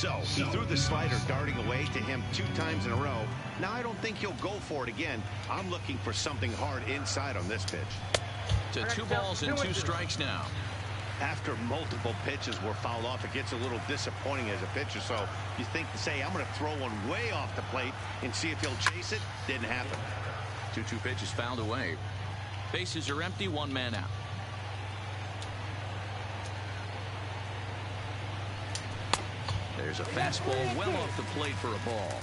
So he threw the slider darting away to him 2 times in a row. Now I don't think he'll go for it again. I'm looking for something hard inside on this pitch. To 2 balls and 2 strikes now. After multiple pitches were fouled off, it gets a little disappointing as a pitcher. So you think to say, I'm going to throw one way off the plate and see if he'll chase it. Didn't happen. 2-2 pitches fouled away. Bases are empty, 1 man out. There's a fastball well off the plate for a ball.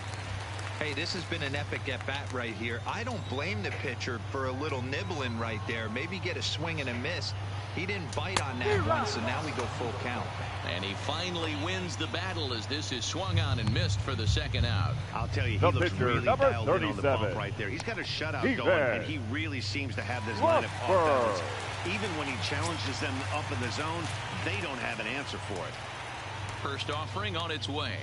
Hey, this has been an epic at-bat right here. I don't blame the pitcher for a little nibbling right there. Maybe get a swing and a miss. He didn't bite on that one, so now we go full count. And he finally wins the battle as this is swung on and missed for the 2nd out. I'll tell you, he looks really dialed in on the bump right there. He's got a shutout going, and he really seems to have this line of offense. Even when he challenges them up in the zone, they don't have an answer for it. First offering on its way.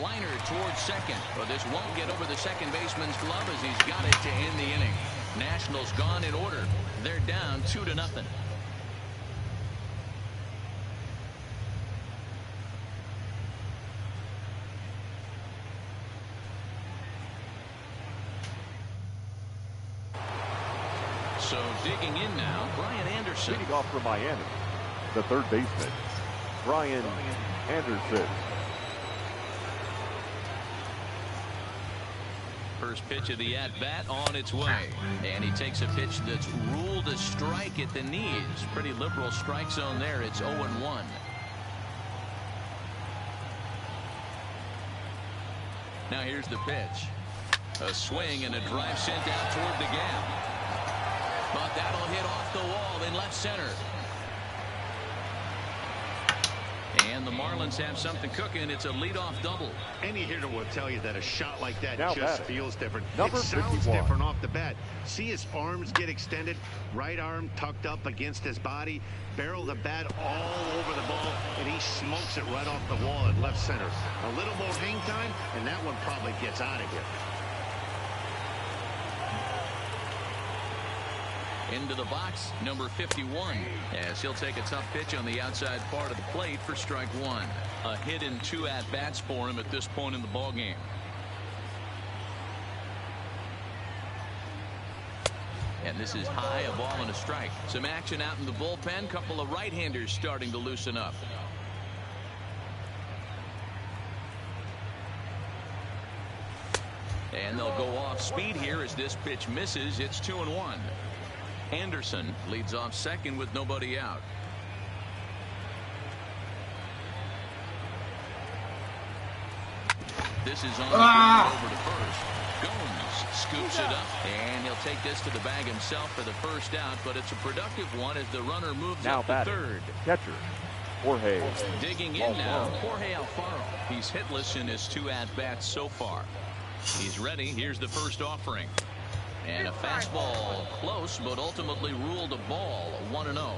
Liner towards second, but this won't get over the second baseman's glove as he's got it to end the inning. Nationals gone in order. They're down 2-0. So digging in now, Brian Anderson. Leading off for Miami, the 3rd baseman, Brian Anderson. First pitch of the at-bat on its way. And he takes a pitch that's ruled a strike at the knees. Pretty liberal strike zone there. It's 0-1. Now here's the pitch. A swing and a drive sent out toward the gap. But that'll hit off the wall in left center. And the Marlins have something cooking. It's a leadoff double. Any hitter will tell you that a shot like that now just feels different. It sounds different off the bat. See his arms get extended, right arm tucked up against his body, barrel the bat all over the ball, and he smokes it right off the wall at left center. A little more hang time, and that one probably gets out of here. Into the box, number 51, as he'll take a tough pitch on the outside part of the plate for strike 1. A hit in 2 at-bats for him at this point in the ballgame. And this is high, a ball and a strike. Some action out in the bullpen. Couple of right-handers starting to loosen up. And they'll go off speed here as this pitch misses. It's 2-1. Anderson leads off second with nobody out. This is on the ground over to first. Gomes scoops it up, and he'll take this to the bag himself for the first out, but it's a productive one as the runner moves now up to third. Catcher, Jorge. Digging in now, Jorge Alfaro. He's hitless in his 2 at-bats so far. He's ready. Here's the first offering. And a fastball close, but ultimately ruled a ball, 1-0.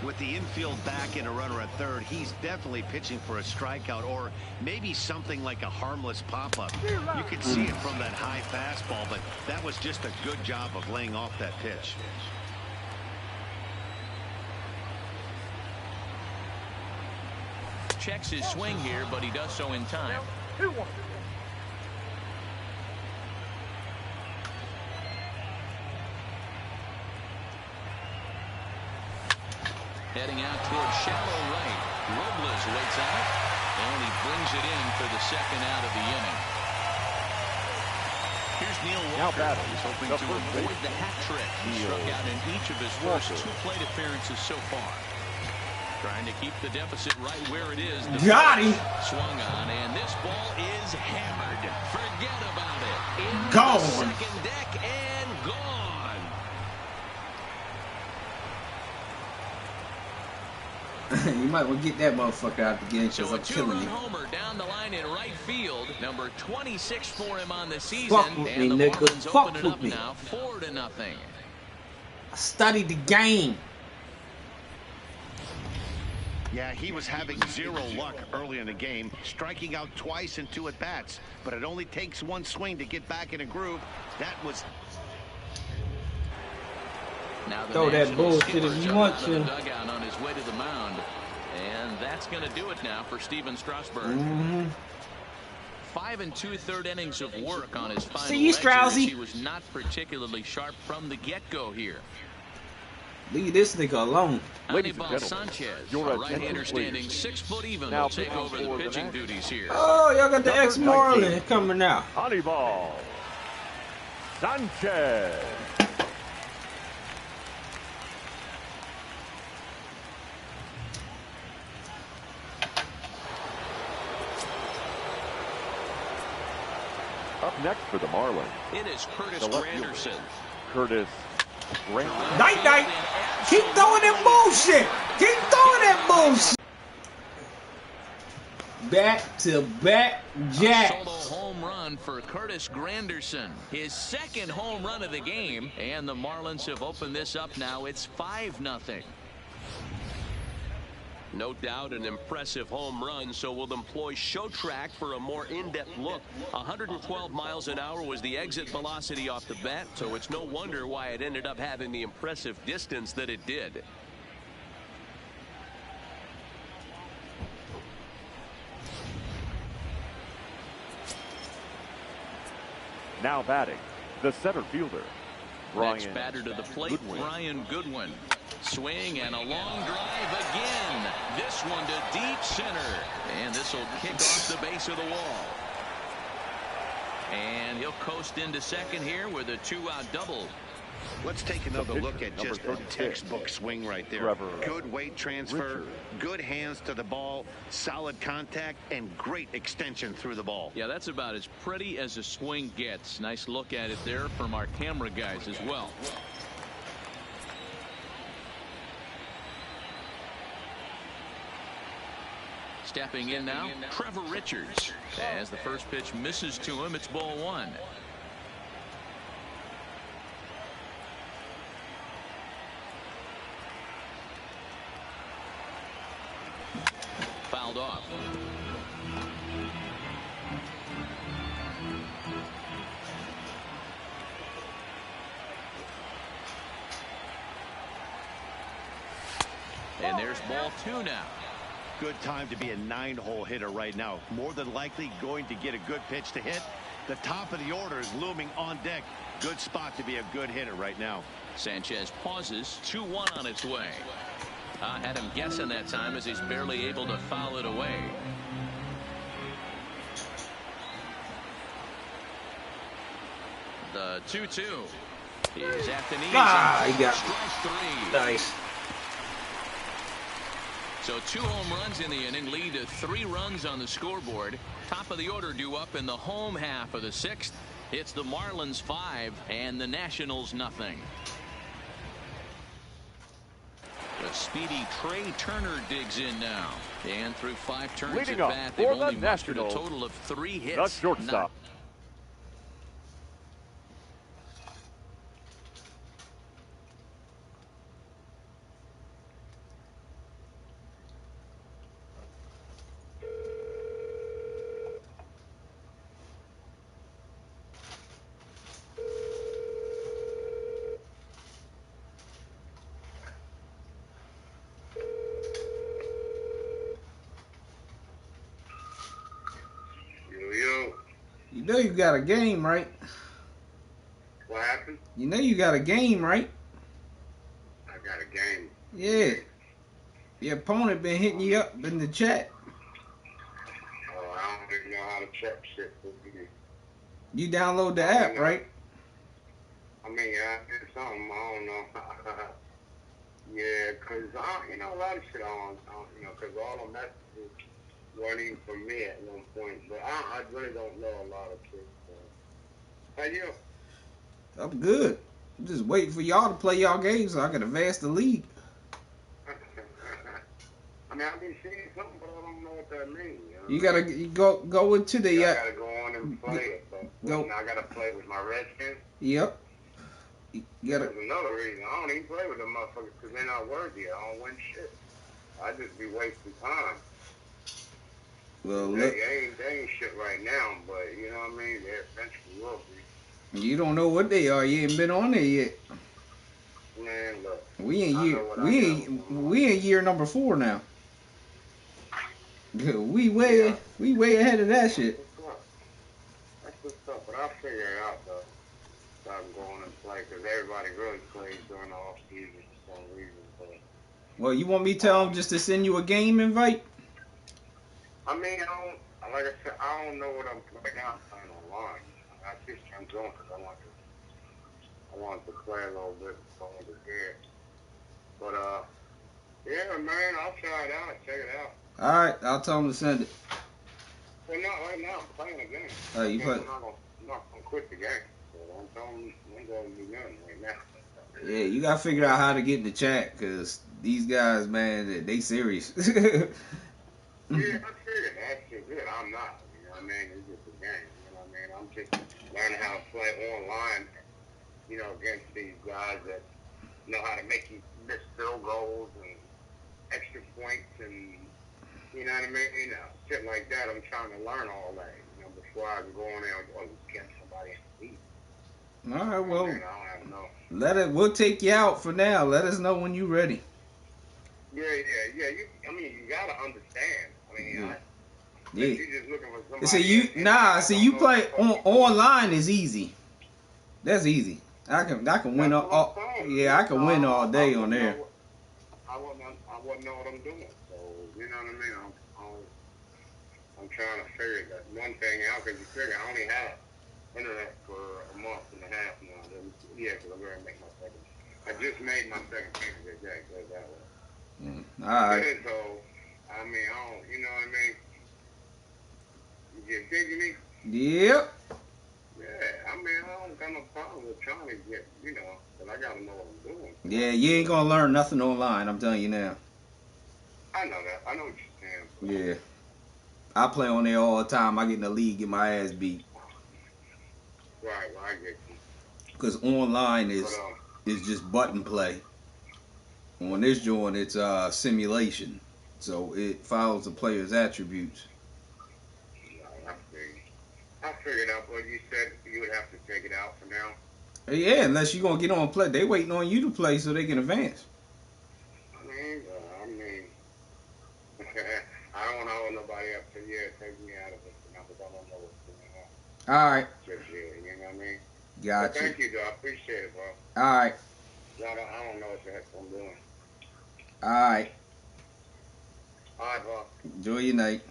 With the infield back and a runner at third, he's definitely pitching for a strikeout or maybe something like a harmless pop-up. You could see it from that high fastball, but that was just a good job of laying off that pitch. Checks his swing here, but he does so in time. Heading out towards shallow right. Robles waits out, and he brings it in for the 2nd out of the inning. Here's Neil Walker. He's hoping to avoid the hat trick. He struck out in each of his first 2 plate appearances so far. Trying to keep the deficit right where it is. Got him. Swung on, and this ball is hammered. Forget about it. Gone. Second deck and gone. You might well get that motherfucker out the game because So a I'm killing 2-run you. homer down the line in right field. Number 26 for him on the season. Fuck with and me, the nigga. Marlins Fuck open it with up me. now, 4-0. I studied the game. Yeah, he was having 0 luck early in the game, striking out twice in 2 at-bats. But it only takes 1 swing to get back in a groove. That was... Now the Throw that Nationals bullshit if skipper you want jumping to. the dugout on his way to the mound. And that's going to do it now for Steven Strasburg. 5 2/3 innings of work on his final See you, Straussy. He was not particularly sharp from the get-go here. Leave this nigga alone. Anibal Sanchez, a right-hander standing 6 foot even, will take over the pitching duties here. Oh, y'all got the ex-Marlin coming out. Anibal Sanchez. Up next for the Marlins. It is Curtis Granderson. Curtis Granderson. Night. Keep throwing that bullshit. Keep throwing that bullshit. Back-to-back jacks. Solo home run for Curtis Granderson. His second home run of the game. And the Marlins have opened this up now. It's 5-0. No doubt an impressive home run, so we'll employ Show Track for a more in-depth look. 112 miles an hour was the exit velocity off the bat, so it's no wonder why it ended up having the impressive distance that it did. Now batting, the center fielder, Next batter to the plate, Brian Goodwin. Swing and a long drive again. This one to deep center. And this will kick off the base of the wall. And he'll coast into second here with a 2-out double. Let's take another look at just a textbook swing right there. Good weight transfer, good hands to the ball, solid contact, and great extension through the ball. Yeah, that's about as pretty as a swing gets. Nice look at it there from our camera guys as well. Stepping in now, Trevor Richards. As the first pitch misses to him, it's ball 1. Fouled off. And there's ball 2 now. Good time to be a 9-hole hitter right now. More than likely going to get a good pitch to hit. The top of the order is looming on deck. Good spot to be a good hitter right now. Sanchez pauses. 2-1 on its way. I had him guessing that time as he's barely able to foul it away. The 2-2 is at the knees. He got strike 3. nice. So 2 home runs in the inning lead to 3 runs on the scoreboard. Top of the order due up in the home half of the 6th. It's the Marlins 5 and the Nationals nothing. The speedy Trey Turner digs in now. And through 5 turns Leading at up bat, they've for the only mustered a Nationals, total of 3 hits. the shortstop. You know you got a game, right? What happened? You know you got a game, right? I got a game. Yeah. Your opponent been hitting you up in the chat. Oh, I don't even know how to check shit. You download the app, right? I mean, I did something. I don't know. Yeah, because, you know, a lot of shit on, you know, because all the messages weren't even from me at one point. But I really don't know a lot of shit. So. How you? I'm good. I'm just waiting for y'all to play y'all games so I can advance the league. I mean, I've been seeing something, but I don't know what that means. You gotta go into the. I gotta go on and play it. So go. I gotta play with my Redskins. Yep. You gotta. There's another reason. I don't even play with them motherfuckers because they're not worthy. I don't win shit. I just be wasting time. Well, look. They ain't shit right now, but you know what I mean? They eventually will be. You don't know what they are. You ain't been on there yet. Man, look. We in year number 4 now. We way ahead of that shit. That's what's up. But I'll figure it out though. So I'm going and play because everybody really plays during the off season for some reason. But Well, you want me to tell him just to send you a game invite? I mean, like I said, I don't know what I'm right now. I'm playing online. I just jumped on because I wanted to play a little bit before I went to bed. But yeah, man, I'll try it out. Check it out. All right, I'll tell him to send it. Well, not right now. I'm playing a game. You play? I'm not gonna quit the game. So don't tell me I'm going to do nothing right now. Yeah, you gotta figure out how to get in the chat because these guys, man, they serious. Yeah, I figured that shit good. I'm not. You know what I mean? It's just a game. You know what I mean? I'm just learning how to play online. You know, against these guys that know how to make you miss field goals and extra points and you know what I mean? You know, shit like that. I'm trying to learn all that. You know, before I can go in there or get somebody in the league. All right, well, I don't know. we'll take you out for now. Let us know when you're ready. Yeah. You gotta understand. I mean, Yeah. You just looking for somebody. See, you play online is easy. That's easy. I can win all. Yeah, I can win all day on there. I wouldn't know what I'm doing. So you know what I mean. I'm trying to figure that one thing out because you figure I only have internet for a month and a half now. Yeah, because I'm going to make my second. I just made my second payment today. Goes that way. All right. So, I mean, you know what I mean? You get digging me? Yep. Yeah, I mean, I don't got no problem with trying to get, you know, but I got to know what I'm doing. Yeah, you ain't going to learn nothing online, I'm telling you now. I know that. I know what you're saying. Yeah. I play on there all the time. I get in the league, get my ass beat. Right, well, I get you. Because online is just button play. On this joint, it's simulation. So it follows the player's attributes. I figured out what you said. You would have to take it out for now. Yeah, unless you're going to get on and play. They waiting on you to play so they can advance. I mean, I don't want to hold nobody up to take me out of it for now because I don't know what's going on. All right. Just yet, you know what I mean? Gotcha. Thank you, though. I appreciate it, bro. All right. I don't know what the heck I'm doing. All right. All right, bro. Enjoy your night.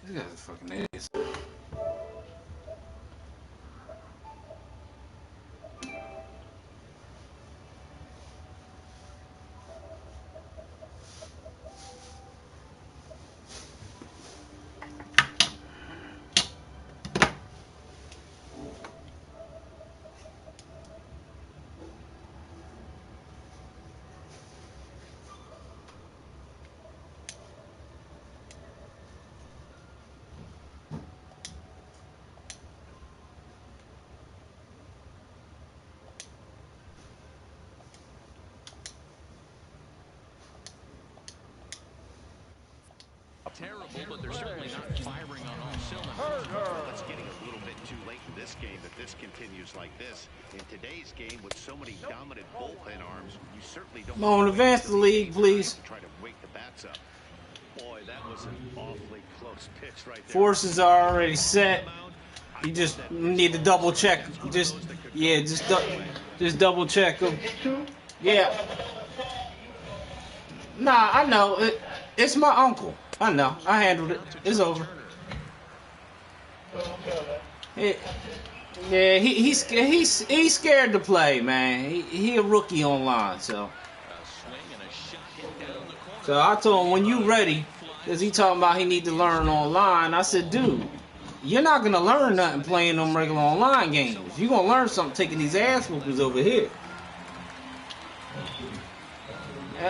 This guy's a fucking ass. Terrible, but they're certainly not firing on all cylinders. Well, it's getting a little bit too late in this game if this continues like this. In today's game, with so many dominant bullpen arms, you certainly don't Come on, advance the league, please. to try to wake the bats up. Boy, that was an awfully close pitch right there. Forces are already set. You just need to double check. Just double check them. Yeah. Nah, I know. It's my uncle. I know. I handled it. It's over. Yeah, he's scared to play, man. He a rookie online, so. So I told him, when you ready, because he talking about he need to learn online. I said, dude, you're not gonna learn nothing playing them regular online games. You gonna learn something taking these ass whoopers over here.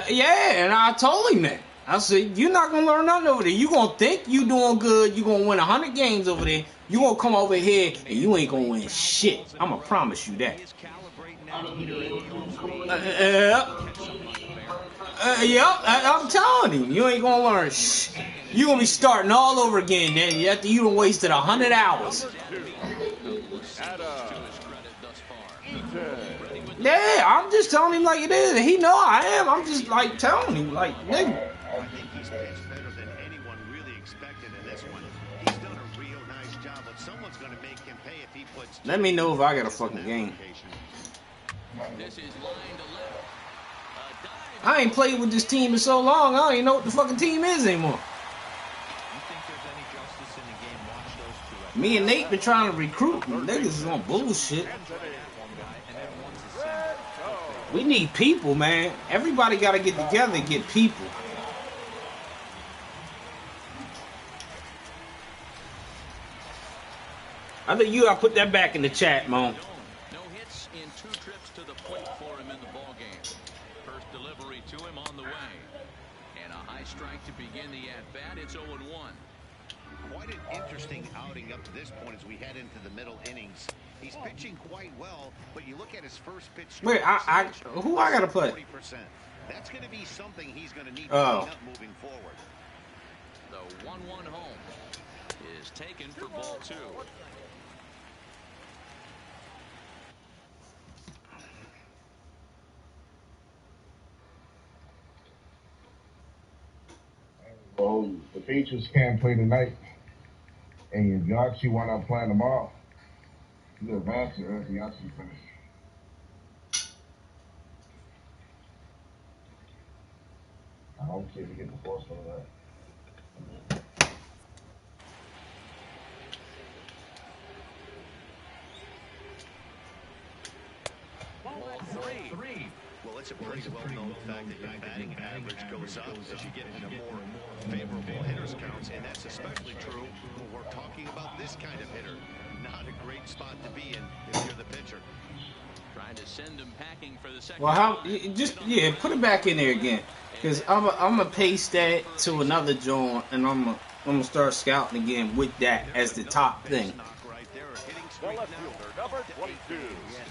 Yeah, and I told him that. I said, you're not gonna learn nothing over there. You gonna think you doing good. You gonna win 100 games over there. You gonna come over here and you ain't gonna win shit. I'm gonna promise you that. Yep, I'm telling you, you ain't gonna learn shit. You gonna be starting all over again then after you done wasted 100 hours. Yeah, I'm just telling him like it is. He know I am. I'm just like telling him like, nigga. I think he's pitched better than anyone really expected in this one. He's done a real nice job, but someone's going to make him pay if he puts. Let me know if I got a fucking game. I ain't played with this team in so long, I don't even know what the fucking team is anymore. Me and Nate been trying to recruit them. Niggas is on bullshit. We need people, man. Everybody got to get together and get people. I think you got to put that back in the chat, Mo. No hits in 2 trips to the plate for him in the ballgame. First delivery to him on the way. And a high strike to begin the at-bat. It's 0-1. Quite an interesting outing up to this point as we head into the middle innings. He's pitching quite well, but you look at his first pitch. Wait, who I gotta play? 40%. That's going to be something he's going to need to clean up moving forward. The 1-1 home is taken for ball 2. Well, the Patriots can't play tonight, and if you actually want to play tomorrow, you advance it if you actually finish. I don't care if you get the force for that. Well, it's a pretty well-known fact that your batting average goes up as you get into more favorable hitters counts, and that's especially true when we're talking about this kind of hitter. Not a great spot to be in if you're the pitcher. Trying to send him packing for the second. Well, put it back in there again, because I'm gonna paste that to another joint, and I'm gonna start scouting again with that as the top thing. Number 22. Yeah,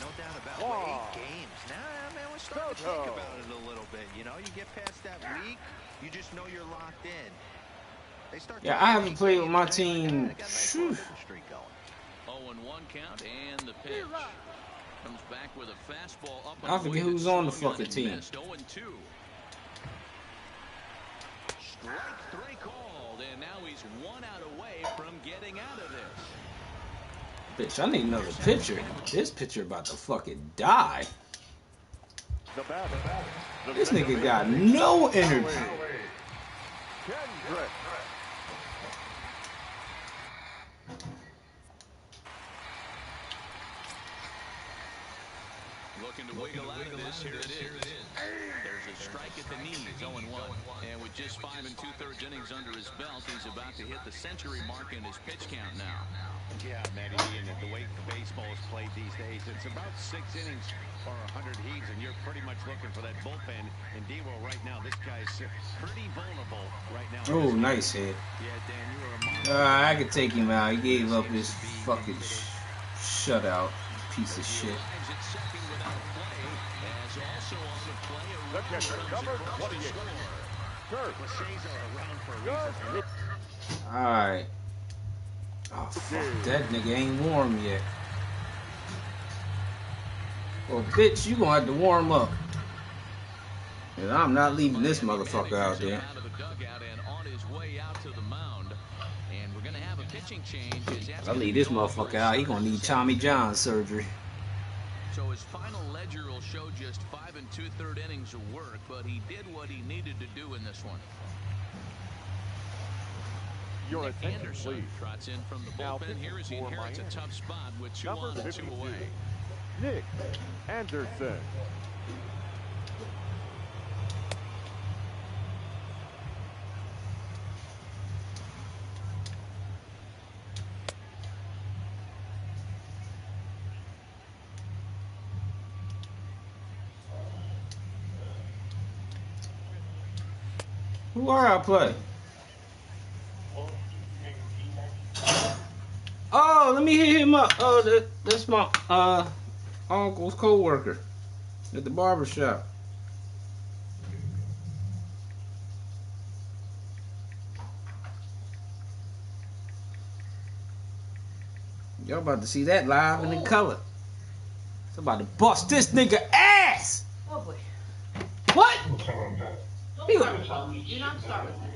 no doubt about it. 8 games. Now, man, we're starting to think about it a little bit. You know, you get past that week, you just know you're locked in. They start. Yeah, I haven't played with my team. 0-1 count and the pitch. Comes back with a fastball up. I forget who's on the fucking team. 0-2. Strike 3 called, and now he's 1 out away from getting out of this. Bitch, I need another pitcher. This pitcher about to fucking die. This nigga got no energy. Looking to wiggle out of this. Here it is. There's a strike at the knees, 0-1. And with just 5 2/3 innings under his belt, he's about to hit the century mark in his pitch count now. Yeah, Matty, and the way baseball is played these days, it's about 6 innings or 100 heats, and you're pretty much looking for that bullpen. And D-Roll right now, this guy's pretty vulnerable right now. Oh, nice hit. Yeah, Dan, you were a I could take him out. He gave up his fucking shutout. Piece of shit. The catcher, number 28. Alright. Oh, fuck. That nigga ain't warm yet. Well, bitch, you gonna have to warm up. And I'm not leaving this motherfucker out there. I leave this motherfucker out. He gonna need Tommy John surgery. So his final ledger will show just 5 2/3 innings of work, but he did what he needed to do in this one. Your Nick attention, Anderson please. trots in from the Now bullpen here as he for inherits a Miami. tough spot with 2 Number on and 2 52, away. Nick Anderson. Who are I play? Oh, let me hit him up. Oh, that's my uncle's co-worker at the barber shop. Y'all about to see that live and in color. It's about to bust this nigga ass. Oh boy. What? Don't start with me. Do not start with me.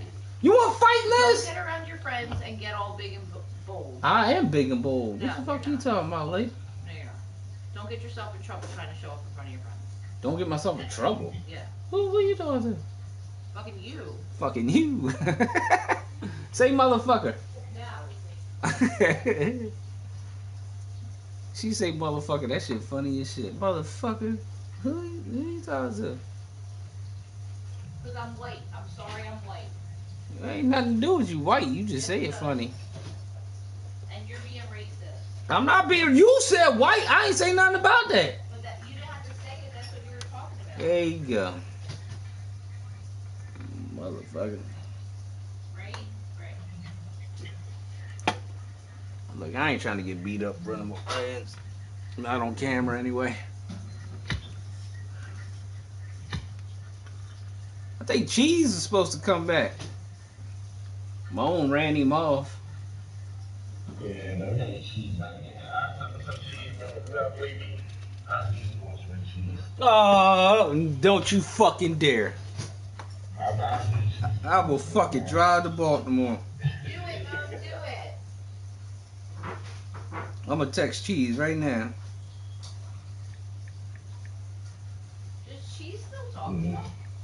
You want to fight, Don't Liz? get around your friends and get all big and bold. I am big and bold. No, What the fuck you're you not. talking about, lady? No, you're not. Don't get yourself in trouble trying to show up in front of your friends. Don't get myself in trouble. Yeah. Who are you talking to? Fucking you. Fucking you. Say motherfucker. No. She say motherfucker. That shit funny as shit. Motherfucker. Who you talking to? Because I'm white. I'm sorry I'm white. Ain't nothing to do with you white. You just say it funny. And you're being racist. I'm not being. You said white. I ain't say nothing about that. But that you didn't have to say it. That's what you were talking about. There you go. Motherfucker. Right? Look, I ain't trying to get beat up running my friends. Not on camera anyway. I think Cheese is supposed to come back. Moan ran him off. Yeah, no, she's not Oh, don't you fucking dare. I will fucking drive to Baltimore. Do it, Mom. Do it. I'm gonna text Cheese right now. Does she still talk to you?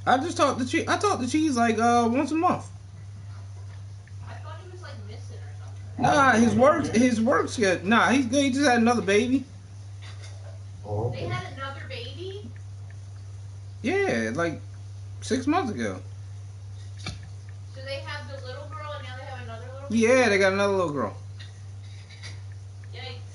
I just talked to Cheese. I talk to Cheese like once a month. I thought he was like missing or something. Nah, his work's good. Nah, he's good. He just had another baby. They had another baby? Yeah, like 6 months ago. So they have the little girl and now they have another little baby? Yeah, they got another little girl. Yikes.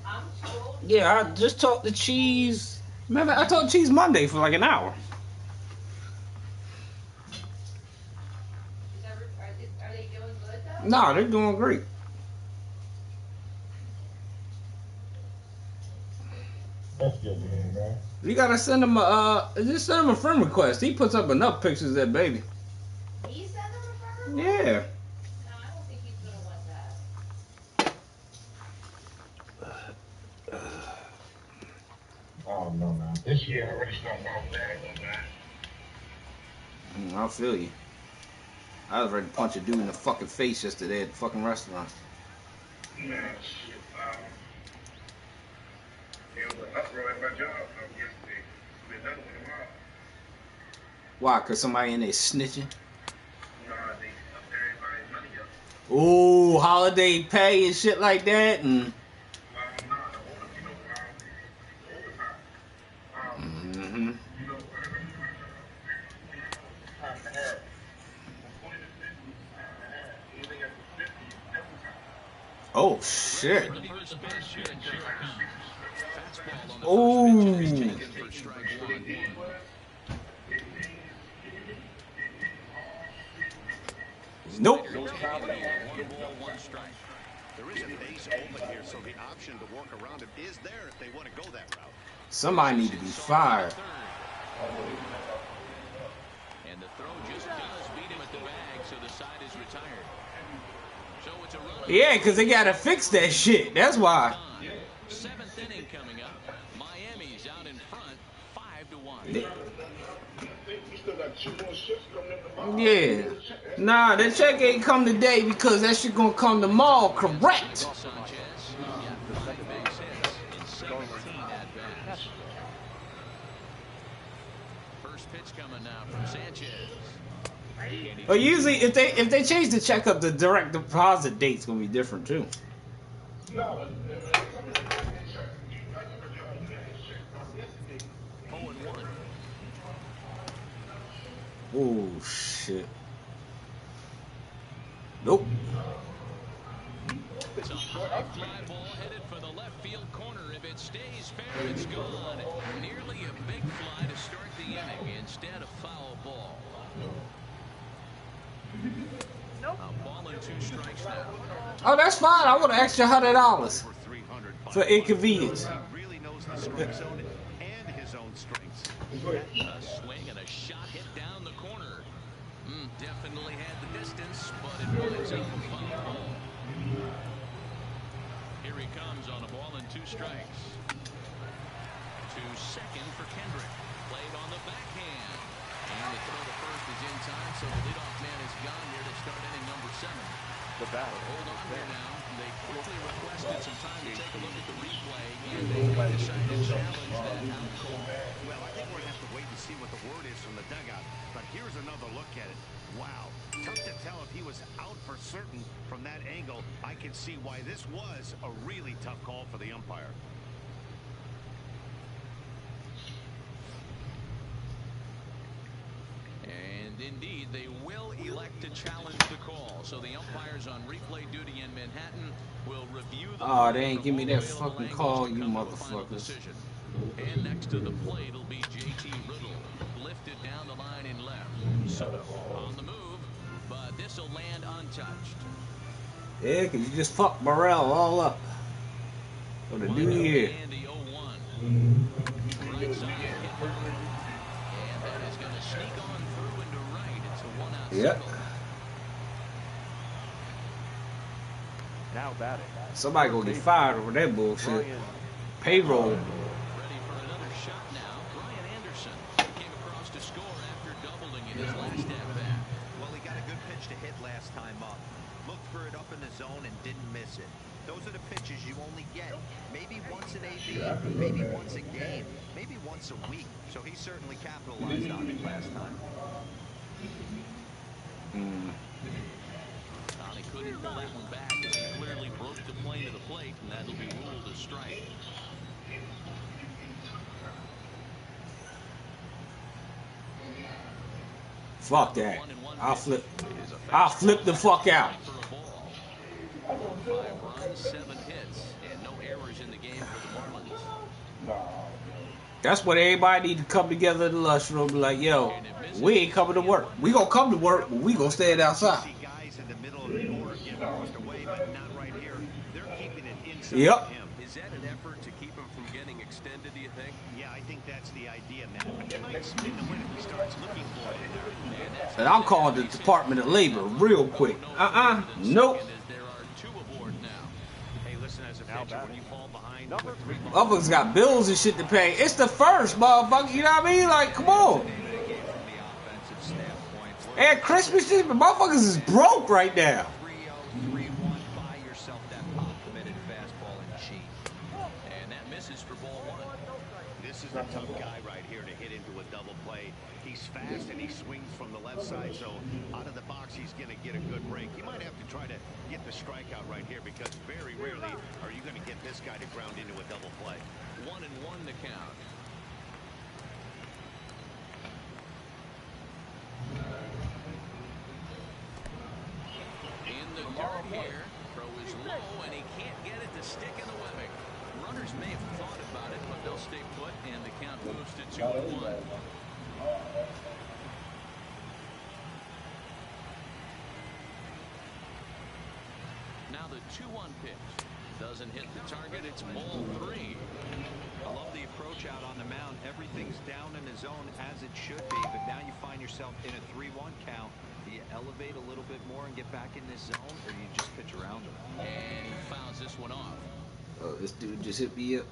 I'm so... Yeah, I just talked to Cheese. Remember, I talked to Cheese Monday for like an hour. Are they doing good though? Nah, they're doing great. That's good, man. You gotta send him just send him a friend request. He puts up enough pictures of that baby. He sent them a friend request? Yeah. No, I don't think he's gonna want that. Oh, no, man. This year already started off bad, man. I feel you. I was ready to punch a dude in the fucking face yesterday at the fucking restaurant. Man, shit. It was an uproar at my job yesterday. We're done with tomorrow. Why? Cause somebody in there snitching? Nah, they upped everybody's money up. Oh, holiday pay and shit like that, and. Mm-hmm. Oh shit. Oh. Nope. There is a base open here, so the option to work around it is there if they want to go that route. Somebody need to be fired. And the throw just does beat him at the bag, so the side is retired. So it's a run. Yeah, because they got to fix that shit. That's why. 7th inning coming up. Miami's out in front, 5-1. Yeah. Nah, that check ain't come today because that shit gonna come tomorrow, correct? Sanchez, yeah, 5 base hits in 17 at-bats. First pitch coming now from Sanchez. But usually, if they change the checkup, the direct deposit date's gonna be different too. Oh shit! Nope. It's a high fly ball headed for the left field corner. If it stays fair, it's gone. Nearly a big fly to start the inning. Instead, a foul ball. A ball and 2 strikes now. Oh, that's fine. I want an extra $100 for inconvenience. He really knows the strike zone and his own strengths. A swing and a shot hit down the corner. Definitely had the distance, but it winds up a foul ball. Here he comes on a ball and 2 strikes. To second for Kendrick. Played on the backhand. And the throw to first is in time, so the leadoff man is gone here to start inning number 7. The batter. Hold on here now. They quickly requested some time to take a look at the replay, and they decided to challenge that out call. Well, I think we're going to have to wait to see what the word is from the dugout. But here's another look at it. Wow. Tough to tell if he was out for certain from that angle. I can see why this was a really tough call for the umpire. And indeed, they will elect to challenge the call. So the umpires on replay duty in Manhattan will review the Oh, they ain't give me that fucking call, you motherfuckers. And next to the plate will be JT Riddle, lifted down the line in left. Soto on the move, but this will land untouched. Yeah, because you just fucked Morrell all up for the new year. Right side hit. And that is going to sneak on through into right. It's a 1-out Yep. single. Now batting. Somebody gonna get fired over that bullshit. Payroll. Ready for another shot now. Brian Anderson came across to score after doubling in his last at-bat. Well, he got a good pitch to hit last time up. Looked for it up in the zone and didn't miss it. Those are the pitches you only get maybe once an AB, maybe once a game, maybe once a week. So he certainly capitalized on it last time. He couldn't pull that one back as he clearly broke the plane to the plate, and that'll be ruled a strike. Fuck that. I'll flip the fuck out. 5 runs, 7 hits, and no errors in the game for the Marlins. That's what everybody need to come together in the lush room. Be like, yo, we ain't coming to work. We gonna come to work, but we gonna stand outside. See guys in the middle of the order get forced away, but not right here. They're keeping it inside Yep. him. Is that an effort to keep him from getting extended, do you think? Yeah, I think that's the idea, man. He might spin the win if he starts looking for it in there. And I'm calling the Department of Labor real quick. Nope. There are 2 aboard now. Hey, listen, as a pitcher, when you fall behind with 3 balls, Motherfuckers got bills and shit to pay. It's the first, motherfucker. You know what I mean? Like, come on. And Christmas, shit, but motherfuckers is broke right now. 3-0, 3-1, buy yourself that pop-committed fastball and cheat. And that misses for ball 1. this is a tough guy right here to hit into a double play. He's fast and he swings from the left side, so out of the box he's going to get a good break. You might have to try to get the strikeout right here because very rarely are you going to get this guy to ground into a double play. 1-1 the count. In the dirt here, throw is low and he can't get it to stick in the webbing. Runners may have thought about it, but they'll stay put, and the count moves to 2-1. Now the 2-1 pitch doesn't hit the target. It's ball 3. I love the approach out on the mound. Everything's down in the zone as it should be, but now you find yourself in a 3-1 count. Do you elevate a little bit more and get back in this zone, or do you just pitch around him? And he fouls this one off. Oh, this dude just hit me up.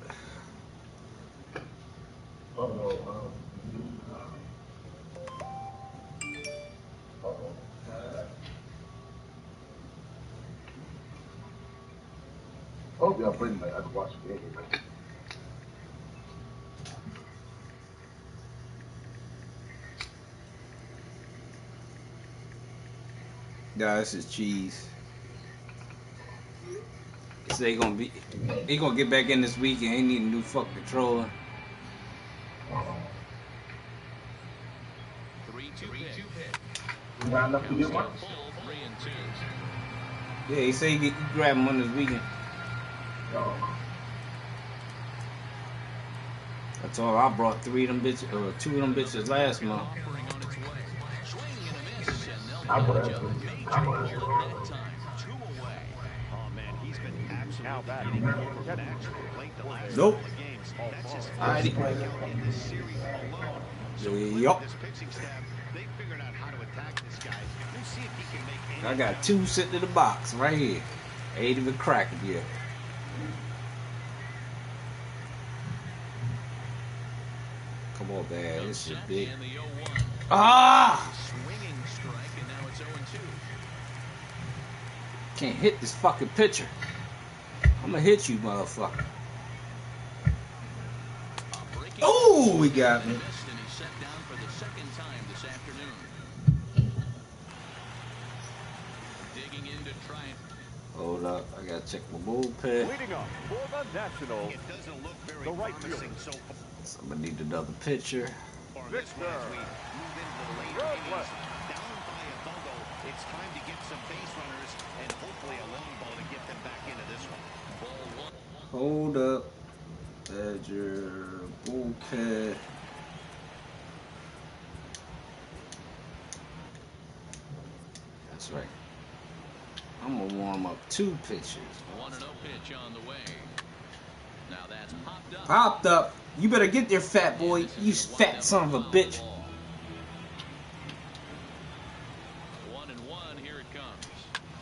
Hope y'all playing tonight. I can watch the game. Nah, this is cheese. So they gonna get back in this week and ain't need a new fuck controller. 3-2 pitch. Not enough to get one. 3-2. Yeah, he said he grab him on this weekend. That's all. I brought 3 of them bitches, or 2 of them bitches last month. I brought it. Now back. Nope. Alrighty. Yup. I got 2 sitting in the box right here. Ain't even cracking yet. Come on, man. This is big. Ah! Can't hit this fucking pitcher. I'm gonna hit you, motherfucker. Oh, we got me. Hold up, I gotta check my bullpen. Leading up for the Nationals, the right fielder. Somebody need another pitcher. Victor. It's time to get some base runners and hopefully a long ball to get them back into this one. Hold up. Badger, bullpen. That's right. I'm gonna warm up 2 pitches. 1-0 pitch on the way. Now that's popped up. Popped up. You better get there, fat boy. You fat son of a bitch. 1-1. Here it comes.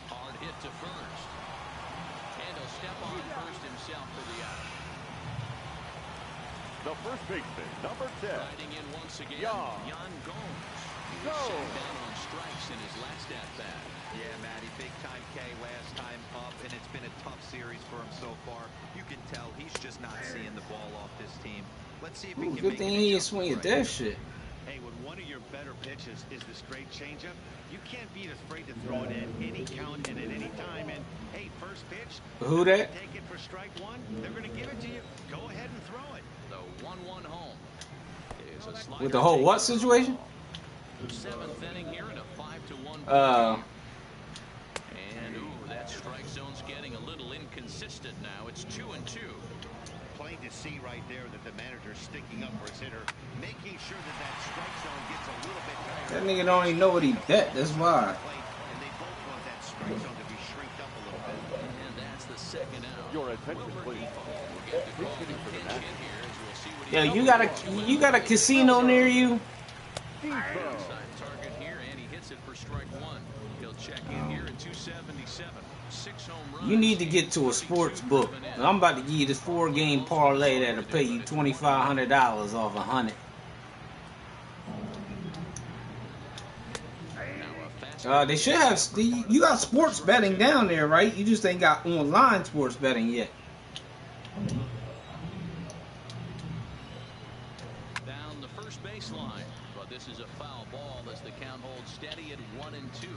Hard hit to first. And he'll step on first himself for the out. The first baseman, number 10. Riding in once again, Yan Gomes. He was set down on strikes in his last at-bat. Yeah, Matty, big-time K last time up, and it's been a tough series for him so far. You can tell he's just not seeing the ball off this team. Let's see if he can good make thing an he didn't adjustment swing at right that here. shit. Hey, when one of your better pitches is the straight changeup, you can't be afraid to throw it at any count and at any time. And hey, first pitch, Who that? take it for strike 1. They're going to give it to you. Go ahead and throw it. The 1-1 home is a slider. With the whole what situation? 7th inning here in a 5-1. And that strike zone's getting a little inconsistent now. It's 2-2. Plain to see right there that the manager's sticking up for his hitter, making sure that that strike zone gets a little bit tighter. That nigga don't even know what he bet. That's why. And they both want that strike zone to be shrinked up a little bit. And that's the second out. Your attention, please. Yo, you got a casino near you? Target here, and he hits it for strike 1. He'll check in here at 277. 6 home runs. You need to get to a sports book. I'm about to give you this 4-game parlay that'll pay you $2,500 off 100. They should have. You got sports betting down there, right? You just ain't got online sports betting yet. Down the first baseline, but this is a foul ball as the count holds steady at 1-2.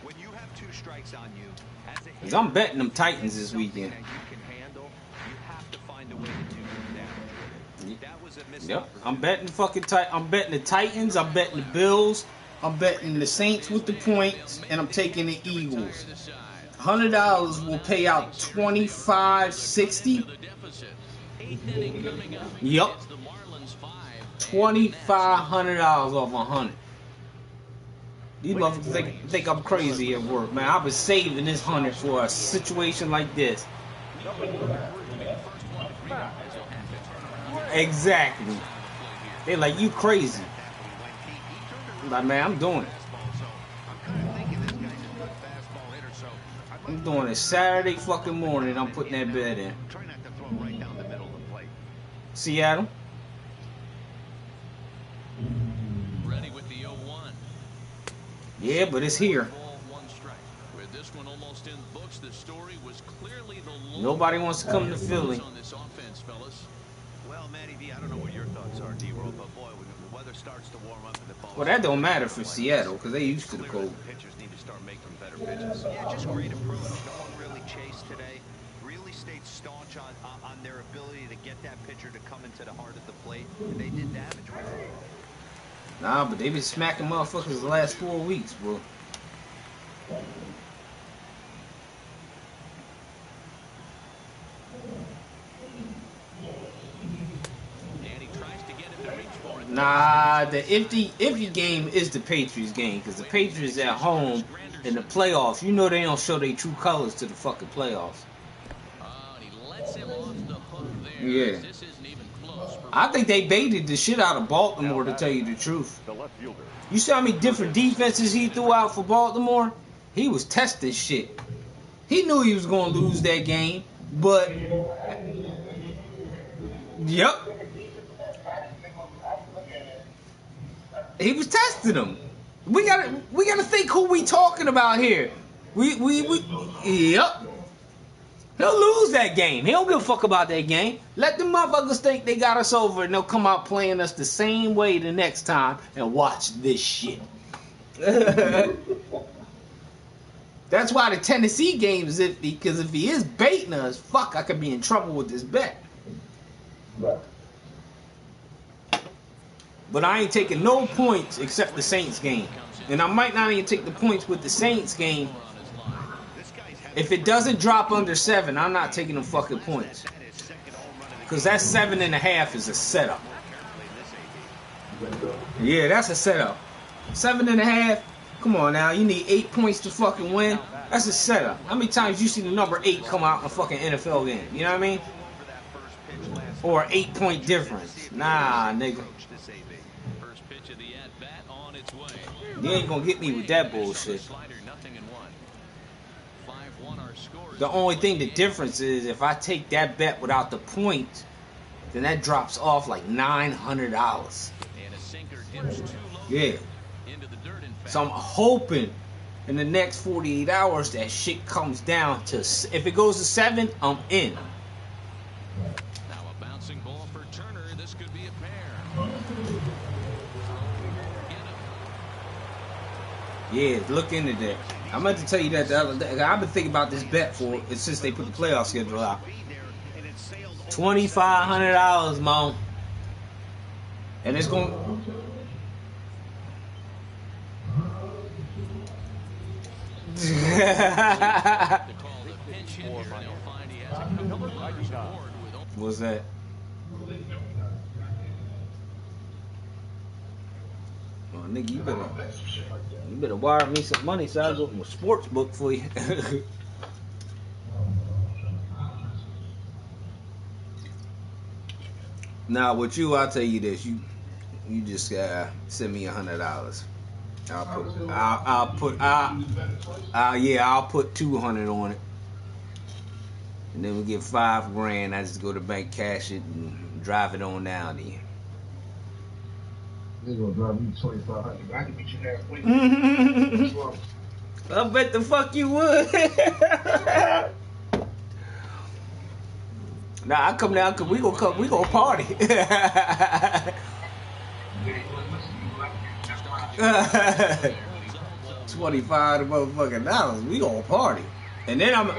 When you have 2 strikes on you, as a Cause I'm betting them Titans this weekend. that you can handle, you have to find a way to do damage. That was a missed Yep, I'm betting I'm betting the Titans. I'm betting the Bills. I'm betting the Saints with the points, and I'm taking the Eagles. $100 will pay out $25.60. Yep, $2,500 off 100. These motherfuckers think I'm crazy at work, man. I've been saving this 100 for a situation like this. Exactly. They like, you crazy. I'm like, man, I'm doing it. I'm doing it Saturday fucking morning. I'm putting that bet in. Seattle. Ready with the 0-1. Yeah, but it's here. With this one almost in books, the story was clearly the Nobody wants to come to Philly. on this offense, fellas. Well, Matty V, I don't know what your thoughts are, D-Roll, but boy, when it was weather starts to warm up and the ball. Well, that don't matter for Seattle because they used to the cold. Pitchers need to start making better pitches. Yeah, just great approach. No one really chased today. Really stayed staunch on their ability to get that pitcher to come into the heart of the plate, and they did damage with it. Nah, but they been smacking motherfuckers the last 4 weeks, bro. Nah, the iffy game is the Patriots game because the Patriots at home in the playoffs. You know they don't show their true colors to the fucking playoffs. Yeah. I think they baited the shit out of Baltimore, to tell you the truth. You see how many different defenses he threw out for Baltimore? He was testing shit. He knew he was going to lose that game, but... Yep. He was testing them. We gotta think who we talking about here. Yep. He'll lose that game. He don't give a fuck about that game. Let the motherfuckers think they got us over and they'll come out playing us the same way the next time and watch this shit. That's why the Tennessee game is iffy, because if he is baiting us, fuck, I could be in trouble with this bet. But I ain't taking no points except the Saints game. And I might not even take the points with the Saints game. If it doesn't drop under 7, I'm not taking the fucking points. Because that 7.5 is a setup. Yeah, that's a setup. 7.5? Come on now, you need 8 points to fucking win? That's a setup. How many times you see the number 8 come out in a fucking NFL game? You know what I mean? Or an 8-point difference. Nah, nigga. You ain't gonna get me with that bullshit. The only thing, the difference is if I take that bet without the points, then that drops off like $900. Yeah. So I'm hoping in the next 48 hours that shit comes down to, if it goes to 7, I'm in. Now a bouncing ball for Turner. This could be a pair. Yeah, look into that. I meant to tell you that the other day. I've been thinking about this bet for since they put the playoff schedule out. $2,500, Mom. And it's going. What's that? Oh, nigga, you better wire me some money so I go to a sports book for you. Now, with you, I'll tell you this: you just send me $100. I'll put 200 on it, and then we get $5,000. I just go to the bank, cash it, and drive it on down there. They're gonna drive you $2,500. I can meet you halfway. I bet the fuck you would. Nah, I come down because we gonna party. $25 motherfucking dollars. We gonna party, and then I'm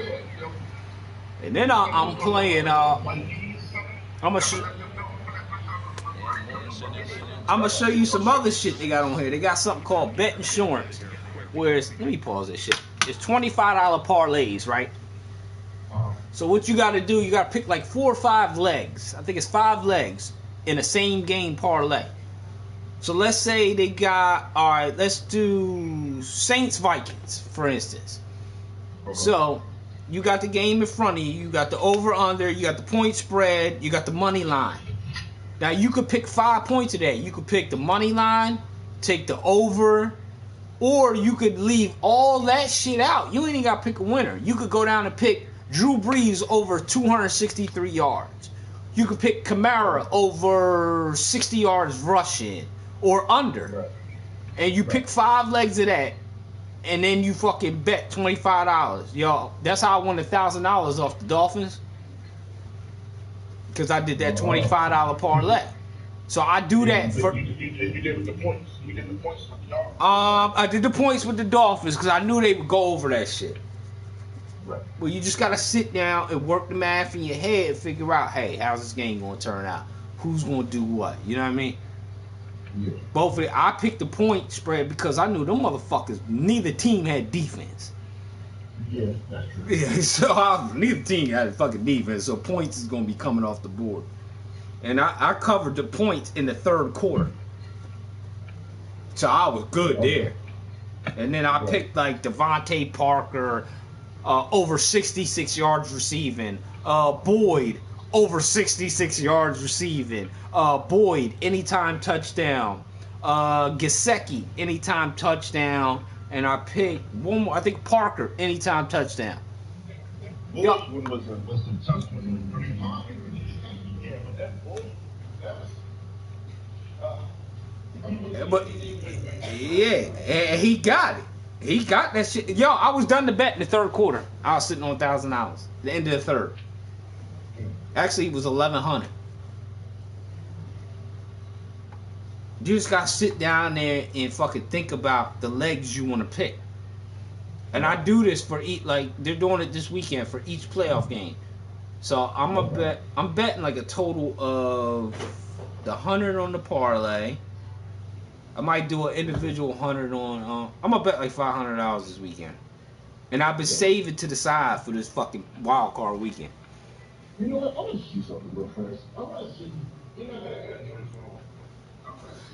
playing. I'm gonna show you some other shit they got on here. They got something called bet insurance, where it's, let me pause this shit. It's $25 parlays, right? So what you gotta do, you gotta pick like 4 or 5 legs. I think it's 5 legs in a same game parlay. So let's say they got, all right, let's do Saints Vikings, for instance. So you got the game in front of you. You got the over under. You got the point spread. You got the money line. Now, you could pick 5 points of that. You could pick the money line, take the over, or you could leave all that shit out. You ain't even got to pick a winner. You could go down and pick Drew Brees over 263 yards. You could pick Kamara over 60 yards rushing or under. And you pick 5 legs of that, and then you fucking bet $25. Yo, that's how I won $1,000 off the Dolphins. Because I did that $25 parlay. So I do that for. You did with the points. You did the points with the Dolphins. I did the points with the Dolphins because I knew they would go over that shit. Right. Well, you just gotta sit down and work the math in your head, and figure out, hey, how's this game gonna turn out? Who's gonna do what? You know what I mean? Yeah. Both of it. I picked the point spread because I knew them motherfuckers. Neither team had defense. Yeah, that's true. Yeah, so neither team had a fucking defense, so points is gonna be coming off the board. And I covered the points in the third quarter, so I was good there. And then I picked like Devontae Parker over 66 yards receiving, Boyd over 66 yards receiving, Boyd anytime touchdown, Gesicki anytime touchdown, and I picked one more. I think Parker anytime touchdown. Boyd was the tough one. Yeah, but that Boyd, But yeah, and he got it. He got that shit. Yo, I was done to bet in the third quarter. I was sitting on $1,000. The end of the third. Actually, it was 1,100. You just gotta sit down there and fucking think about the legs you want to pick. And I do this for like they're doing it this weekend for each playoff game. So I'm betting like a total of the 100 on the parlay. I might do an individual 100 on. I'm gonna bet like $500 this weekend, and I've been saving to the side for this fucking wild card weekend. You know what? I want to see something real fast. I want to see.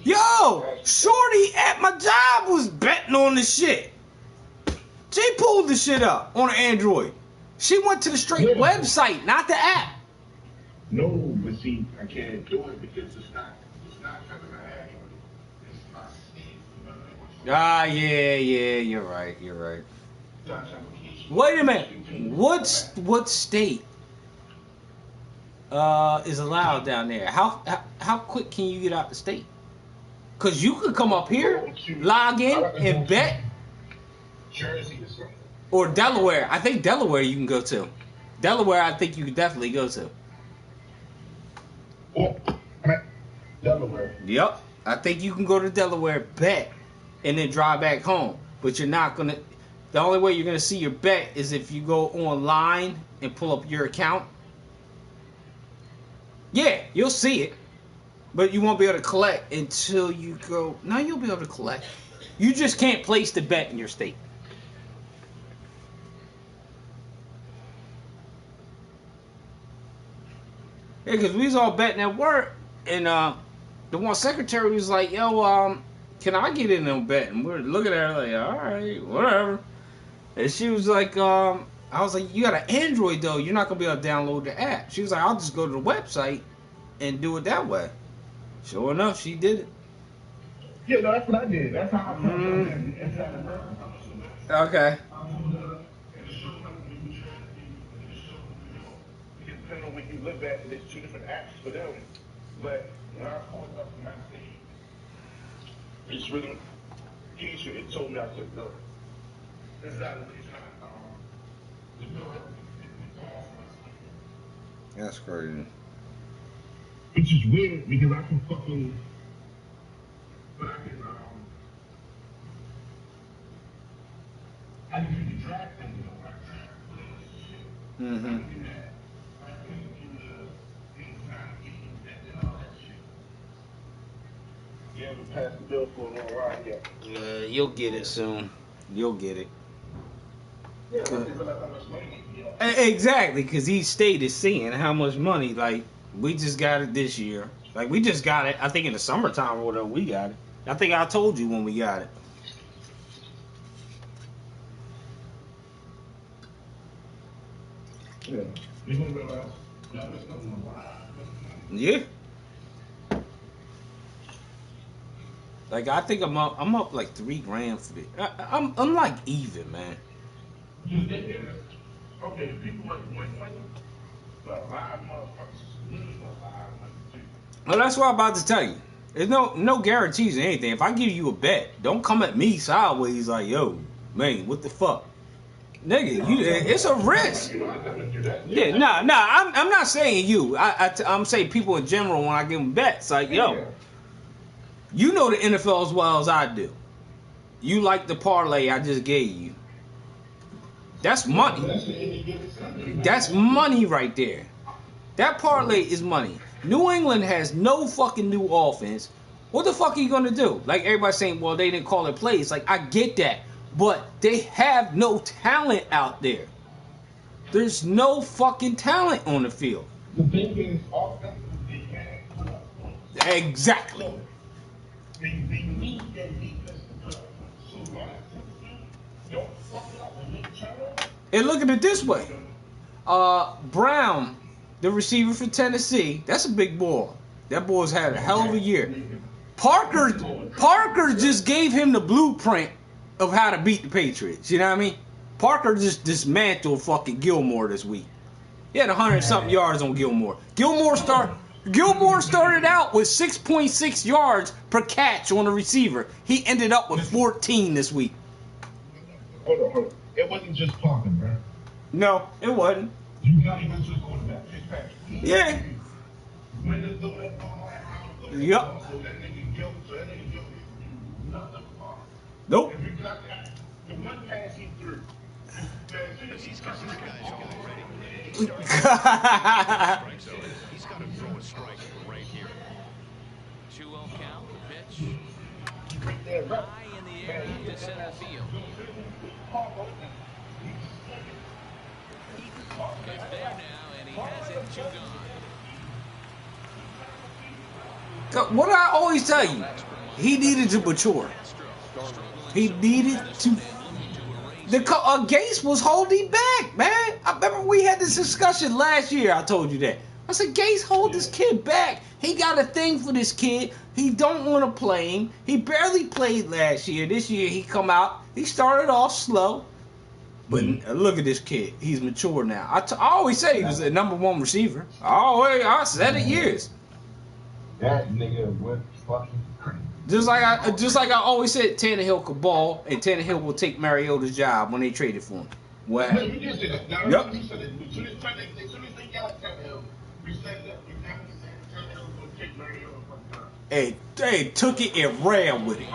Yo, Shorty at my job was betting on the shit. She pulled the shit up on an Android. She went to the straight website, not the app. No, but see, I can't do it because it's not coming back. Ah, yeah, you're right. Wait a minute. What state is allowed down there? How quick can you get out the state? Cause you could come up here, log in, and bet. Jersey or something. Or Delaware. I think Delaware you can go to. Delaware, I think you could definitely go to. Oh, Delaware. Yep. I think you can go to Delaware, bet, and then drive back home. But you're not gonna. The only way you're gonna see your bet is if you go online and pull up your account. Yeah, you'll see it, but you won't be able to collect until you go. No, you'll be able to collect. You just can't place the bet in your state. Yeah, because we was all betting at work, and the one secretary was like, yo, can I get in on betting? We're looking at her like, all right, whatever. And she was like, I was like, you got an Android, though. You're not going to be able to download the app. She was like, I'll just go to the website and do it that way. Sure enough, she did it. Yeah, no, that's what I did. That's how I Okay. Depending on where you live at, there's two different apps for them. But when I called up from my state, it's really easier. It told me I could go. That's not what it's That's crazy. Which is weird because I can fucking. But I can do the draft thing, you know, right? Mm-hmm. You haven't passed the bill for a long while yet. You'll get it soon. You'll get it. Yeah, how much money, you know? Exactly, because each state is seeing how much money. Like, we just got it this year. Like, we just got it, I think, in the summertime or whatever, we got it. I think I told you when we got it. Yeah. You gonna realize. Yeah. Like, I think I'm up like $3,000 for this. I'm like even, man. Okay, people like win money, but live motherfuckers. Well, that's what I'm about to tell you. There's no guarantees or anything. If I give you a bet, don't come at me sideways like, yo, man, what the fuck? Nigga, it's a risk. Yeah, nah. I'm not saying you. I'm saying people in general when I give them bets. Like, yo, you know the NFL as well as I do. You like the parlay I just gave you. That's money. That's money right there. That parlay is money. New England has no fucking new offense. What the fuck are you gonna do? Like everybody's saying, well, they didn't call it plays. Like, I get that. But they have no talent out there. There's no fucking talent on the field. The thing is, offense is Exactly. they need that defense to play. So don't fuck it up and make turnovers. And look at it this way. Brown, the receiver for Tennessee, that's a big boy. That boy's had a hell of a year. Parker just gave him the blueprint of how to beat the Patriots. You know what I mean? Parker just dismantled fucking Gilmore this week. He had 100-something yards on Gilmore. Gilmore started out with 6.6 yards per catch on a receiver. He ended up with 14 this week. Hold on. It wasn't just Parker, bro. No, it wasn't. You got to go to the quarterback. Yeah. Yup. Nope. He's got these guys already. He's got to throw a strike right here. 2-0 count. Pitch. High in the air to center field. He's there now, and he has it 2 gone. What I always tell you, he needed to mature. He needed to. Gase was holding back, man. I remember we had this discussion last year. I told you that. I said, Gase, hold this kid back. He got a thing for this kid. He don't want to play him. He barely played last year. This year he come out. He started off slow. But look at this kid. He's mature now. I always say he was the #1 receiver. I said it years. That nigga went fucking crazy. Just like I always said, Tannehill could ball, and Tannehill will take Mariota's job when they traded for him. Well, You just said that. Now, yep. you said that. As soon as they got Tannehill, we said that. We never said Tannehill would take Mariota from time. Hey, they took it and ran with it.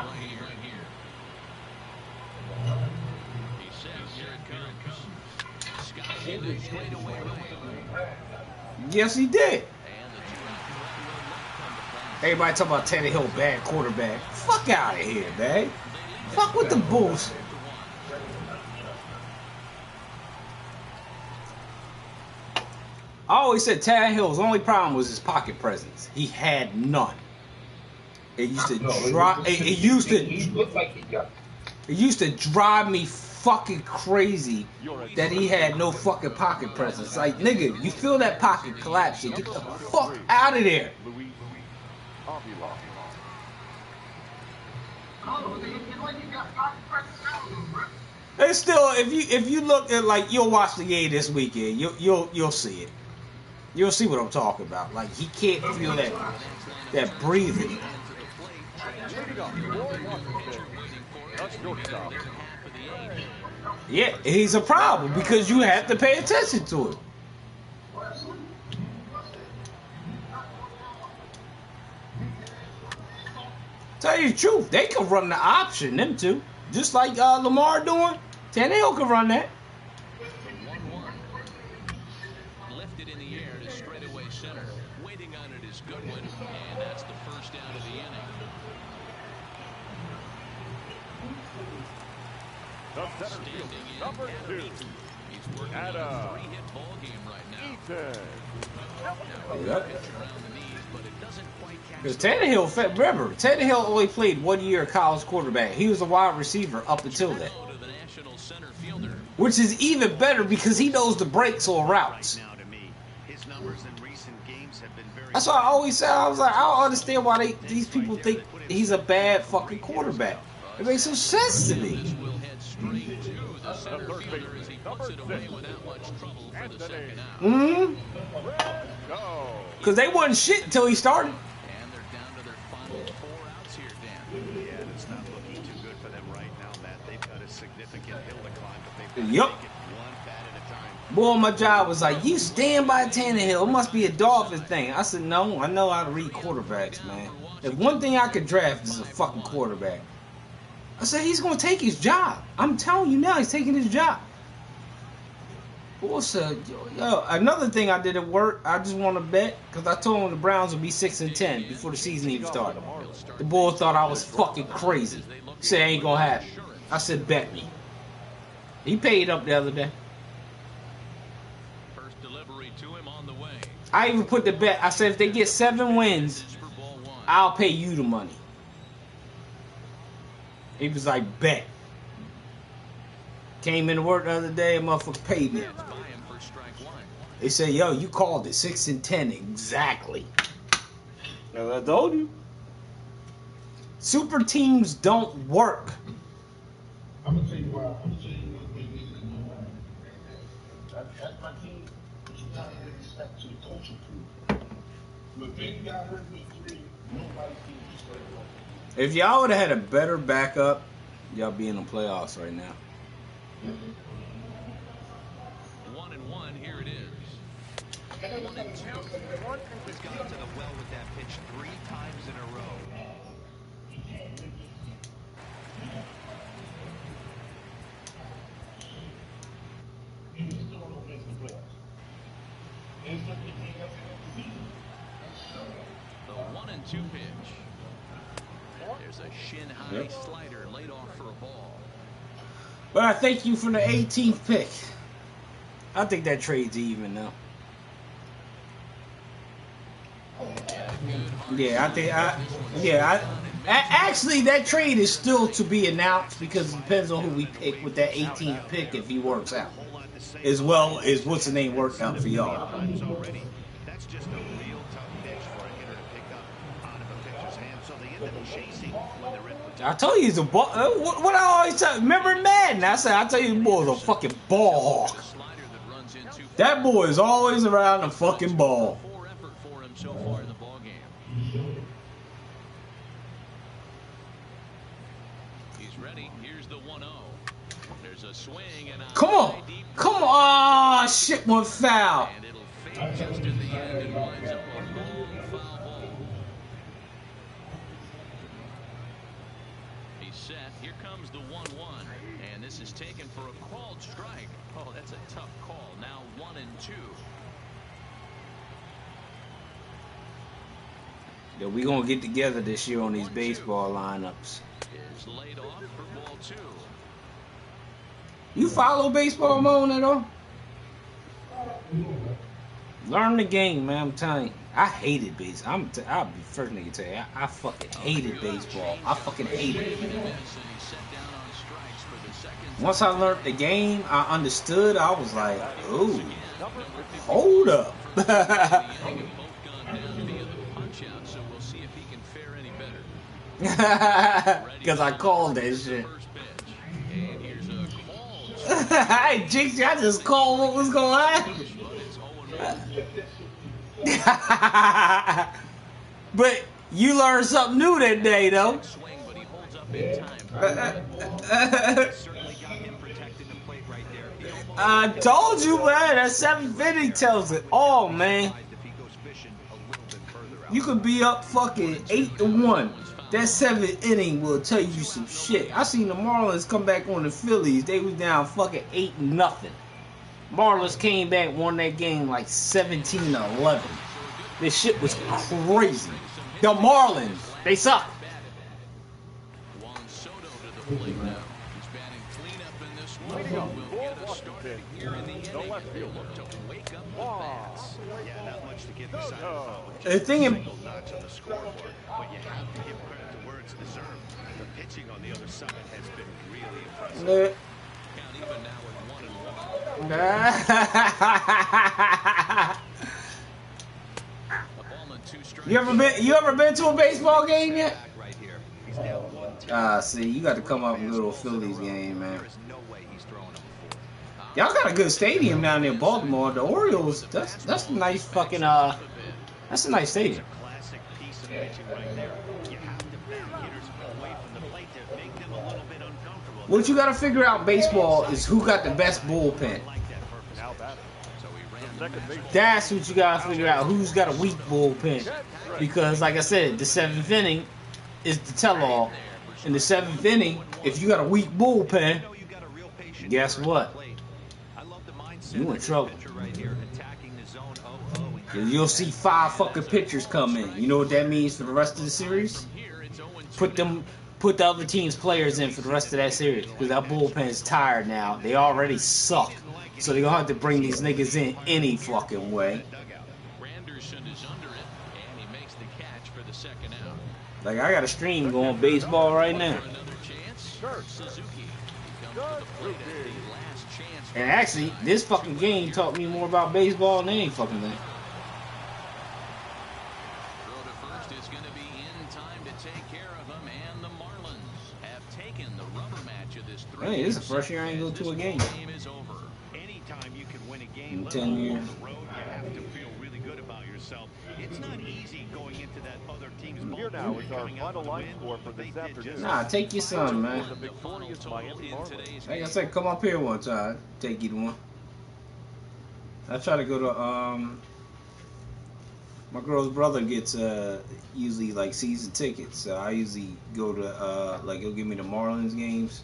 Yes, he did. Everybody talking about Tannehill bad quarterback. Fuck out of here, man. Fuck with the Bulls. I always said Tannehill's only problem was his pocket presence. He had none. It used to drive. It used to drive me fucking crazy that he had no fucking pocket presence. Like, nigga, you feel that pocket collapsing? Get the fuck out of there. And still, if you look at, like, you'll watch the game this weekend, you'll see it. You'll see what I'm talking about. Like, he can't feel that breathing. Yeah, he's a problem because you have to pay attention to it. Tell you the truth, they could run the option, them two. Just like Lamar doing. Tannehill could run that. 1-1. Lifted in the air to straightaway center. Waiting on it is Goodwin, and that's the first down of the inning. Standing in number 2. He's working on a 3-hit ball game right now. Because Tannehill only played 1 year college quarterback. He was a wide receiver up until that. Which is even better because he knows the breaks on routes. That's why I always say, I was like, I don't understand why these people think he's a bad fucking quarterback. It makes some sense to me. Because they wasn't shit until he started. And they're down to their final 4 outs here, Dan. Yeah, It's not looking too good for them right now, Matt. They've got a significant hill to climb, but they've got to take it one bat at a time. Boy, my job was like, you stand by Tannehill. It must be a Dolphins thing. I said, no, I know how to read quarterbacks, man. If one thing I could draft is a fucking quarterback. I said, he's going to take his job. I'm telling you now, he's taking his job. Boy said, yo, another thing I did at work, I just want to bet, because I told him the Browns would be 6-10 before the season even started. The boy thought I was fucking crazy. He said, ain't going to happen. I said, bet me. He paid up the other day. First delivery to him on the way. I even put the bet. I said, if they get 7 wins, I'll pay you the money. He was like, bet. Came into work the other day, a motherfucker paid me. They said, yo, you called it 6-10 exactly. I told you. Super teams don't work. I'm gonna tell you why. I'm gonna tell you that's my team. But you gotta give respect to the coaching crew. When Big got hurt week 3, nobody team just let it go. If y'all would have had a better backup, y'all be in the playoffs right now. 1-1, here it is. 1-2. He's gone to the well with that pitch 3 times in a row. The 1-2 pitch. There's a shin-high slider laid off for a ball. But I thank you for the 18th pick. I think that trade's even now. Yeah, I think actually that trade is still to be announced because it depends on who we pick with that 18th pick if he works out. As well as what's the name worked out for y'all. That's just a real tough pitch for a hitter to pick up out of a pitcher's hand, so they end up chasing when they're in. I told you he's a ball. What I always tell. Remember Madden? I said I tell you, the boy is a fucking ball hawk. That boy is always around the fucking ball. So far in the ball game. He's ready. Here's the 1-0. There's a swing and a come on. Oh, shit went foul. And it'll fade just in the end and winds up a long foul ball. He's set. Here comes the 1-1. And this is taken for a called strike. Oh, that's a tough call. Now 1-2. Yeah, we gonna get together this year on these baseball lineups. Is laid off for ball 2. You follow baseball, Moan, at all? Learn the game, man. I'm telling you. I hated baseball. I'll be first nigga to tell you. I fucking hated baseball. I fucking hated it. Once I learned the game, I understood. I was like, ooh, hold up. So we'll see if he can fare any better. Because I called that shit. And here's a call. Hey, Jinx, I just called what was going on. But you learned something new that day, though. Swing, but he holds up in time. Certainly got him protecting the plate right there. I told you, man. That 750 tells it all, man. You could be up fucking 8-1. That 7th inning will tell you some shit. I seen the Marlins come back on the Phillies. They was down fucking 8-0. Marlins came back, won that game like 17-11. This shit was crazy. The Marlins, they suck. Juan Soto to the plate now. He's batting cleanup in this one. We'll get us started here in the inning. They'll look to wake up the bats. Yeah, not much to get beside The thing in single notch on the scoreboard, but you have to give credit to where it's deserved. The pitching on the other side has been really impressive. Count even now with 1-1. A ball and 2 strikes. You ever been to a baseball game yet? Right here. He's down 1-2. See, you got to come up and go to a Phillies game, man. There is no way he's throwing him before. Y'all got a good stadium down there in Baltimore. The Orioles, that's a nice fucking that's a nice stadium. Classic piece of pitching right there. You have to bat hitters away from the plate What you got to figure out baseball is who got the best bullpen. Now batting. The second baseman. That's what you got to figure out. Who's got a weak bullpen? Because, like I said, the 7th inning is the tell-all. In the 7th inning, if you got a weak bullpen, guess what? You in trouble. You'll see 5 fucking pitchers come in. You know what that means for the rest of the series? Put the other team's players in for the rest of that series. Because that bullpen's tired now. They already suck. So they're going to have to bring these niggas in any fucking way. Like, I got a stream going baseball right now. And actually, this fucking game taught me more about baseball than any fucking thing. Hey, this is the first year I ain't go to a game. Anytime you can win a game, In let 10 alone years. on the road, you have to feel really good about yourself. It's not easy going into that other team's ball. Here now is our final line score for this afternoon. Nah, take your son, man. The victorious Miami Marlins. Like I said, come up here one time. Take you to one. I try to go to my girl's brother gets usually like season tickets. So I usually go to like he'll give me the Marlins games.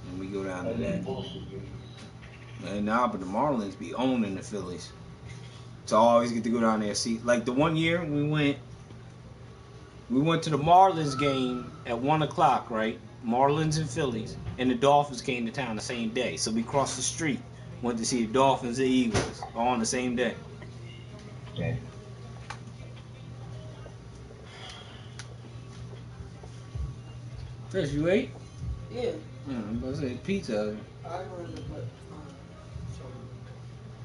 And we go down to that. And now, but the Marlins be owning the Phillies. So I always get to go down there and see. Like the one year we went to the Marlins game at 1 o'clock, right? Marlins and Phillies. And the Dolphins came to town the same day. So we crossed the street. Went to see the Dolphins and Eagles all on the same day. Okay. Chris, you ate? Yeah. I'm about to say pizza. I wanted to put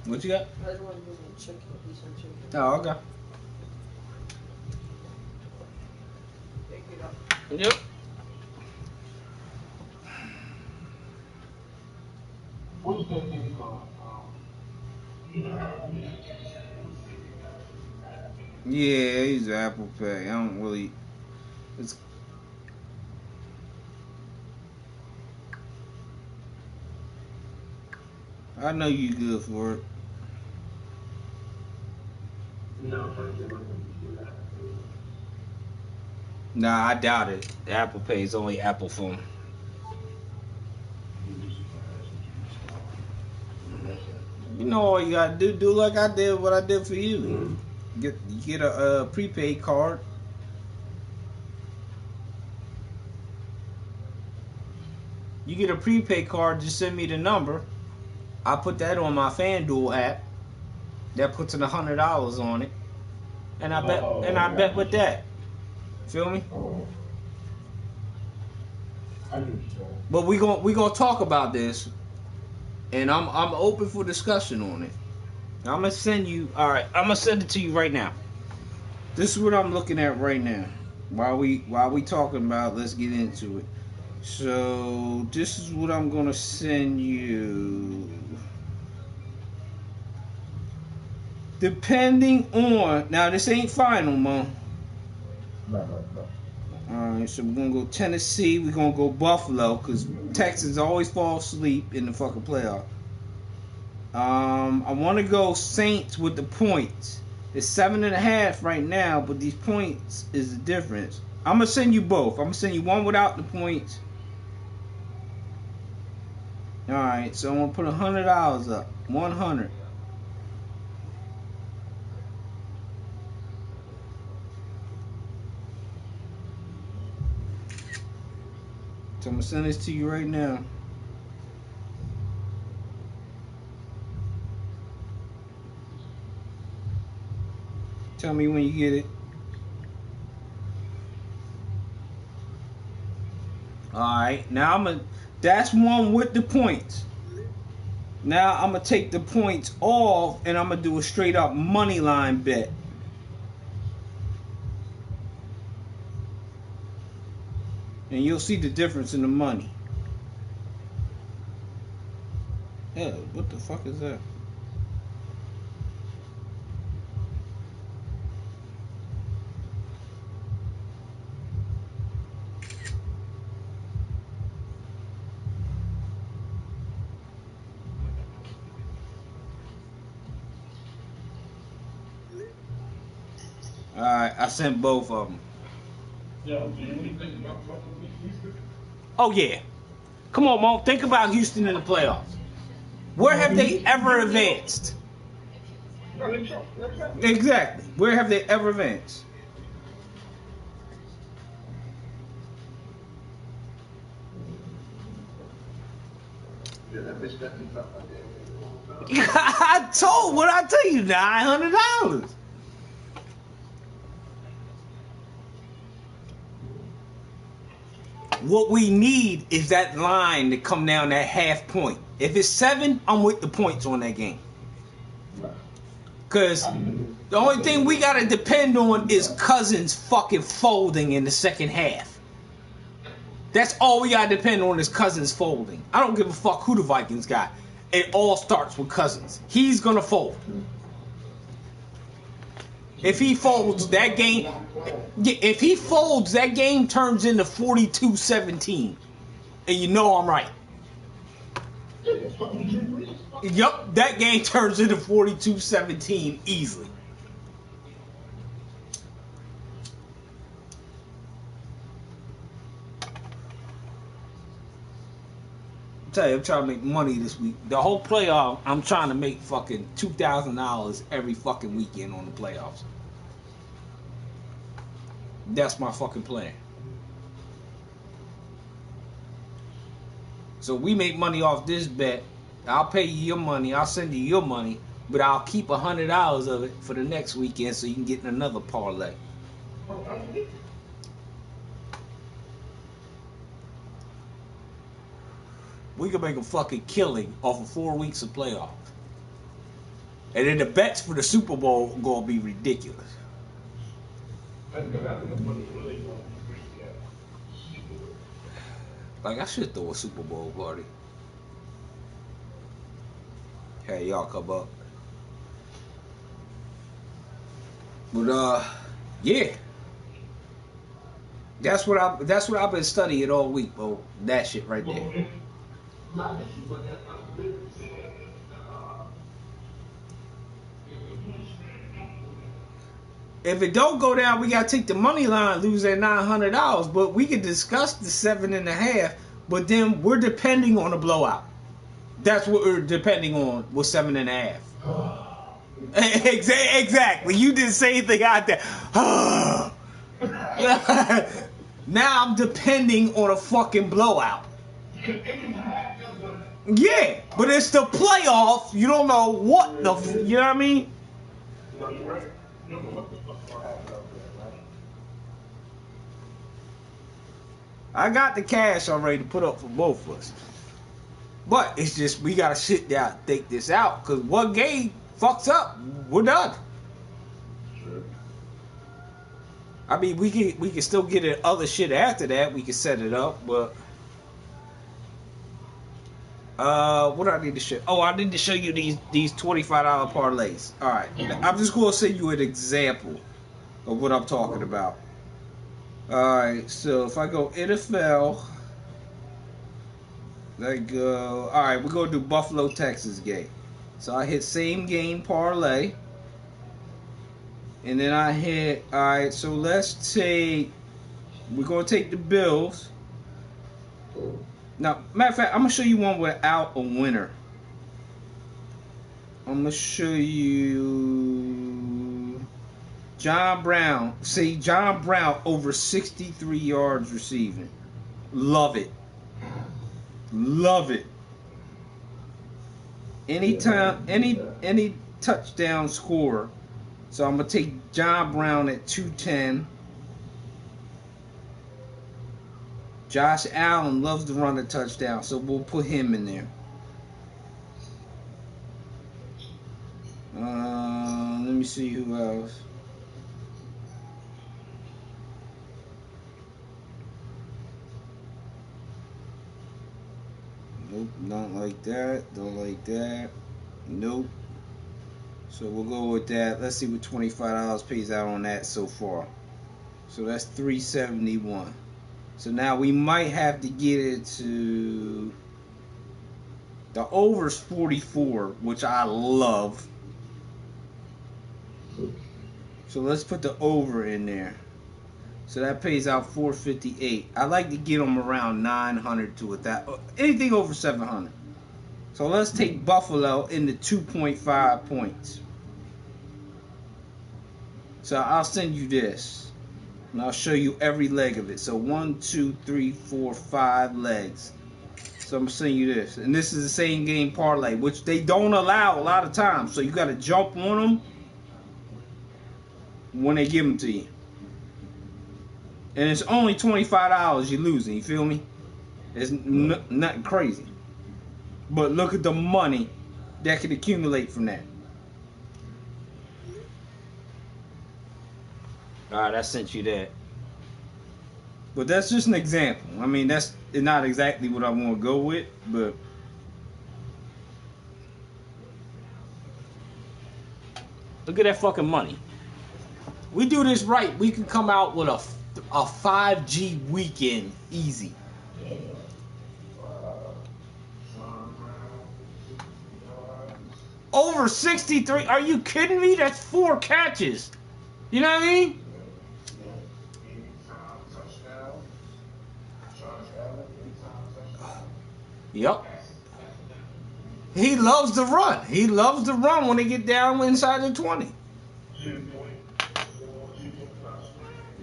What you got? I just wanted to put some chicken, eat some chicken. Oh, okay. Pick it up. Yep. What's that thing called? Yeah, I use Apple Pay. I don't really. It's. I know you good for it. Nah, I doubt it. Apple Pay is only Apple phone. You know all you gotta do like I did what I did for you. Get a prepaid card. You get a prepaid card, just send me the number. I put that on my FanDuel app. That puts in $100 on it. And I bet with that. Feel me? But we gonna talk about this. And I'm open for discussion on it. I'm gonna send you. All right, I'm gonna send it to you right now. This is what I'm looking at right now. While we talking about, let's get into it. So this is what I'm gonna send you. Depending on now, this ain't final, man. All right, so we're gonna go Tennessee. We're gonna go Buffalo because Texans always fall asleep in the fucking playoff. I want to go Saints with the points. It's 7.5 right now, but these points is the difference. I'm gonna send you both. I'm gonna send you one without the points. All right, so I'm gonna put $100 up. 100. So I'm gonna send this to you right now. Tell me when you get it. Alright, now that's one with the points. Now I'm gonna take the points off and I'm gonna do a straight up money line bet. And you'll see the difference in the money. Hell, what the fuck is that? I sent both of them. Yeah, do you really think about fucking Houston? Oh yeah. Come on, Mo. Think about Houston in the playoffs. Where have they ever advanced? Exactly. Where have they ever advanced? I told what I tell you, $900. What we need is that line to come down that half point. If it's 7, I'm with the points on that game. Because the only thing we got to depend on is Cousins fucking folding in the second half. That's all we got to depend on is Cousins folding. I don't give a fuck who the Vikings got. It all starts with Cousins. He's going to fold. If he folds, that game... If he folds, that game turns into 42-17. And you know I'm right. Yup, that game turns into 42-17 easily. I'm telling you, I'm trying to make money this week. The whole playoff, I'm trying to make fucking $2,000 every fucking weekend on the playoffs. That's my fucking plan. So we make money off this bet. I'll pay you your money. I'll send you your money. But I'll keep $100 of it for the next weekend so you can get in another parlay. We can make a fucking killing off of 4 weeks of playoffs. And then the bets for the Super Bowl are going to be ridiculous. Like, I should throw a Super Bowl party. Hey, y'all come up. But yeah. That's what I've been studying all week, bro. That shit right there. If it don't go down, we gotta take the money line, lose that $900. But we can discuss the 7.5. But then we're depending on a blowout. That's what we're depending on with 7.5. Exactly. You didn't say anything out there. Now I'm depending on a fucking blowout. Yeah, but it's the playoffs. You don't know what the. You know what I mean? I got the cash already to put up for both of us. But it's just we gotta sit down and think this out. Cause one game fucks up, we're done. I mean, we can still get it other shit after that. We can set it up, but what do I need to show? Oh, I need to show you these $25 parlays. All right, I'm just gonna send you an example of what I'm talking about. All right, so if I go NFL, let go. All right, we're gonna do Buffalo Texas game. So I hit same game parlay. And then I hit, all right, so let's take, we're going to take the Bills. Now, matter of fact, I'm going to show you one without a winner. I'm going to show you John Brown. See, John Brown over 63 yards receiving. Love it. Love it. Anytime, any touchdown scorer. So I'm going to take John Brown at 210. Josh Allen loves to run a touchdown, so we'll put him in there. Let me see who else. Nope, don't like that. Don't like that. Nope. So we'll go with that. Let's see what $25 pays out on that so far. So that's $371. So now we might have to get it to the over's 44, which I love. So let's put the over in there. So that pays out 458. I like to get them around 900 to it. That anything over 700. So let's take Buffalo in the 2.5 points. So I'll send you this, and I'll show you every leg of it. So 1, 2, 3, 4, 5 legs. So I'm sending you this, and this is the same game parlay, which they don't allow a lot of times. So you got to jump on them when they give them to you. And it's only $25 you're losing. You feel me? It's nothing crazy. But look at the money that could accumulate from that. Alright, I sent you that. But that's just an example. I mean, that's not exactly what I want to go with, but look at that fucking money. We do this right, we can come out with a 5G weekend easy. Over 63. Are you kidding me? That's 4 catches. You know what I mean? Yep. He loves to run. He loves to run when they get down inside the 20.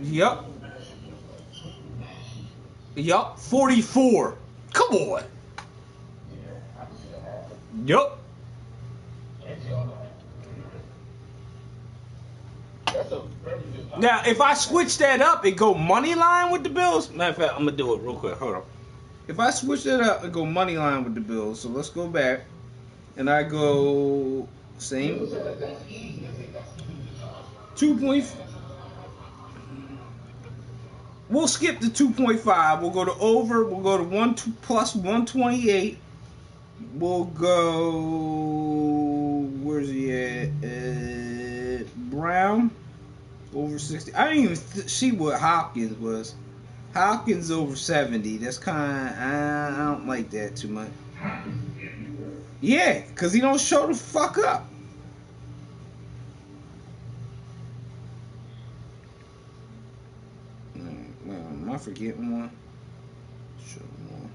Yep. Yup, 44. Come on. Yup. Now, if I switch that up and go money line with the Bills, matter of fact, I'm gonna do it real quick. Hold on. If I switch that up and go money line with the Bills, so let's go back, and I go same 2. We'll skip the 2.5. We'll go to over. We'll go to 1 plus 128. We'll go. Where's he at? Brown over 60. I didn't even see what Hopkins was. Hopkins over 70. That's kind of. I don't like that too much. Yeah, because he don't show the fuck up. Am I forgetting one? Show more.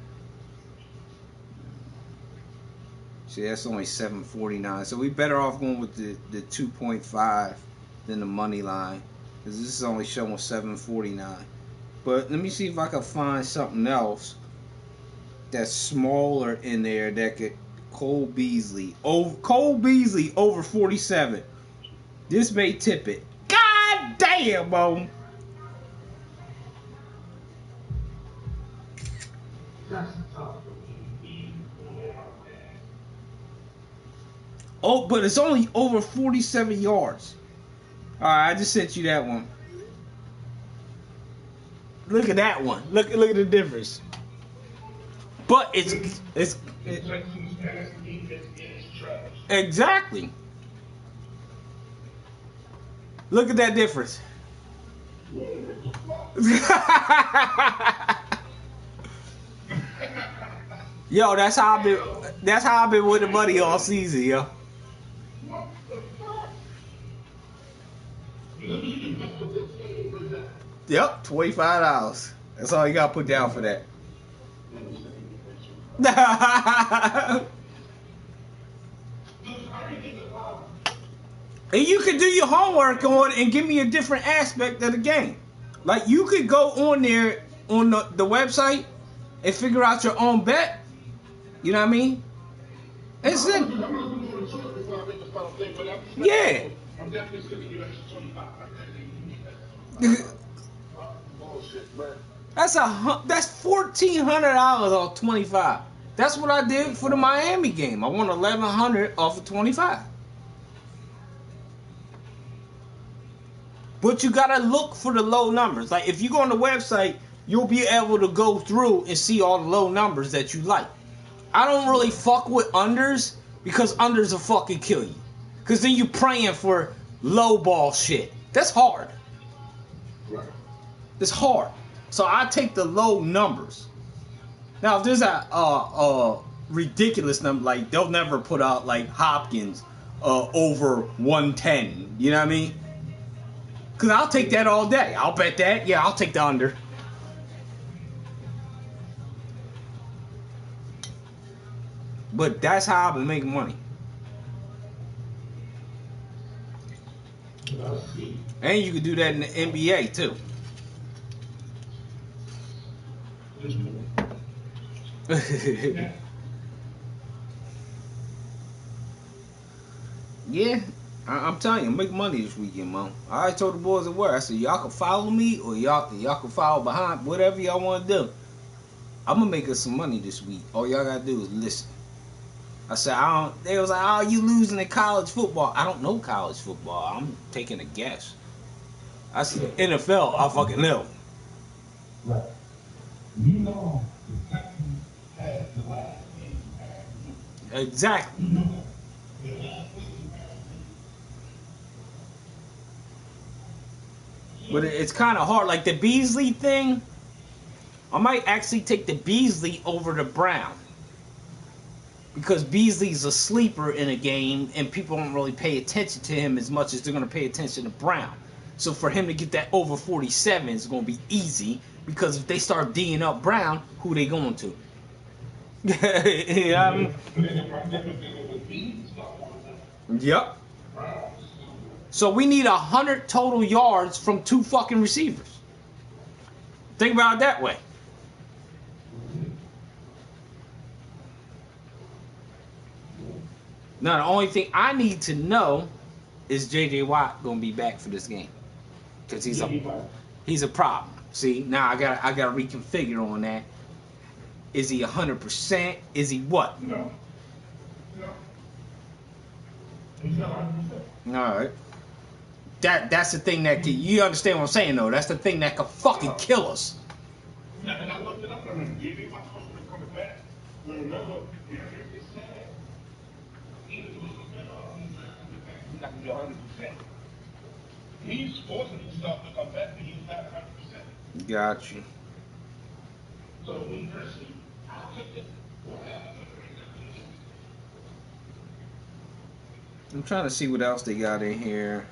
See, that's only 749. So we better off going with the 2.5 than the money line, because this is only showing 749. But let me see if I can find something else that's smaller in there that could. Cole Beasley over 47. This may tip it. God damn, bro. Oh, but it's only over 47 yards. Alright, I just sent you that one. Look at that one. Look at the difference. But it's exactly. Look at that difference. Yo, that's how I've been with the money all season, yo. Yep, $25. That's all you gotta put down for that. And you can do your homework on and give me a different aspect of the game. Like, you could go on there on the website and figure out your own bet. You know what I mean? It's it. Yeah. That's $1,400 off 25. That's what I did for the Miami game. I won $1,100 off of 25. But you gotta look for the low numbers. Like, if you go on the website, you'll be able to go through and see all the low numbers that you like. I don't really fuck with unders, because unders will fucking kill you. Because then you're praying for low ball shit. That's hard. It's hard. So I take the low numbers. Now, if there's a ridiculous number, like, they'll never put out, like, Hopkins over 110. You know what I mean? Because I'll take that all day. I'll bet that. Yeah, I'll take the under. But that's how I've been making money. And you can do that in the NBA too. Yeah, I'm telling you, make money this weekend, man. I already told the boys at work. I said, y'all can follow me or y'all can follow behind, whatever y'all want to do. I'm gonna make us some money this week. All y'all gotta do is listen. I said, they was like, oh, you losing in college football. I don't know college football. I'm taking a guess. I said, NFL, I fucking know. Right. You know the Texans had the last game. Exactly. But it's kind of hard. Like the Beasley thing, I might actually take the Beasley over the Brown. Because Beasley's a sleeper in a game, and people don't really pay attention to him as much as they're going to pay attention to Brown. So for him to get that over 47 is going to be easy, because if they start D'ing up Brown, who they going to? Yep. So we need 100 total yards from 2 fucking receivers. Think about it that way. Now, the only thing I need to know is J.J. Watt going to be back for this game. Because he's a problem. See, now I got to reconfigure on that. Is he 100%? Is he what? No. He's not 100%. All right. That's the thing that you understand what I'm saying, though. That's the thing that could fucking kill us. And I looked it up and J.J. Watt's supposed to be coming back. Remember, he's not going to be 100%. He's forcing himself to come back, but he's not 100%. Got you. So when you're asleep, I'll take it. I'm trying to see what else they got in here.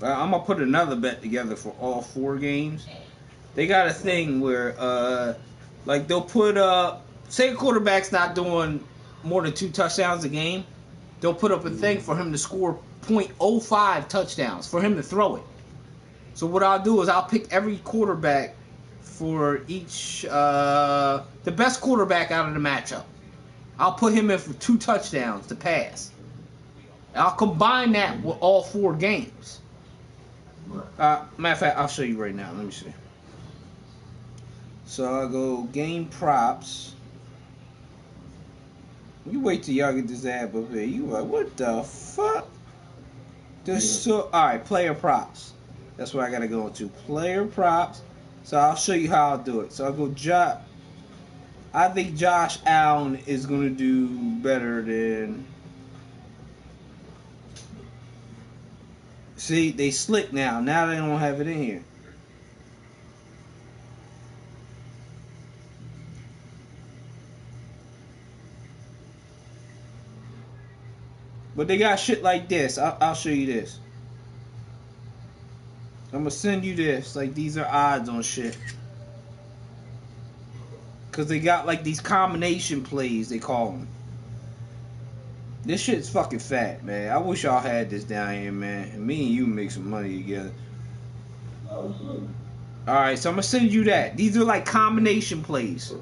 I'm going to put another bet together for all 4 games. They got a thing where, like, they'll put up, say a quarterback's not doing more than 2 touchdowns a game, they'll put up a thing for him to score .05 touchdowns, for him to throw it. So what I'll do is I'll pick every quarterback for each, the best quarterback out of the matchup. I'll put him in for 2 touchdowns to pass. I'll combine that with all 4 games. Matter of fact, I'll show you right now. Let me see. So I'll go game props. You wait till y'all get this app up here. You like, what the fuck? Alright, player props. That's where I gotta go into. Player props. So I'll show you how I'll do it. So I'll go I think Josh Allen is gonna do better than. See, they slick now. Now they don't have it in here. But they got shit like this. I'll show you this. I'm gonna send you this. Like, these are odds on shit. Because they got like these combination plays, they call them. This shit's fucking fat, man. I wish y'all had this down here, man. And me and you make some money together. Alright, so I'm gonna send you that. These are like combination plays.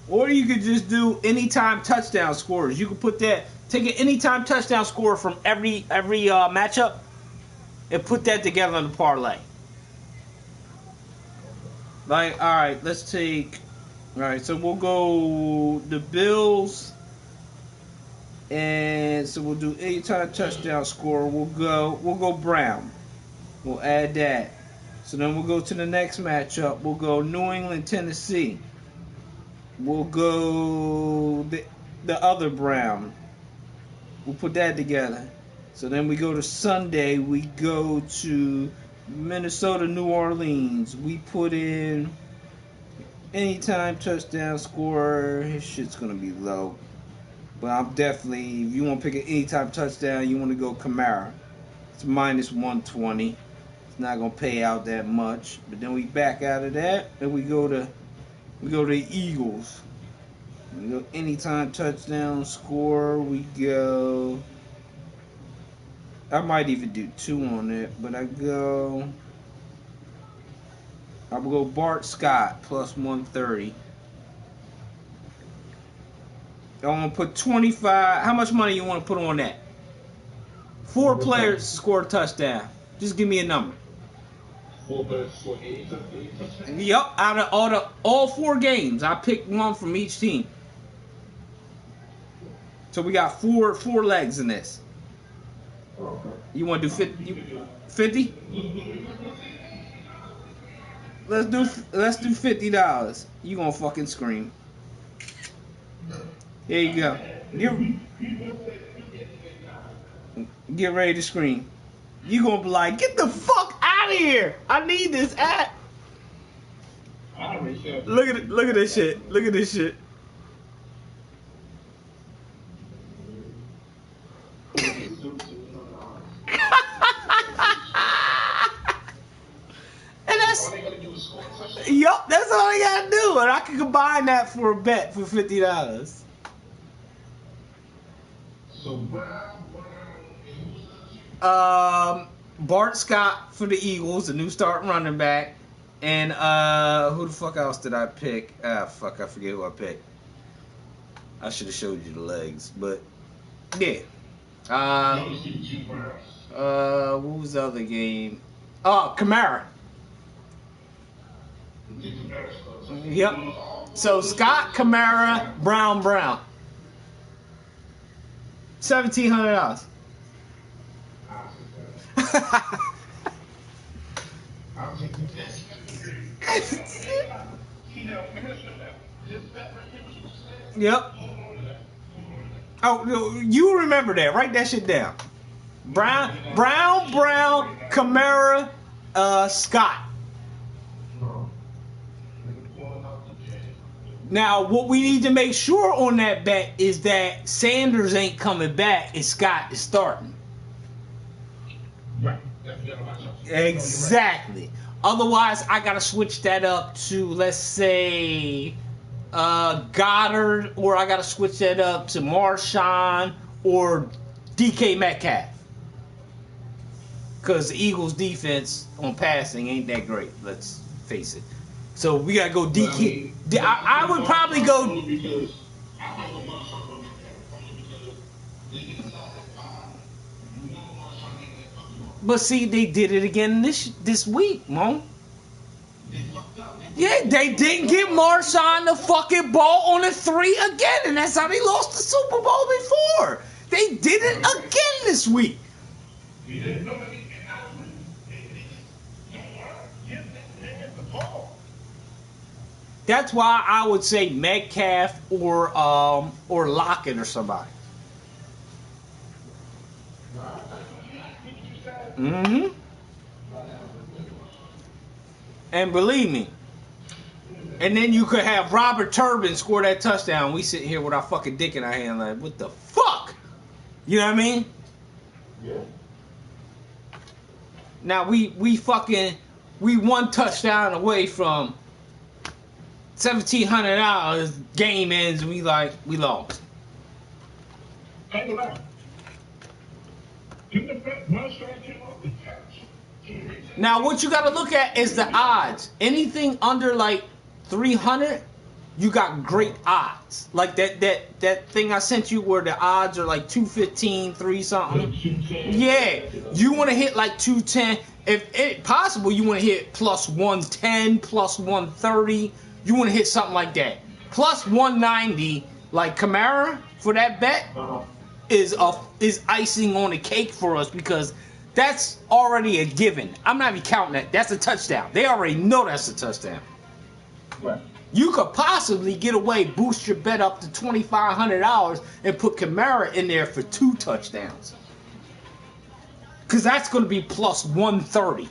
Or you could just do anytime touchdown scores. You could put that, take an anytime touchdown score from every matchup and put that together in the parlay. Like, all right, let's take. All right, so we'll go the Bills, and so we'll do anytime touchdown score. We'll go Brown. We'll add that. So then we'll go to the next matchup. We'll go New England, Tennessee. We'll go the other Brown. We'll put that together. So then we go to Sunday. We go to Minnesota, New Orleans. We put in anytime touchdown scorer. His shit's gonna be low, but I'm definitely, if you want to pick an anytime touchdown, you want to go Kamara. It's minus 120. It's not gonna pay out that much. But then we back out of that and we go to the Eagles. We go anytime touchdown score. We go. I might even do 2 on it, but I will go Bart Scott plus 130. I want to put 25. How much money you want to put on that? 4 players score a touchdown. Just give me a number. 4 players score 8 touchdowns? Yup, out of all 4 games, I picked one from each team. So we got four legs in this. You want to do 50? Let's do $50. You gonna fucking scream. There you go. Get ready to scream. You gonna be like, get the fuck out of here! I need this app. Look at it. Look at this shit. Look at this shit. Yup, that's all I gotta do, and I can combine that for a bet for $50. Bart Scott for the Eagles, the new start running back, and who the fuck else did I pick? Fuck, I forget who I picked. I should have showed you the legs, but yeah. What was the other game? Oh, Kamara. Yep. So Scott, Kamara, Brown. $1,700. Yep. Oh, you remember that? Write that shit down. Brown, Kamara, Scott. Now, what we need to make sure on that bet is that Sanders ain't coming back and Scott is starting. Right. Exactly. Otherwise, I gotta switch that up to, let's say, Goddard, or I gotta switch that up to Marshawn or DK Metcalf. Because the Eagles' defense on passing ain't that great. Let's face it. So we gotta go DK. I would probably go. But see, they did it again this week, Mo. Yeah, they didn't give Marshawn the fucking ball on the 3 again, and that's how they lost the Super Bowl before. They did it again this week. That's why I would say Metcalf or Lockett or somebody. Mm-hmm. And believe me. And then you could have Robert Turbin score that touchdown. We sit here with our fucking dick in our hand like, what the fuck? You know what I mean? Yeah. Now we one touchdown away from $1,700. Game ends and we lost. Now what you gotta look at is the odds. Anything under like 300, you got great odds. Like that thing I sent you where the odds are like 215, 3 something. Yeah, you want to hit like 210. If it possible, you want to hit plus 110, plus 130. You want to hit something like that. Plus 190, like Kamara for that bet, is icing on the cake for us because that's already a given. I'm not even counting that. That's a touchdown. They already know that's a touchdown. Right. You could possibly get away, boost your bet up to $2,500 and put Kamara in there for 2 touchdowns. Because that's going to be plus 130.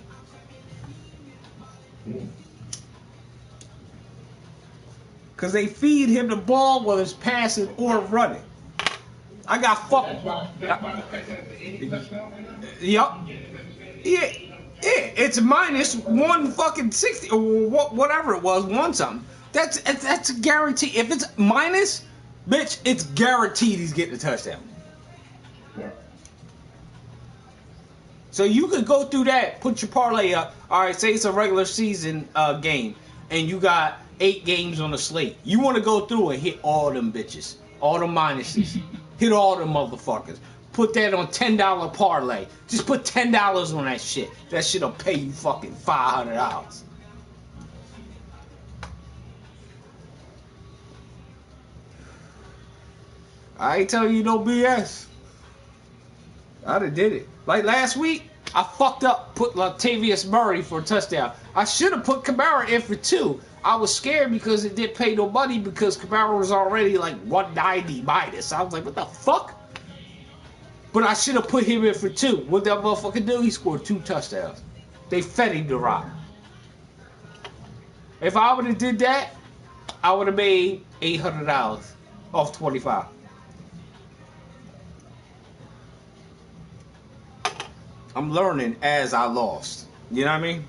Because they feed him the ball whether it's passing or running. I got fucked. Yup. Yeah. It's minus 160 or whatever it was, one something. That's a guarantee. If it's minus, bitch, it's guaranteed he's getting a touchdown. So you could go through that, put your parlay up. All right, say it's a regular season game, and you got 8 games on the slate. You want to go through and hit all them bitches, all the minuses, hit all them motherfuckers. Put that on $10 parlay. Just put $10 on that shit. That shit'll pay you fucking $500. I ain't telling you no BS. I done did it. Like last week, I fucked up, put Latavius Murray for a touchdown. I should have put Kamara in for 2. I was scared because it didn't pay no money because Kamara was already like 190 minus. I was like, what the fuck? But I should have put him in for 2. What that motherfucker do? He scored 2 touchdowns. They fed him the rock. If I would have did that, I would have made $800 off 25. I'm learning as I lost. You know what I mean?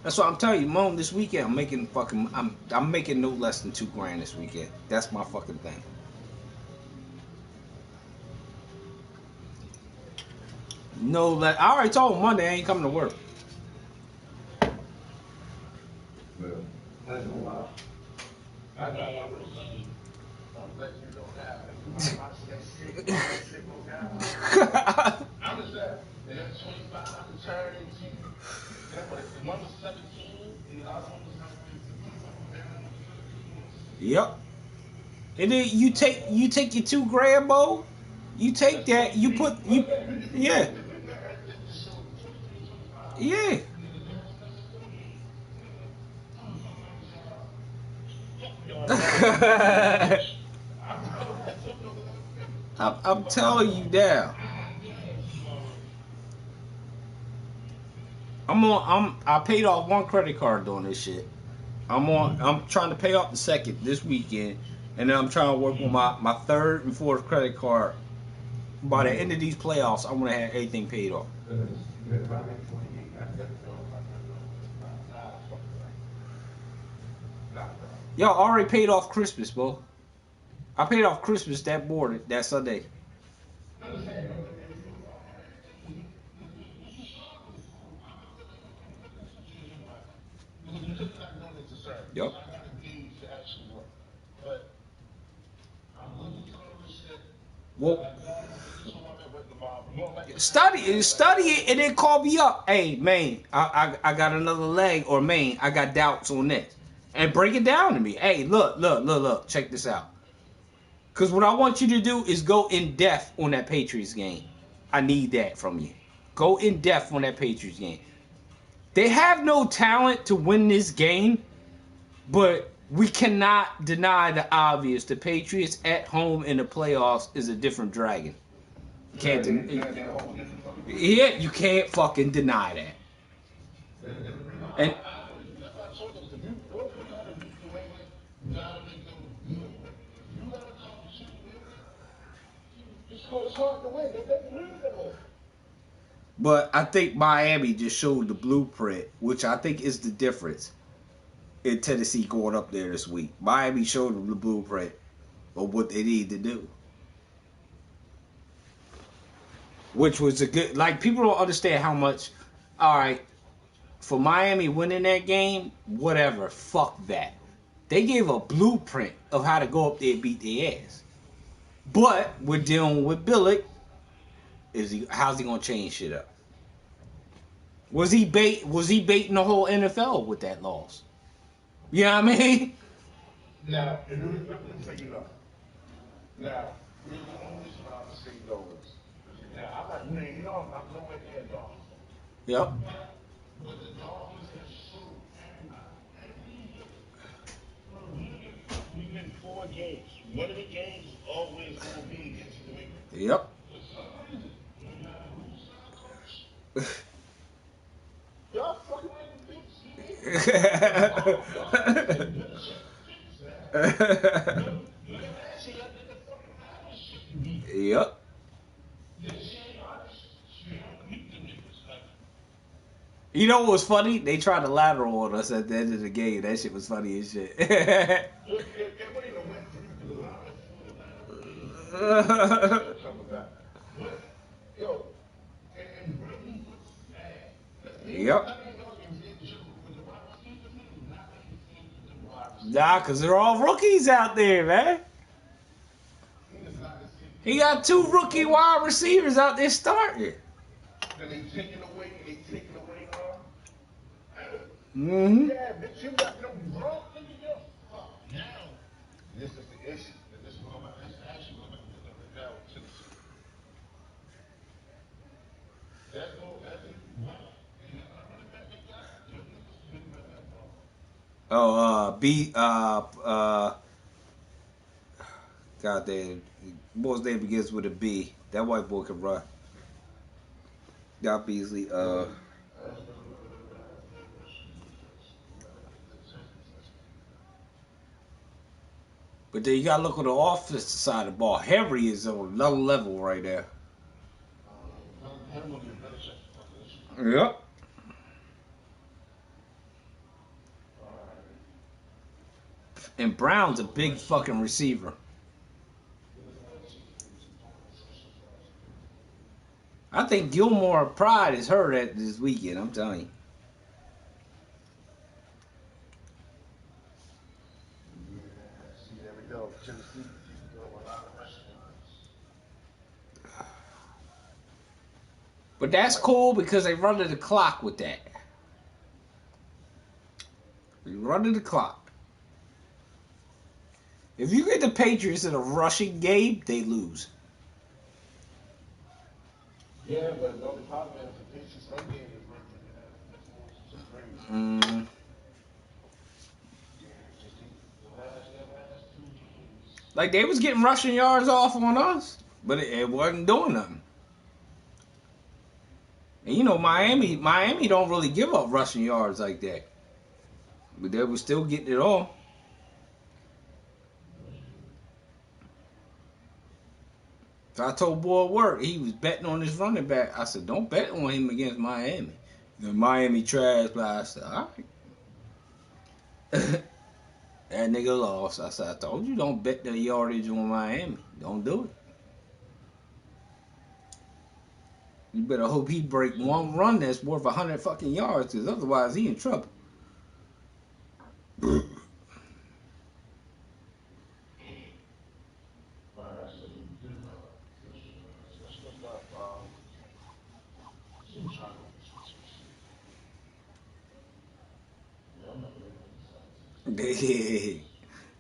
That's what I'm telling you, Mom. This weekend, I'm making no less than $2,000 this weekend. That's my fucking thing. No, I already told him Monday I ain't coming to work. Yep. And then you take your $2,000, Bo. You take that. Yeah. Yeah. I'm telling you now. I paid off 1 credit card doing this shit. I'm trying to pay off the second this weekend, and then I'm trying to work on my 3rd and 4th credit card. By the end of these playoffs, I want to have everything paid off. Y'all already paid off Christmas, bro. I paid off Christmas that Sunday. Yep. Well, study it and then call me up. Hey, man, I got another leg, or man, I got doubts on this. And break it down to me. Hey, look, check this out. Because what I want you to do is go in depth on that Patriots game. I need that from you. Go in depth on that Patriots game. They have no talent to win this game, but we cannot deny the obvious. The Patriots at home in the playoffs is a different dragon. You can't you can't fucking deny that. And but I think Miami just showed the blueprint, which I think is the difference in Tennessee going up there this week. Miami showed them the blueprint of what they need to do. Which was a good, like, people don't understand how much, all right, for Miami winning that game, whatever, fuck that. They gave a blueprint of how to go up there and beat their ass. But we're dealing with Billick. How's he going to change shit up? Was he baiting the whole NFL with that loss? You know what I mean? Now, let me tell you nothing. Now, we're always about to say those. Now, I'm not, you know, I'm nowhere near Dolphins. Yep. But the Dolphins have shown we win 4 games. One of the games is always going to be against New England. Yep. Y'all fucking Yep. You know what was funny? They tried to lateral on us at the end of the game. That shit was funny as shit. Yep. Nah, because they're all rookies out there, man. He got 2 rookie wide receivers out there starting. Mm-hmm. Yeah, but you got no bro. Now, this is the issue. This is what I'm actually going to do now with Tennessee. That's God damn, boy's name begins with a B. That white boy can run. Got Beasley, but then you gotta look on the offensive side of the ball. Henry is on another level right there. Yep. And Brown's a big fucking receiver. I think Gilmore Pride is hurt at this weekend, I'm telling you. there we go. Tennessee. But that's cool because they run to the clock with that. They run to the clock. If you get the Patriots in a rushing game, they lose. Yeah, but the only problem is the Patriots' run game is Like they was getting rushing yards off on us, but it wasn't doing nothing. And you know Miami don't really give up rushing yards like that, but they were still getting it all. So I told boy at work, he was betting on his running back. I said, don't bet on him against Miami. The Miami trash, but I said, all right. That nigga lost. I said, I told you don't bet the yardage on Miami. Don't do it. You better hope he break one run that's worth 100 fucking yards, because otherwise he in trouble.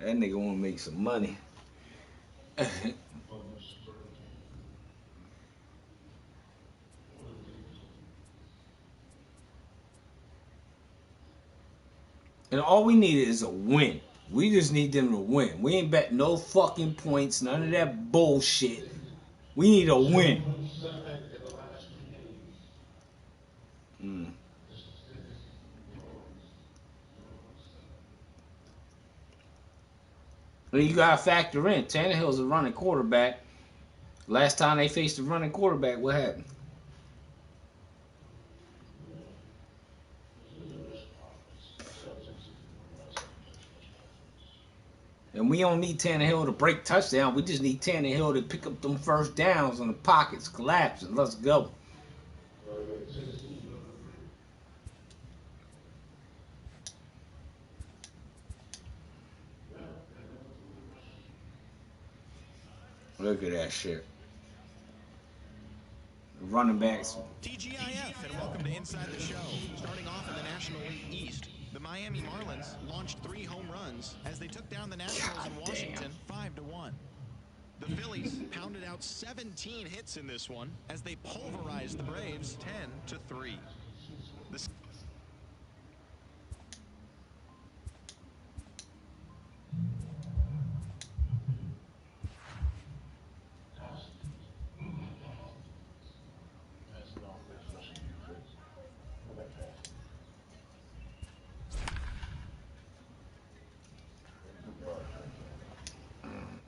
That nigga want to make some money. And all we need is a win. We just need them to win. We ain't bet no fucking points, none of that bullshit. We need a win. And you gotta factor in, Tannehill's a running quarterback. Last time they faced a running quarterback, what happened? And we don't need Tannehill to break touchdown. We just need Tannehill to pick up them first downs on the pockets, collapse, and let's go. Look at that shit. running backs. TGIF and welcome to Inside the Show. Starting off in the National League East, the Miami Marlins launched 3 home runs as they took down the Nationals in Washington 5-1. The Phillies pounded out 17 hits in this one as they pulverized the Braves 10-3.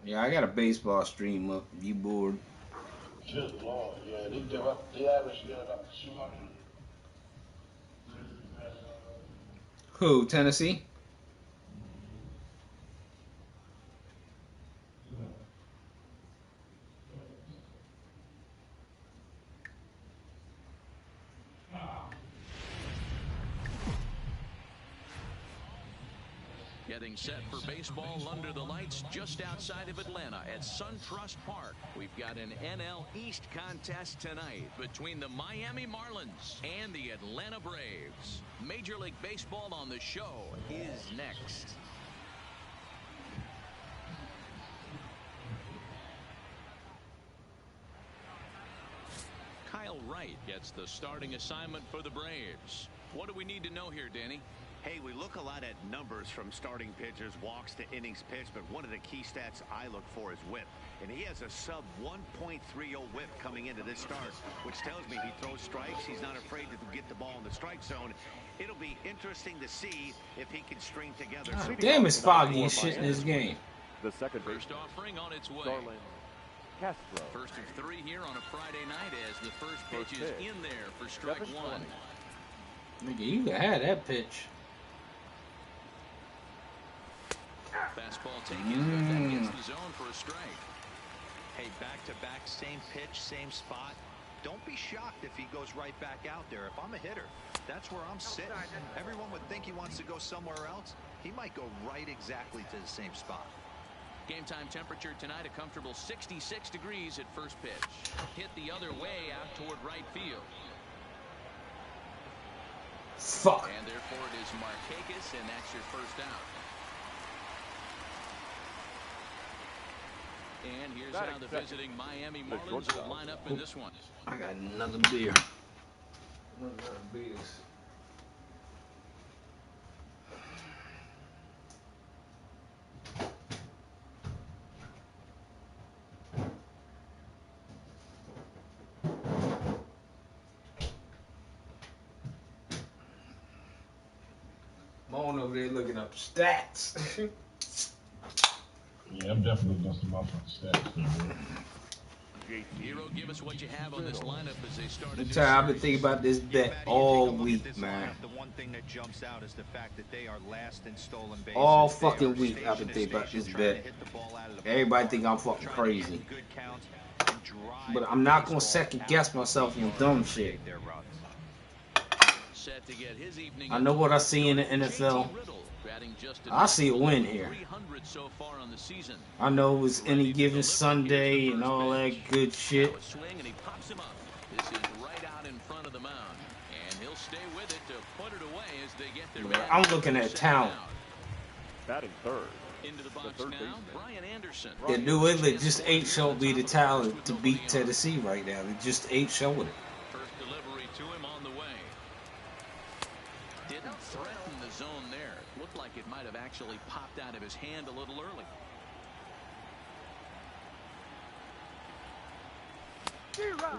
Yeah, I got a baseball stream up. You bored? Good Lord, yeah, they average about 200. Who? Tennessee? Getting set for baseball under the lights just outside of Atlanta at SunTrust Park. We've got an NL East contest tonight between the Miami Marlins and the Atlanta Braves. Major League Baseball on the show is next. Kyle Wright gets the starting assignment for the Braves. What do we need to know here, Danny? Hey, we look a lot at numbers from starting pitchers, walks to innings pitched, but one of the key stats I look for is whip. And he has a sub 1.30 whip coming into this start, which tells me he throws strikes. He's not afraid to get the ball in the strike zone. It'll be interesting to see if he can string together. God damn, it's foggy and shit in this game. The second first offering on its way. Castro. First of 3 here on a Friday night as the first pitch is in there for strike 1. Nigga, you can have that pitch. Fastball taken, but that gets the zone for a strike. Hey, back-to-back, same pitch, same spot. Don't be shocked if he goes right back out there. If I'm a hitter, that's where I'm sitting. Everyone would think he wants to go somewhere else. He might go right exactly to the same spot. Game time temperature tonight, a comfortable 66 degrees at first pitch. Hit the other way out toward right field. Fuck. And therefore it is Markakis, and that's your first out. And here's how the visiting Miami Marlins will line up in this one. I got another beer. Another beers. I'm over there looking up stats. Yeah, I'm definitely looking some motherfucking stats there, Hero, give us what you have on this lineup as they start. I've been thinking about this bet all week, man. The one thing that jumps out is the fact that they are last in stolen bases. All fucking week I've been thinking about this bet. Everybody think I'm fucking crazy. But I'm not gonna second guess myself on dumb shit. I know what I see in the NFL. I see a win here. I know it's any given Sunday and all that good shit. This is right out in front of the mound, and he'll stay with it to put it away as they get their man. I'm looking at talent. Batting third. Into the box now, Brian Anderson. The New England just ain't showing me the talent to beat Tennessee right now. They just ain't showing it. First delivery to him on the way. Didn't threaten the zone there. Looked like it might have actually popped out of his hand a little early.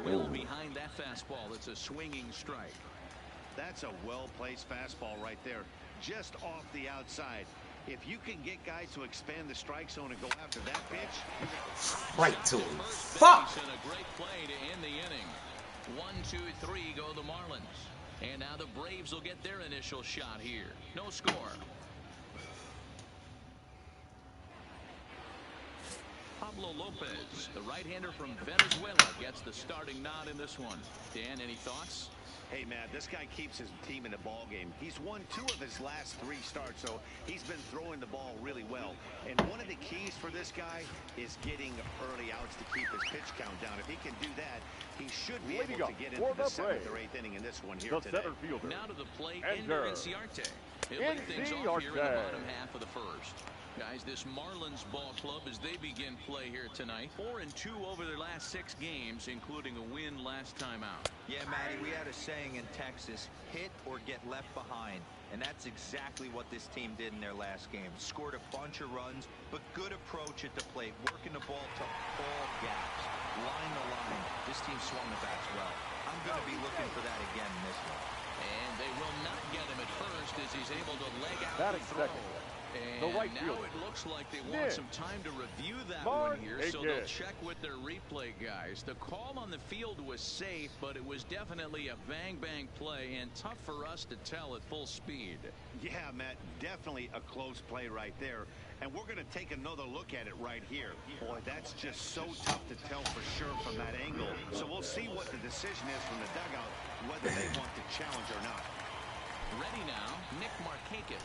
Well behind that fastball, it's a swinging strike. That's a well-placed fastball right there, just off the outside. If you can get guys to expand the strike zone and go after that pitch, right to him. Fuck. And a great play to end the inning. 1, 2, 3 go the Marlins, and now the Braves will get their initial shot here. No score. Pablo Lopez, the right-hander from Venezuela, gets the starting nod in this one. Dan, any thoughts? Hey, Matt, this guy keeps his team in the ball game. He's won 2 of his last 3 starts, so he's been throwing the ball really well. And one of the keys for this guy is getting early outs to keep his pitch count down. If he can do that, he should be able to get into the 7th or 8th inning in this one here today. Now to the plate, Ender Inciarte. He'll lead things off here in the bottom half of the first. Guys, this Marlins ball club as they begin play here tonight. 4-2 over their last 6 games, including a win last time out. Yeah, Matty, we had a saying in Texas, hit or get left behind. And that's exactly what this team did in their last game. Scored a bunch of runs, but good approach at the plate, working the ball to all gaps. Line to line. This team swung the bats well. I'm going to be looking for that again in this one. And they will not get him at first as he's able to leg out Batting the throw. second. And The right now fielder. it looks like they want some time to review that one here, so they'll check with their replay guys. The call on the field was safe, but it was definitely a bang-bang play and tough for us to tell at full speed. Yeah, Matt, definitely a close play right there. And we're going to take another look at it right here. Boy, that's just so tough to tell for sure from that angle. So we'll see what the decision is from the dugout, whether they want to challenge or not. Ready now, Nick Markakis.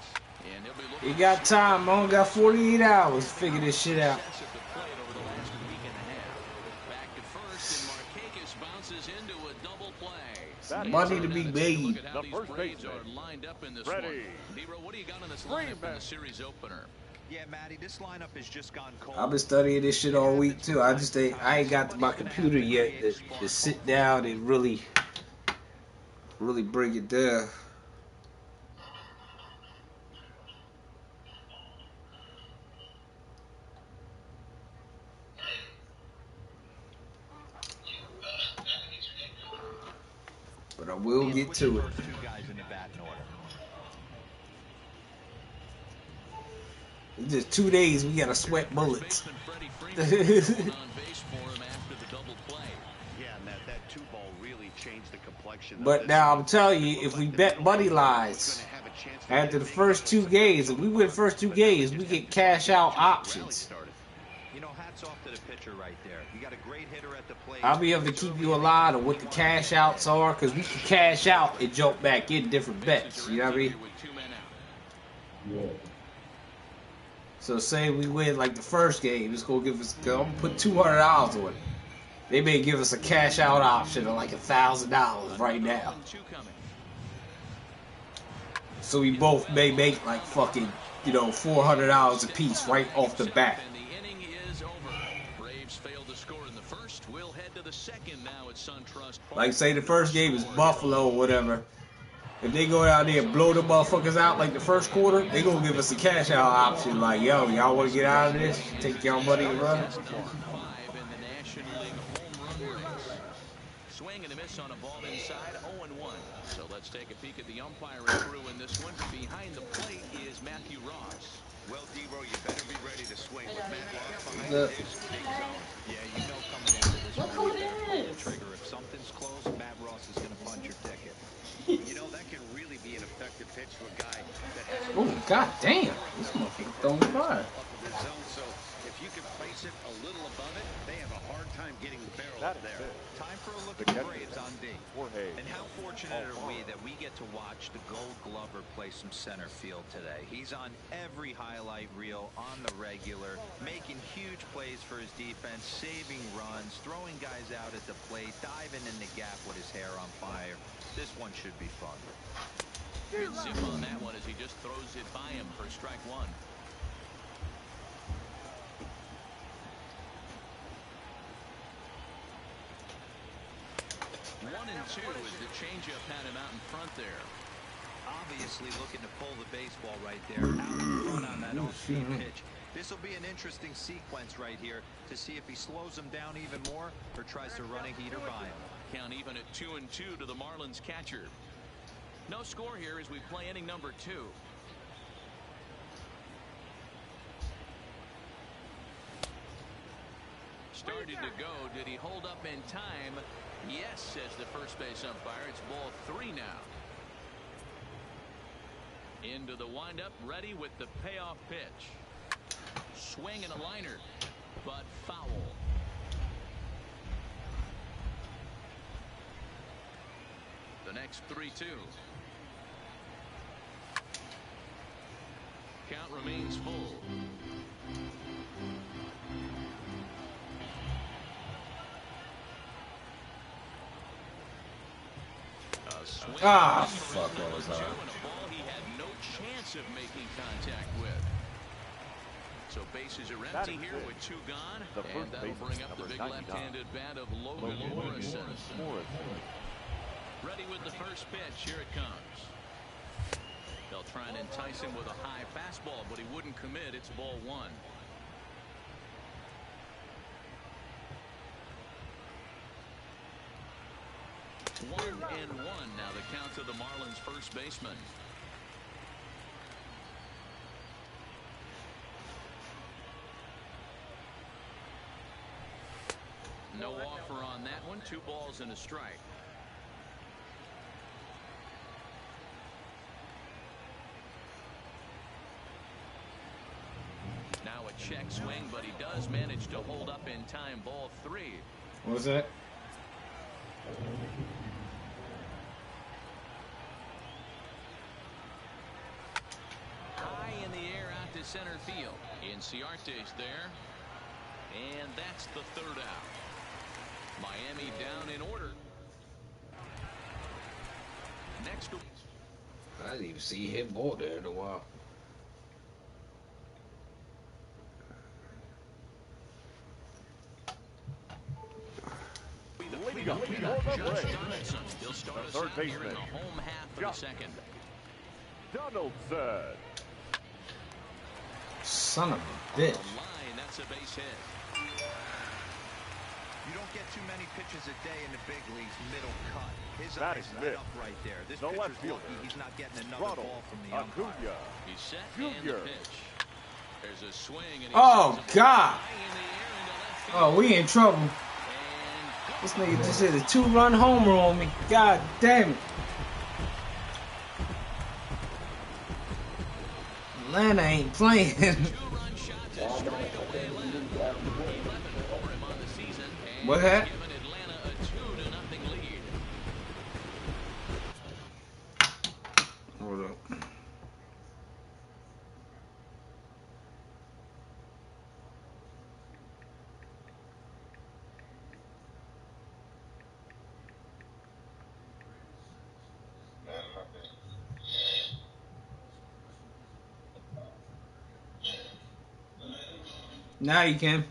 And he'll be You looking got time. I only got 48 hours to figure this shit out. at the plate over the last week and a half. Back to first, and Markakis bounces into a double play. Money to be made. Look at how The these first Braves baseman. are lined up in this Ready. one. Nero, what do you got on this lineup in the series opener? Yeah, Matty, this lineup has just gone cold. I've been studying this shit all week too. I ain't got to my computer yet to sit down and really break it down. But I will get to it. First 2 guys in the batting order. It's just 2 days we gotta sweat bullets. Baseman Freddie Freeman on base for him after the double play. Yeah, Matt, that 2-ball really changed the complexion. But now I'm telling you, if we bet money lines after the first 2 games, if we win the first 2 games, we get cash out options. You know, hats off to the pitcher right there. You got a great hitter at the plate. I'll be able to keep you alive on what the cash outs are, because we can cash out and jump back in different bets. You know what I mean? With 2 men out. So say we win like the first game, it's gonna give us. I'm gonna put $200 on it. They may give us a cash out option of like $1,000 right now. 2 coming. So we both may make like fucking, $400 a piece right off the bat. And the inning is over. Braves failed to score in the first. We'll head to the second now at SunTrust Park. Like say the first game is Buffalo or whatever. If they go down there and blow the motherfuckers out like the first quarter, they gonna give us a cash out option. Like, yo, y'all wanna get out of this? Take y'all money and run. 5 in the National League home run race. Swing and a miss on a ball inside, 0-1. So let's take a peek at the umpiring crew in this one. Behind the plate is Matthew Ross. Well, D-Row, you better be ready to swing with Matt Ross behind The- this big zone. Yeah, you know coming into this one, you better pull the trigger. If something's close, Matt Ross is going to punch your ticket. You know, that can really be an effective pitch to a guy that has Oh, god damn. This motherfucker throwing fire. up of the zone. So if you can place it a little above it, they have a hard time getting the barrel That up is there. it. Time for a look The at the catcher. Braves on D. Jorge. And how fortunate are we that we get to watch the Gold Glover play some center field today. He's on every highlight reel on the regular, making huge plays for his defense, saving runs, throwing guys out at the plate, diving in the gap with his hair on fire. This one should be fun. Good zip on that one as he just throws it by him for strike 1. One and 2 as the changeup had him out in front there. Obviously looking to pull the baseball right there, out in front on that off-speed pitch. This will be an interesting sequence right here to see if he slows him down even more or tries to run a heater by him. Count even at 2-2 to the Marlins catcher. No score here as we play inning number 2. Started to go. Did he hold up in time? Yes, says the first base umpire. It's ball 3 now. Into the windup, ready with the payoff pitch. Swing and a liner, but foul. The next next 3-2. Count remains full. Fuck, that was hard. A ball he had no chance of making contact with. So bases are empty here with 2 gone, and that'll bring up the big left-handed bat of Logan Morrison. Ready with the first pitch. Here it comes. They'll try and entice him with a high fastball, but he wouldn't commit. It's ball 1. One and one now the count to the Marlins first baseman. No offer on that one. 2 balls and a strike. Now a check swing, but he does manage to hold up in time. Ball 3. What was that? High in the air out to center field. Inciarte's there. And that's the 3rd out. Miami down in order. Next. I didn't even see him ball there in a while. He'll start us out here in the home half of the second. Donaldson. Son of a bitch. That's a base hit. You don't get too many pitches a day in the big leagues, middle cut. His that eyes is lit it. up right there. This The left pitcher's lucky fielder. he's not getting another ball from the umpire. He's set and the pitch. There's a swing and oh God. Oh, we in trouble. This nigga just hit a 2-run homer on me. God damn it. Atlanta ain't playing. 2-run shots and straightaway left. 11 for him on the season. What happened? Given Atlanta a 2-0 lead. Hold up. Now you can.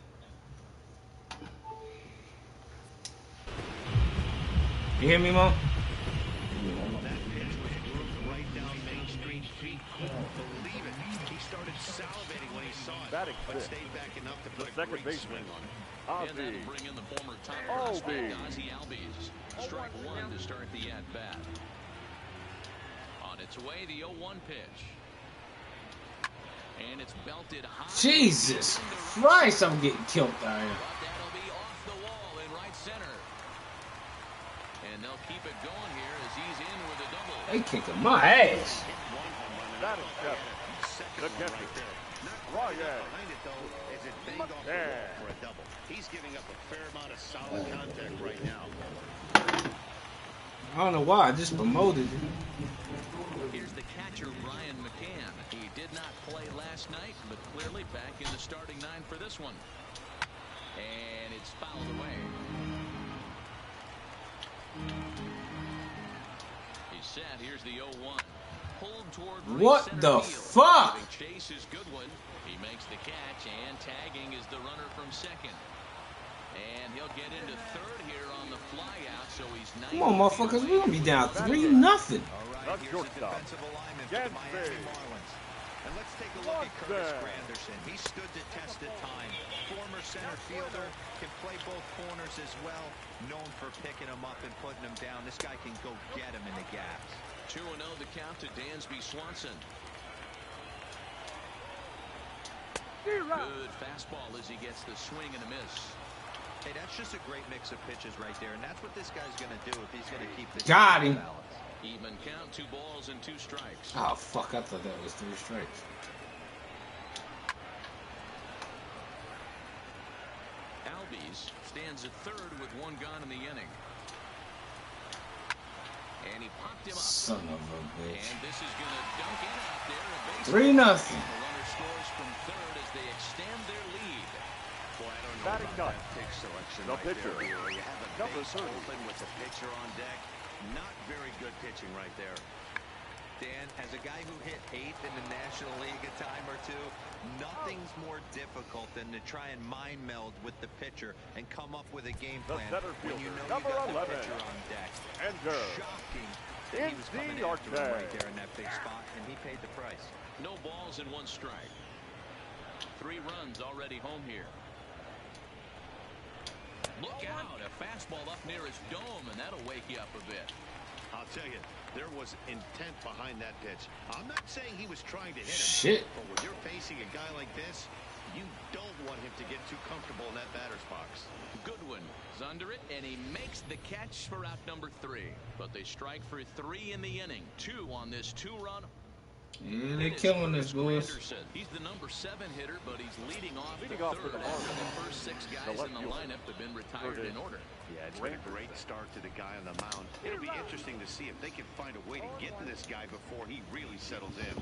You hear me, Mo? That pitch was grooved right down Main Street. Feet couldn't believe it. He started salivating when he saw it, but stayed back enough to put a great swing on it. And that'll bring in the former top prospect, Ozzie Albies. Strike 1 to start the at-bat. On its way, the 0-1 pitch. And it's belted high. Jesus Christ, I'm getting killed out here. But that'll be off the wall in right center. And they'll keep it going here as he's in with a double. They kicking my ass. That is the catcher. Behind it, though, as it banged off the wall for a double. He's giving up a fair amount of solid contact right now. I don't know why, I just promoted it. Here's the catcher, Brian McCann. He did not play last night, but clearly back in the starting 9 for this one. And it's fouled away. He's set. Here's the 0-1. Pulled toward what the fuck? Chase is Goodwin. He makes the catch, and tagging is the runner from second. And he'll get into third here on the flyout, so he's 9. Come on, motherfuckers, we're gonna be down 3-0. All right, here's the defensive alignment for the Miami Marlins. And let's take a look at Curtis Granderson. He stood the test of time. Former center fielder, can play both corners as well. Known for picking him up and putting him down. This guy can go get him in the gaps. 2-0 the count to Dansby Swanson. Good fastball as he gets the swing and a miss. Hey, that's just a great mix of pitches right there, and that's what this guy's going to do if he's going to keep this. Got him. Even count, 2 balls and 2 strikes. Oh fuck! I thought that was 3 strikes. Albies stands at third with 1 gone in the inning. And he popped him up. Son of a bitch. And this is going to dunk in out there. 3-0. The runner scores from third as they extend their lead. Boy, I don't know Batting about ninth. that pick selection The right pitcher, there. You have a number base 30. open with the pitcher on deck. Not very good pitching right there. Dan, as a guy who hit 8th in the National League a time or two, nothing's more difficult than to try and mind meld with the pitcher and come up with a game The plan center when you fielder, know you number got 11. the pitcher on deck. Enter. Shocking that he was coming after him right there in that big spot, and he paid the price. No balls and 1 strike. 3 runs already home here. Look out, a fastball up near his dome, and that'll wake you up a bit. I'll tell you, there was intent behind that pitch. I'm not saying he was trying to hit him. Shit. But when you're facing a guy like this, you don't want him to get too comfortable in that batter's box. Goodwin is under it, and he makes the catch for out number 3. But they strike for 3 in the inning. 2 on this 2-run. Yeah, they're killing this, boys. He's the number 7 hitter, but he's leading off Leading the off third for the after Marlins. the first 6 guys in the lineup have been retired in order. Yeah, it's been a great start to the guy on the mound. It'll be interesting to see if they can find a way to get to this guy before he really settles in.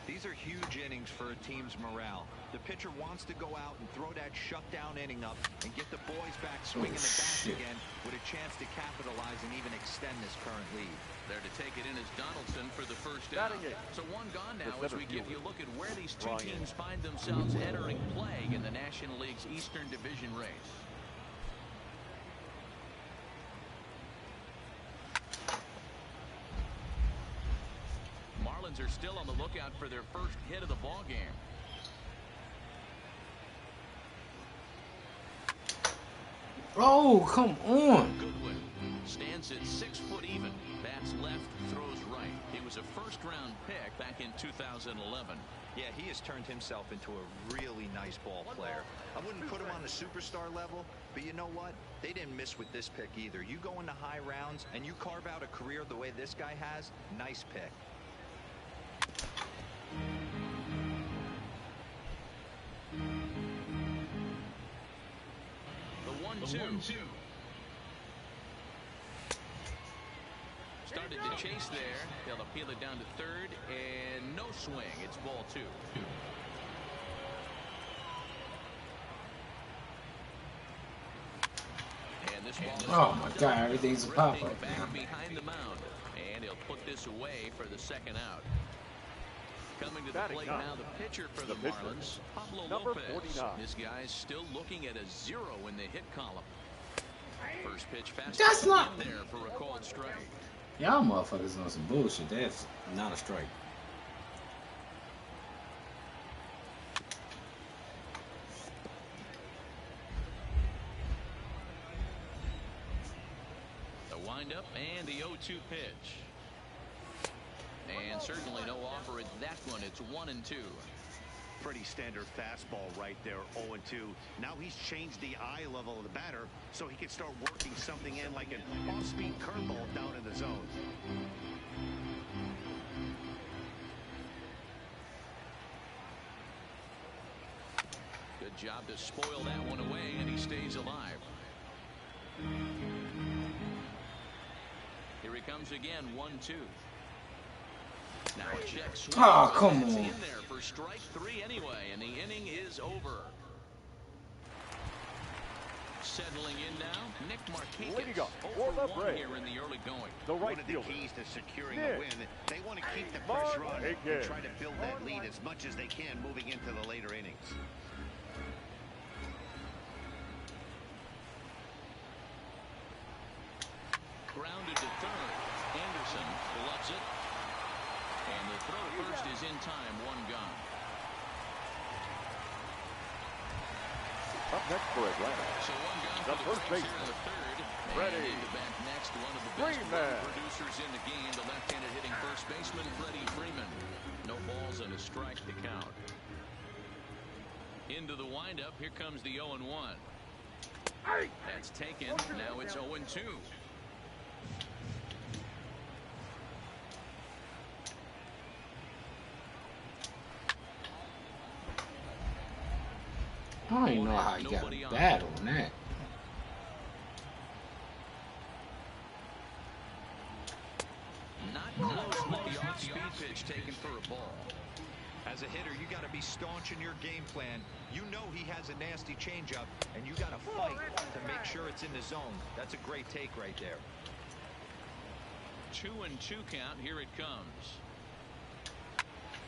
These are huge innings for a team's morale. The pitcher wants to go out and throw that shutdown inning up and get the boys back swinging the bats again with a chance to capitalize and even extend this current lead. There to take it in is Donaldson for the first out. So 1 gone now as we give you a look at where these 2 teams find themselves entering play in the National League's Eastern Division race. Marlins are still on the lookout for their first hit of the ball game. Oh, come on. Goodwin stands at 6 foot even. Bats left, throws right. He was a first-round pick back in 2011. Yeah, he has turned himself into a really nice ball player. I wouldn't put him on the superstar level, but you know what? They didn't miss with this pick either. You go into high rounds and you carve out a career the way this guy has, nice pick. The 1-2. Started to chase there. They'll appeal it down to third, and no swing. It's ball 2. And this ball Oh my God, everything's a pop-up now. back behind the mound, and he'll put this away for the 2nd out. Coming to the plate now, the pitcher for the Marlins, Pablo Lopez. 49. This guy's still looking at a 0 in the hit column. First pitch fast. That's not in there for a called strike. Y'all motherfuckers on some bullshit. That's not a strike. The windup and the 0-2 pitch. And certainly no offer at that one. It's 1-2. Pretty standard fastball right there, 0-2. Now he's changed the eye level of the batter so he can start working something in like an off-speed curveball down in the zone. Good job to spoil that one away, and he stays alive. Here he comes again, 1-2. Now a check swing. Oh, come It's on. in there for strike 3 anyway, and the inning is over. Settling in now, Nick Leading Markakis. up for the 0-1 Braves. here in the early going. The One right of the fielder, keys to securing Nick a win, they want to keep the pressure on and Markakis. try to build that lead as much as they can moving into the later innings. Grounded to third. Anderson gloves it. And the throw first is in time, 1 gone. Up next for Atlanta, So 1 gone the for first the Braves here in baseman, the third. Freddie And into bat next, one of the best Freeman. run producers in the game, the left-handed hitting first baseman, Freddie Freeman. No balls and a strike to count. Into the windup, here comes the 0-1. That's taken, now it's 0-2. I don't even know how he got bad on that. Close with the off-speed pitch taken for a ball. As a hitter, you got to be staunch in your game plan. You know he has a nasty changeup, and you got to fight to make sure it's in the zone. That's a great take right there. 2-2 count. Here it comes.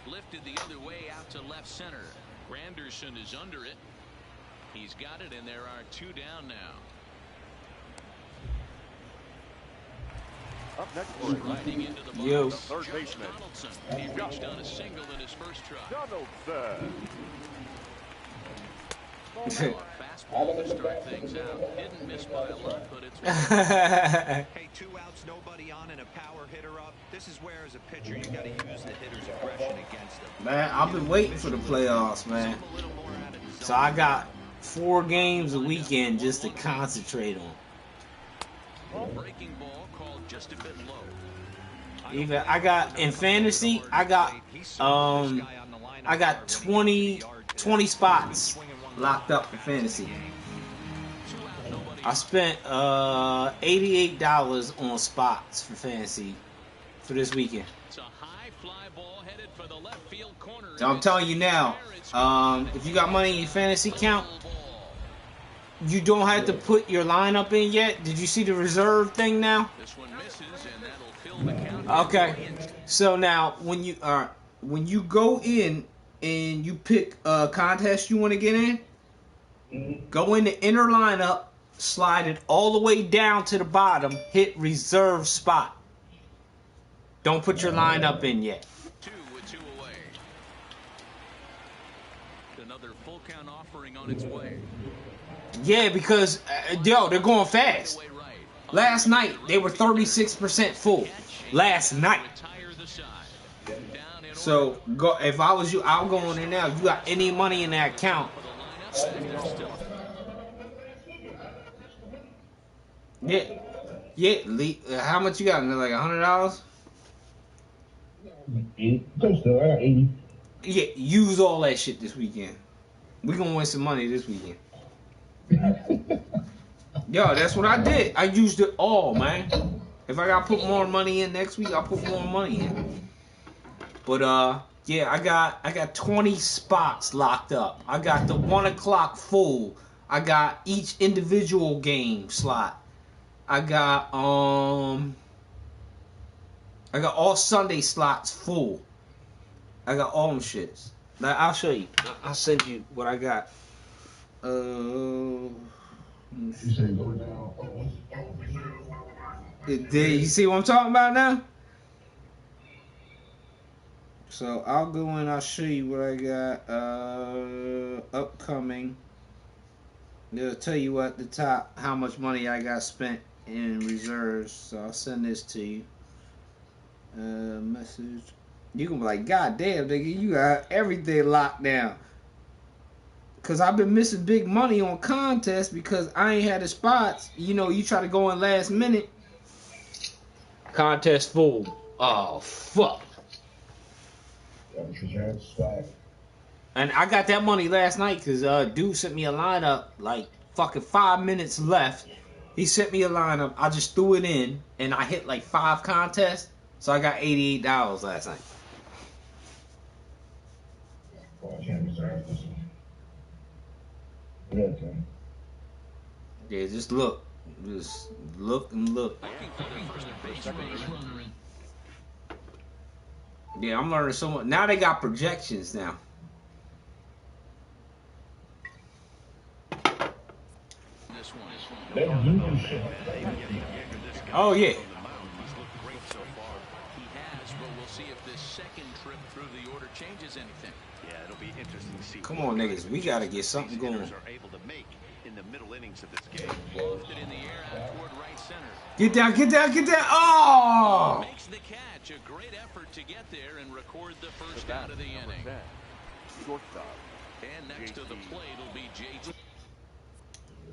Lifted the other way out to left center. Granderson is under it. He's got it, and there are 2 down now. Up next, riding into the Yo. box, Third baseman. Donaldson. He reached on a single in his first try. Donaldson. Fastball to start things out. Didn't miss by a lot, but it's Hey, 2 outs, nobody on, and a power hitter up. This is where, as a pitcher, you got to use the hitter's aggression against them. Man, I've been waiting for the playoffs, man. So I got 4 games a weekend just to concentrate on. Breaking ball called just a bit low. Even I got in fantasy, I got 20 spots locked up for fantasy. I spent $88 on spots for fantasy for this weekend. So I'm telling you now, if you got money in your fantasy account, you don't have to put your lineup in yet. Did you see the reserve thing now? Okay. So now when you go in and you pick a contest you want to get in, go in the inner lineup, slide it all the way down to the bottom, hit reserve spot. Don't put your lineup in yet. 2 with 2 away. Another full count offering on its way. Yeah, because they're going fast. Last night they were 36% full. Last night. So go. If I was you, I'll go in there now. You got any money in that account? Yeah. How much you got? Like $100? Close to. I got 80. Yeah, use all that shit this weekend. We gonna win some money this weekend. Yo, that's what I did. I used it all, man. If I gotta put more money in next week, I'll put more money in. But yeah, I got 20 spots locked up. I got the 1 o'clock full. I got each individual game slot. I got all Sunday slots full. I got all them shits. Now I'll show you. I'll send you what I got. You see what I'm talking about now? So I'll go in, I'll show you what I got upcoming. They'll tell you at the top how much money I got spent in reserves. So I'll send this to you. Message. You can be like, God damn, nigga, you got everything locked down. Cause I've been missing big money on contests because I ain't had the spots. You know, you try to go in last minute. Contest full. Oh fuck. And I got that money last night because dude sent me a lineup like fucking 5 minutes left. He sent me a lineup. I just threw it in and I hit like 5 contests. So I got $88 last night. Yeah, just look. Just look and look. Yeah, I'm learning so much. Now they got projections now. Oh, yeah. Come on, niggas. We got to get something going. Get down, get down, get down. Oh! Makes the catch. A great effort to get there and record the first out of the inning. And next to the plate will be JT.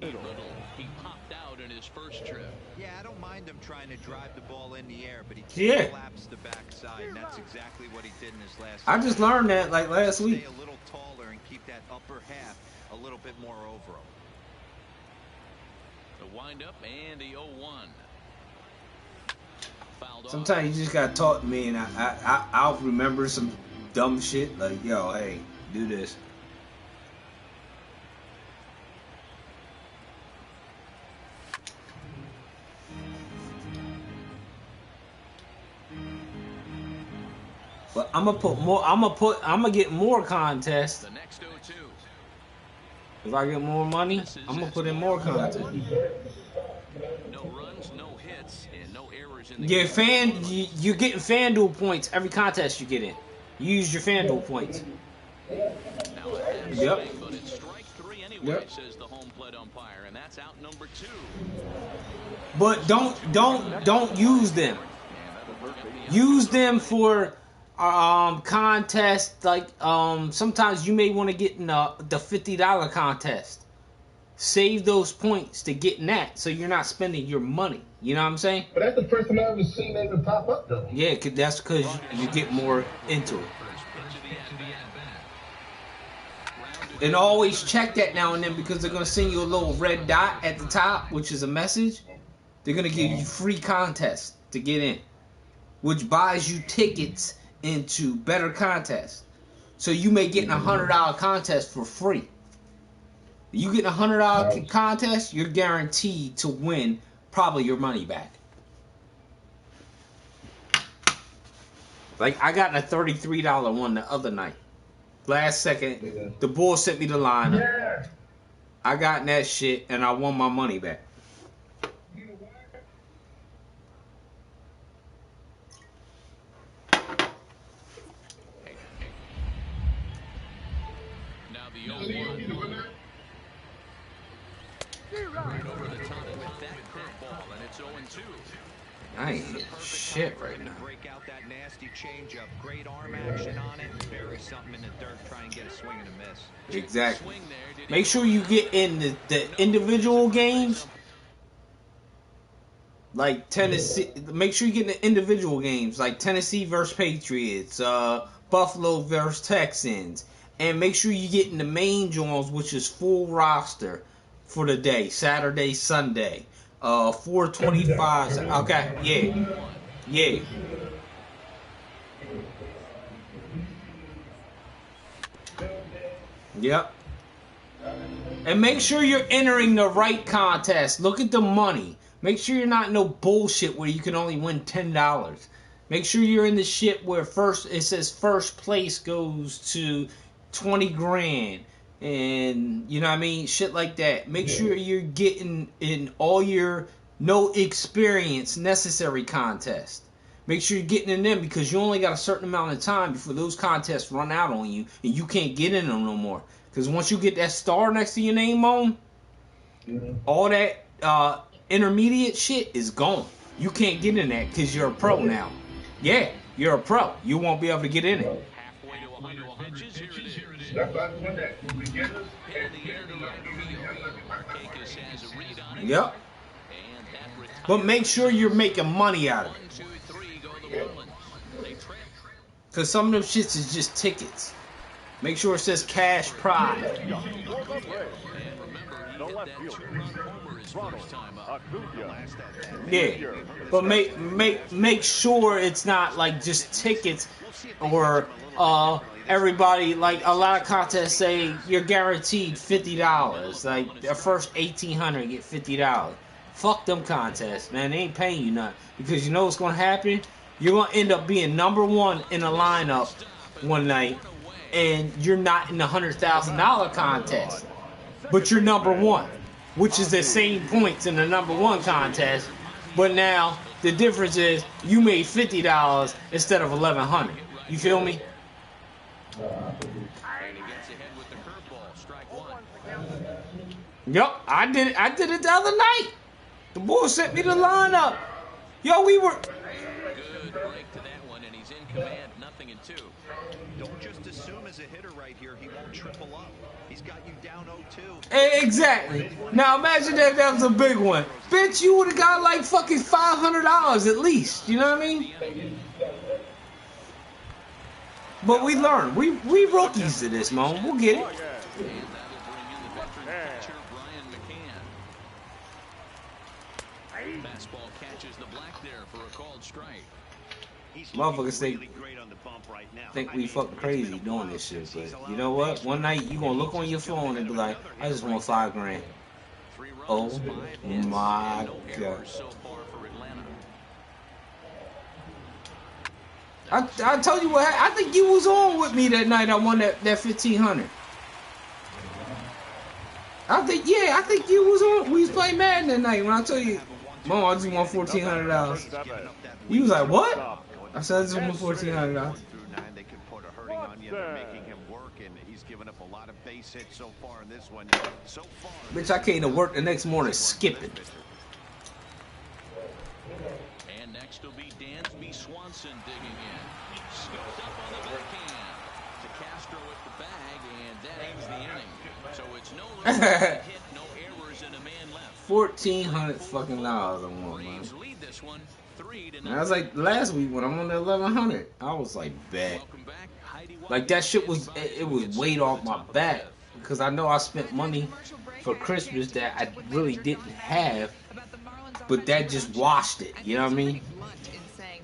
He popped out in his first trip. Yeah, I don't mind him trying to drive the ball in the air, but he can't collapse the backside, and that's exactly what he did in his last. I just learned that like last week. Stay a little taller and keep that upper half a little bit more over him. The windup and the 0-1. Foul Sometimes you just gotta talk to me, and I'll remember some dumb shit like, yo, hey, do this. But I'm gonna get more contests. If I get more money, I'm gonna put in more content. No runs, no hits, and no errors in the You're getting FanDuel points every contest you get in. You use your FanDuel points. Yep. But it's strike three anyway, says the home plate umpire, and that's out number 2. But don't use them. Use them for contest, like sometimes you may want to get in the $50 contest. Save those points to get in that, so you're not spending your money. You know what I'm saying? But that's the first time I ever seen that even pop up, though. Yeah, that's because you get more into it. And always check that now and then, because they're gonna send you a little red dot at the top, which is a message. They're gonna give you free contests to get in, which buys you tickets into better contests. So you may get a $100 contest for free. You get a $100 contest, you're guaranteed to win probably your money back. Like I got a $33 one the other night. Last second, the Bulls sent me the lineup. I got in that shit and I won my money back. Right over the top with that curveball, and it's 0-2. I ain't hitting shit right now. Break out that nasty changeup. Great arm action on it. Bury something in the dirt. Try and get a swing and a miss. Exactly. Make sure you get in the individual games. Like Tennessee. Make sure you get in the individual games. Like Tennessee versus Patriots. Buffalo versus Texans. And make sure you get in the main joints, which is full roster for the day. Saturday, Sunday. 425. Okay, yeah. Yep. And make sure you're entering the right contest. Look at the money. Make sure you're not in no bullshit where you can only win $10. Make sure you're in the shit where it says first place goes to 20 grand. And, you know what I mean? Shit like that. Make sure you're getting in all your no experience necessary contests. Make sure you're getting in them, because you only got a certain amount of time before those contests run out on you and you can't get in them no more. Because once you get that star next to your name on, all that intermediate shit is gone. You can't get in that because you're a pro now. Yeah, you're a pro. You won't be able to get in it. Halfway to 100 pitches, here it is. That's why I that. Beginners Yep. But make sure you're making money out of it. Because some of them shits is just tickets. Make sure it says cash prize. Yeah. But make sure it's not like just tickets or everybody, like a lot of contests say you're guaranteed $50. Like the first 1,800 get $50. Fuck them contests, man. They ain't paying you nothing. Because you know what's gonna happen? You're gonna end up being number one in a lineup one night, and you're not in the $100,000 contest, but you're number one, which is the same points in the number one contest. But now the difference is you made $50 instead of $1,100. You feel me? Yup, I did it the other night. The Bulls sent me the lineup. Yo, we were. Good break to that one, and he's in command. 0-2. Don't just assume as a hitter right here he won't triple up. He's got you down 0-2. Exactly. Now imagine that was a big one. Bitch, you would have got like fucking $500 at least. You know what I mean? But we learn. We rookies to this, man. We'll get it. Fastball catches the black there for a called strike. Motherfuckers think we fucking crazy doing this shit, but you know what? One night you gonna look on your phone and be like, I just want $5 grand. Oh my God. I told you what happened. I think you was on with me that night. I won that 1,500. I think you was on. We was playing Madden that night when I told you, Mom, I just won $1,400. You was like, what? I said I just won $1,400. Bitch, I came to work the next morning skipping. And next will be Dansby Swanson digging in. Scooped up on the backhand to Castro with the bag, and that ends the inning. So it's no hit, no errors, and a man left. $1,400 fucking dollars I won, man. And I was like last week when I'm on the 1,100, I was like, bad. Like that shit was weight off my back because I know I spent money for Christmas that I really didn't have, but that just washed it. You know what I mean?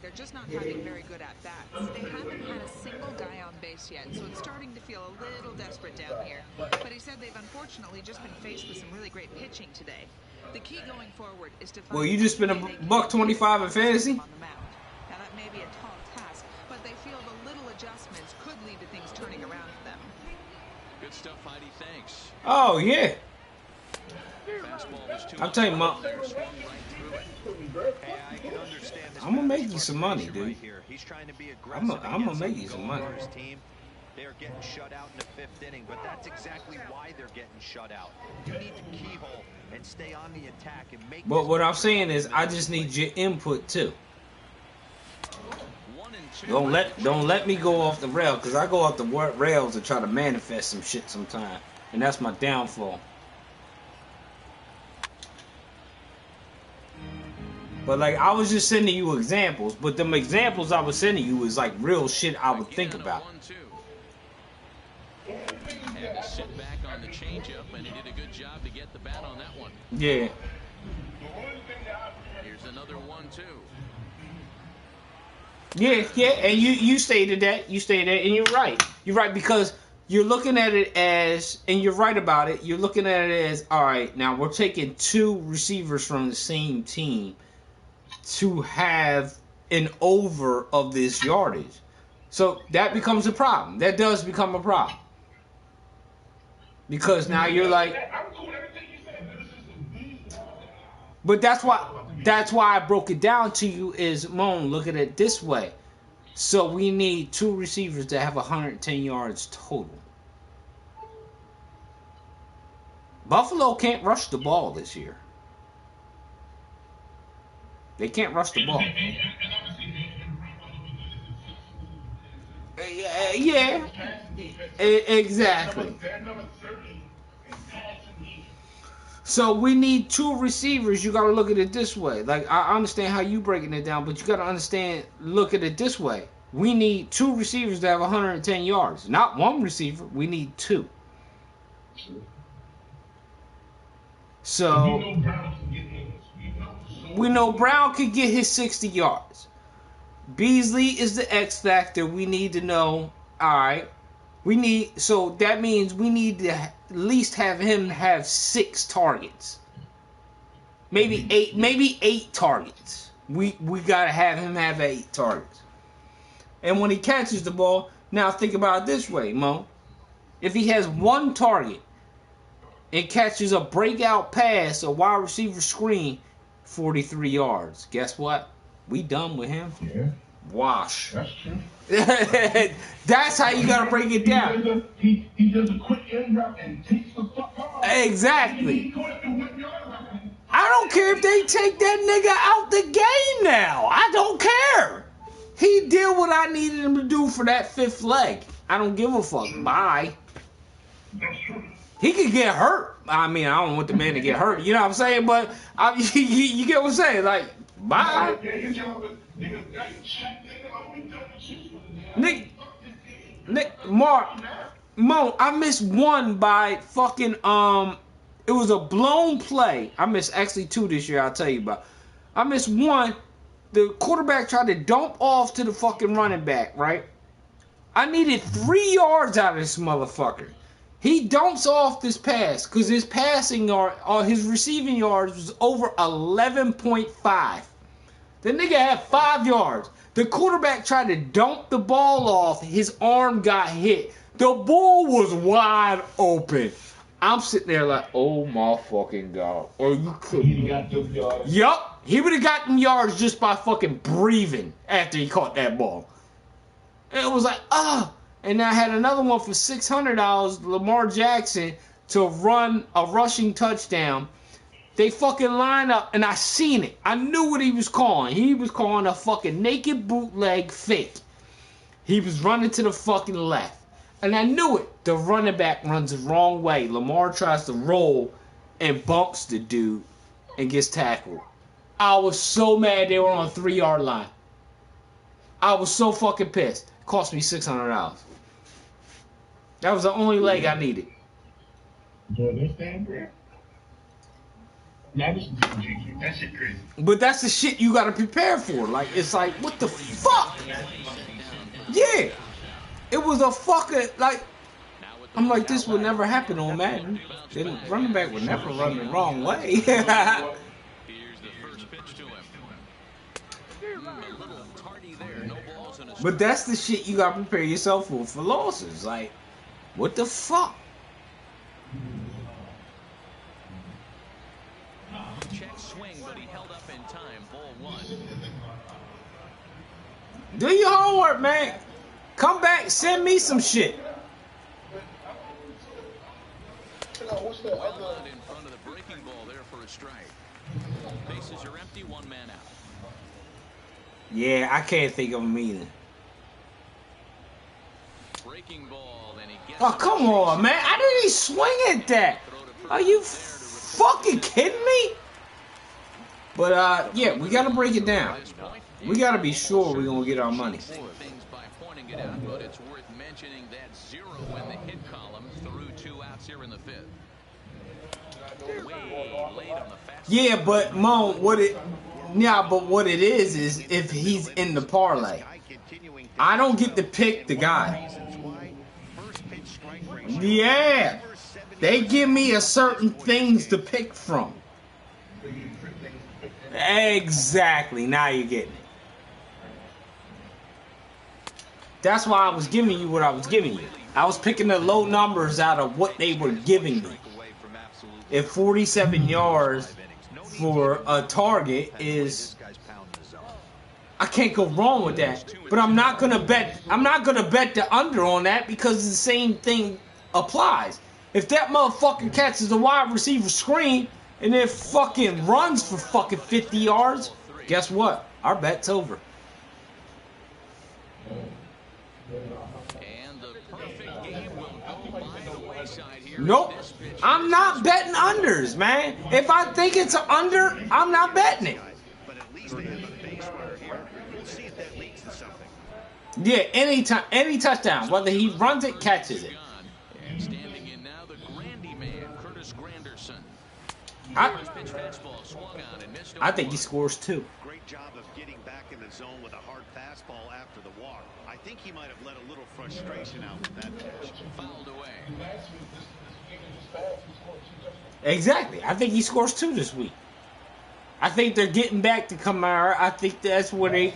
They're just not having very good at bats. They haven't had a single guy on base yet, so it's starting to feel a little desperate down here. But he said they've unfortunately just been faced with some really great pitching today. The key going forward is to find. Well, you just spent $125 in fantasy. Now that may be a tall task, but they feel the little adjustments could lead to things turning around for them. Good stuff, Heidi. Thanks. Oh yeah. I'm telling you, Mom. I'm gonna make you some money, dude. I'm gonna make you some money. They're getting shut out in the 5th inning, but that's exactly why they're getting shut out. You need to keyhole and stay on the attack and make. But what I'm saying is, I just need your input too. Don't let me go off the rail, because I go off the rails to try to manifest some shit sometime, and that's my downfall. But like I was just sending you examples, but them examples I was sending you is like real shit I would think about. Had to sit back on the changeup, and he did a good job to get the bat on that one. Yeah. Here's another 1-2. Yeah, and you stated that. You stated that, and you're right. You're right, because you're looking at it as, and you're right about it, you're looking at it as, all right, now we're taking 2 receivers from the same team to have an over of this yardage. So that becomes a problem. That does become a problem. Because now you're like, but that's why I broke it down to you is, Moan, look at it this way. So we need 2 receivers that have 110 yards total. Buffalo can't rush the ball this year. They can't rush the ball. Yeah, exactly. So we need 2 receivers. You got to look at it this way. Like, I understand how you breaking it down, but you got to look at it this way. We need 2 receivers that have 110 yards. Not 1 receiver. We need 2. So we know Brown could get his 60 yards. Beasley is the X factor. We need to know, all right, so that means we need to at least have him have 6 targets. Maybe 8 targets. We got to have him have 8 targets. And when he catches the ball, now think about it this way, Mo. If he has 1 target and catches a breakout pass, a wide receiver screen, 43 yards. Guess what? We done with him. Yeah. Wash. That's true. That's how you gotta break it down. He does a quick end route and takes the fuck off. Exactly. I don't care if they take that nigga out the game now. I don't care. He did what I needed him to do for that 5th leg. I don't give a fuck. Bye. That's true. He could get hurt. I mean, I don't want the man to get hurt. You know what I'm saying? But you get what I'm saying? Like, bye. Nick, Mo, I missed 1 by fucking, it was a blown play. I missed actually 2 this year, I'll tell you about. I missed one. The quarterback tried to dump off to the fucking running back, right? I needed 3 yards out of this motherfucker. He dumps off this pass because his passing yard, his receiving yards was over 11.5. The nigga had 5 yards. The quarterback tried to dump the ball off. His arm got hit. The ball was wide open. I'm sitting there like, oh my fucking God. Are you kidding me? Yup. He would have gotten yards just by fucking breathing after he caught that ball. And it was like, And I had another one for $600, Lamar Jackson, to run a rushing touchdown. They fucking lined up, and I seen it. I knew what he was calling. He was calling a fucking naked bootleg fake. He was running to the fucking left. And I knew it. The running back runs the wrong way. Lamar tries to roll and bumps the dude and gets tackled. I was so mad they were on a 3-yard line. I was so fucking pissed. It cost me $600. That was the only leg I needed. That shit crazy. But that's the shit you gotta prepare for. Like, it's like, what the fuck? Yeah. It was a fucking, like, I'm like, this would never happen on Madden. The running back would never run the wrong way. But that's the shit you gotta prepare yourself for losses. Like, what the fuck? Check swing, but he held up in time. Ball 1. Do your homework, man. Come back, send me some shit. Well out in front of the breaking ball there for a strike. Bases are empty, 1 man out. Yeah, I can't think of him either. Breaking ball, and he gets. Oh, come on, man. I didn't even swing at that. Are you fucking kidding me? But, yeah, we got to break it down. We got to be sure we're going to get our money. Things by pointing it out, but it's worth mentioning that 0 in the hit column through 2 outs here in the 5th. Way late on the fast. Yeah, but, Mo, what it is if he's in the parlay, I don't get to pick the guy. Yeah. They give me a certain things to pick from. Exactly. Now you're getting it. That's why I was giving you what I was giving you. I was picking the low numbers out of what they were giving me. If 47 yards for a target is, I can't go wrong with that. But I'm not gonna bet the under on that because the same thing applies. If that motherfucker catches a wide receiver screen and it fucking runs for fucking 50 yards, guess what? Our bet's over. Nope. I'm not betting unders, man. If I think it's an under, I'm not betting it. Yeah, any touchdown, whether he runs it, catches it. And standing in now, the Grandy man, Curtis Granderson. I think he scores 2. Great job of getting back in the zone with a hard fastball after the walk. I think he might have let a little frustration out with that pitch. Fouled away. Exactly. I think he scores 2 this week. I think they're getting back to Kamara. I think that's what they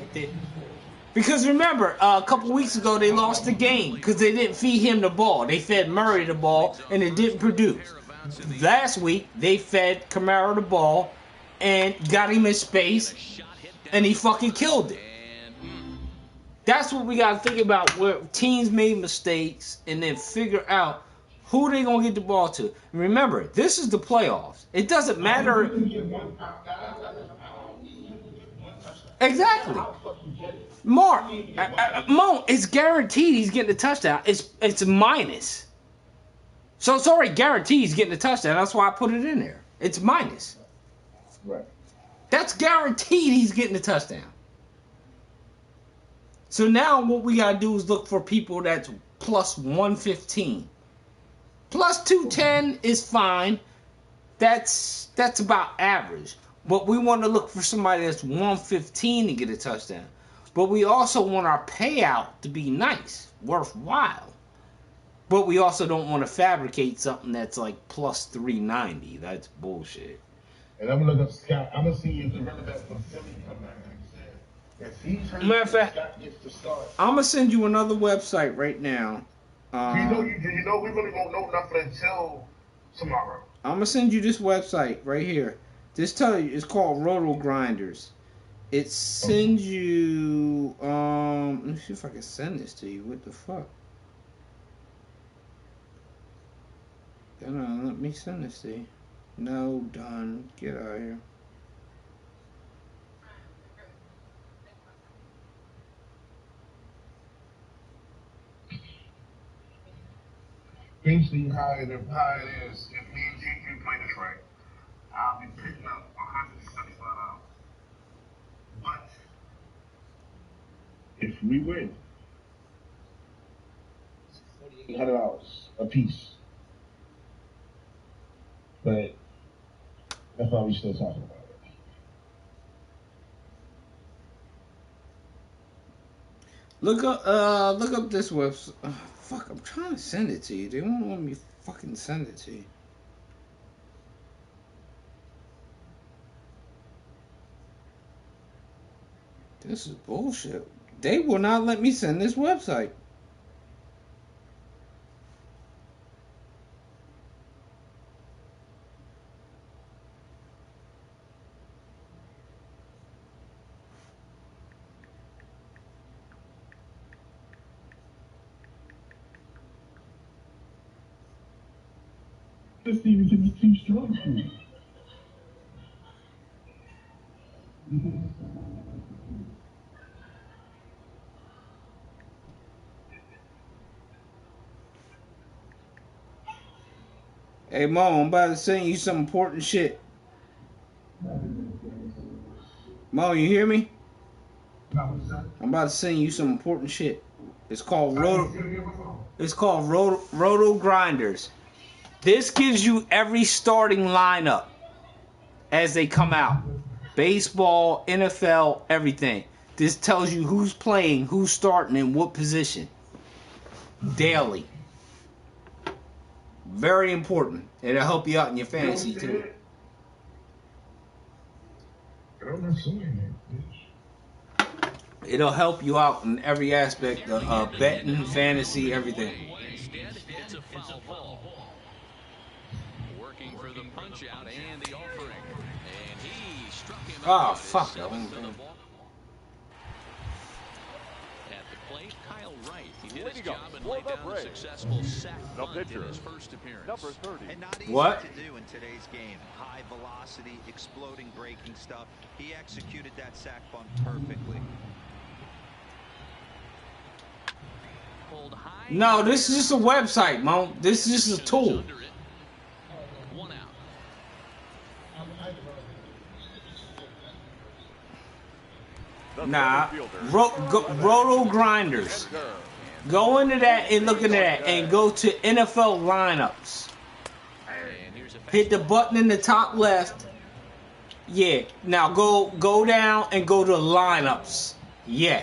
because remember, a couple weeks ago they lost the game because they didn't feed him the ball. They fed Murray the ball and it didn't produce. Last week they fed Kamara the ball and got him in space and he fucking killed it. That's what we got to think about, where teams made mistakes and then figure out who they going to get the ball to. And remember, this is the playoffs. It doesn't matter. Exactly. Mark, Mo, it's guaranteed he's getting a touchdown. It's minus. So it's already guaranteed he's getting a touchdown. That's why I put it in there. It's minus. Right. That's guaranteed he's getting a touchdown. So now what we got to do is look for people that's plus 115. Plus 210 is fine. That's about average. But we want to look for somebody that's 115 to get a touchdown. But we also want our payout to be nice, worthwhile. But we also don't want to fabricate something that's like plus 390. That's bullshit. And I'm gonna look up Scott. I'm gonna see if the running back from Philly come back. If he's hurt, Matter of fact, Scott gets to start. I'm gonna send you another website right now. You know we really won't know nothing until tomorrow. I'm gonna send you this website right here. This tell you it's called Roto Grinders. It sends you let me see if I can send this to you. What the fuck? No, let me send this to you. No, done. Get out of here. Basically, how it is, if me and GQ play this right, I'll be picking up $175. But if we win, it's $4,800 a piece. But that's why we still talking about it. Look up this website. Fuck, I'm trying to send it to you. They won't let me fucking send it to you. This is bullshit. They will not let me send this website. This team is too strong for me. Hey Mo, I'm about to send you some important shit. Mo, you hear me? I'm about to send you some important shit. It's called Roto Grinders. This gives you every starting lineup as they come out. Baseball, NFL, everything. This tells you who's playing, who's starting, in what position. Daily. Very important. It'll help you out in your fantasy too. It'll help you out in every aspect of betting, fantasy, everything. Instead, it's a foul ball. Working for the punch out and the offering. And he struck him out. Oh, fuck. At the plate, Kyle Wright. He did his job and laid down a successful sack bunt in his first appearance. Number 30. And not easy What? to do in today's game. High velocity, exploding, breaking stuff. He executed that sack bunt perfectly. No, this is just a website, Mo. This is just a tool. One out. Nah, Roto Grinders. Go into that and look into that and go to NFL lineups. Hit the button in the top left. Yeah. Now go down and go to lineups. Yeah.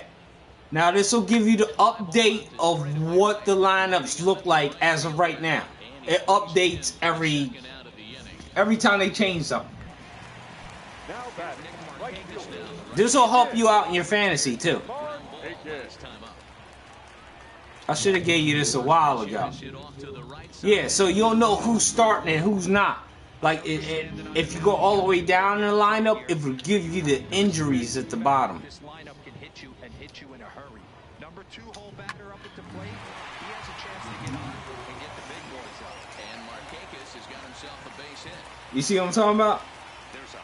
Now this will give you the update of what the lineups look like as of right now. It updates every time they change something. This will help you out in your fantasy too. I should have gave you this a while ago. Yeah, so you'll know who's starting and who's not. Like if you go all the way down in the lineup, it will give you the injuries at the bottom. This lineup can hit you and hit you in a hurry. Number 2 hole batter up at the plate. He has a chance to get on and get the big boys up. And Markakis has got himself a base hit. You see what I'm talking about?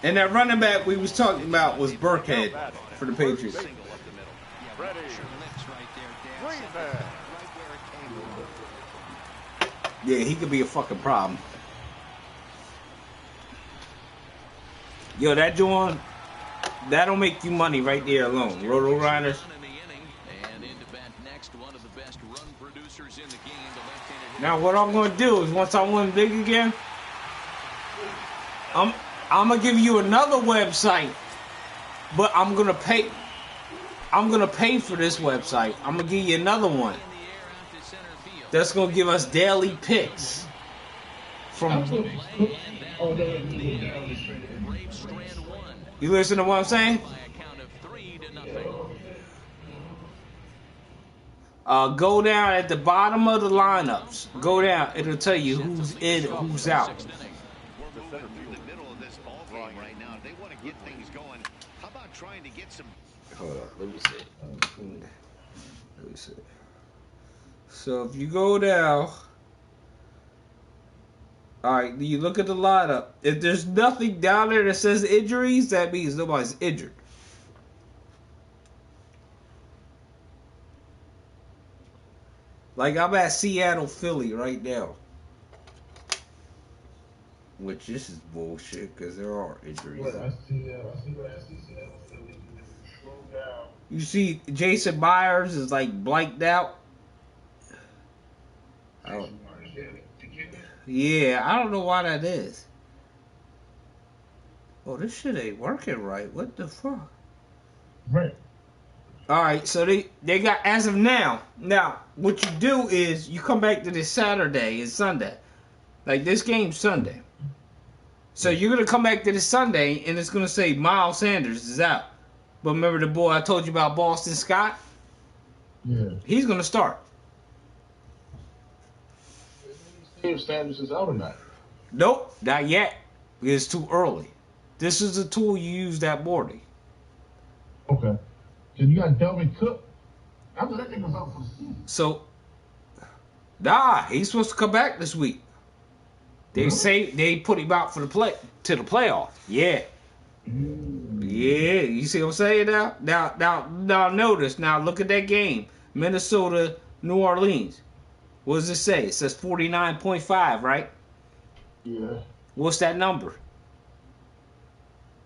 And that running back we was talking about was Burkhead for the Patriots. Yeah, he could be a fucking problem. Yo, that joint, that'll make you money right there alone. Roto Grinders. Now what I'm gonna do is once I win big again, I'm I'm gonna give you another website, but I'm gonna pay for this website. I'm gonna give you another one that's gonna give us daily picks from. You listen to what I'm saying? Go down at the bottom of the lineups. Go down. It'll tell you who's in, who's out. We're moving through the middle of this ball game right now. They want to get things going. How about trying to get some? Hold on. Let me see. Let me see. So if you go down, all right. You look at the lineup. If there's nothing down there that says injuries, that means nobody's injured. Like I'm at Seattle, Philly right now. Which this is bullshit because there are injuries. You see Jason Myers is like blanked out. Yeah, I don't know why that is. Oh, this shit ain't working right. What the fuck? Right. Alright, so they got, as of now, what you do is you come back to this Saturday and Sunday. Like, this game's Sunday. So you're going to come back to this Sunday, and it's going to say Miles Sanders is out. But remember the boy I told you about, Boston Scott? Yeah. He's going to start. If Sanders is out or not? Nope, not yet. It's too early. This is a tool you use that morning. Okay. So you got Delvin Cook. I thought that thing was out for the season. So, he's supposed to come back this week. They say they put him out for the playoffs. Yeah. Yeah, you see what I'm saying now? Now notice, now look at that game. Minnesota, New Orleans. What does it say? It says 49.5, right? Yeah. What's that number?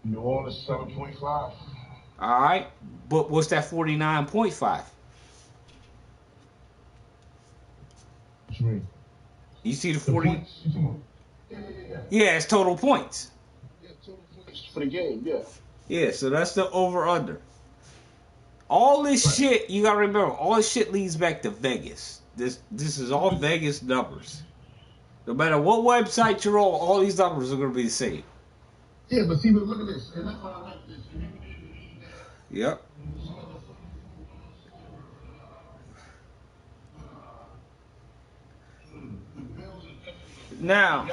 New Orleans 7.5. All right. But what's that 49.5? What you mean? You see the 40? Points? Yeah, it's total points. Yeah, total points for the game, yeah. Yeah, so that's the over-under. All this shit, you gotta remember, all this shit leads back to Vegas. This is all Vegas numbers. No matter what website you're on, all these numbers are gonna be the same. Yeah, but see, look at this. And that's why I like this. Yep. Now,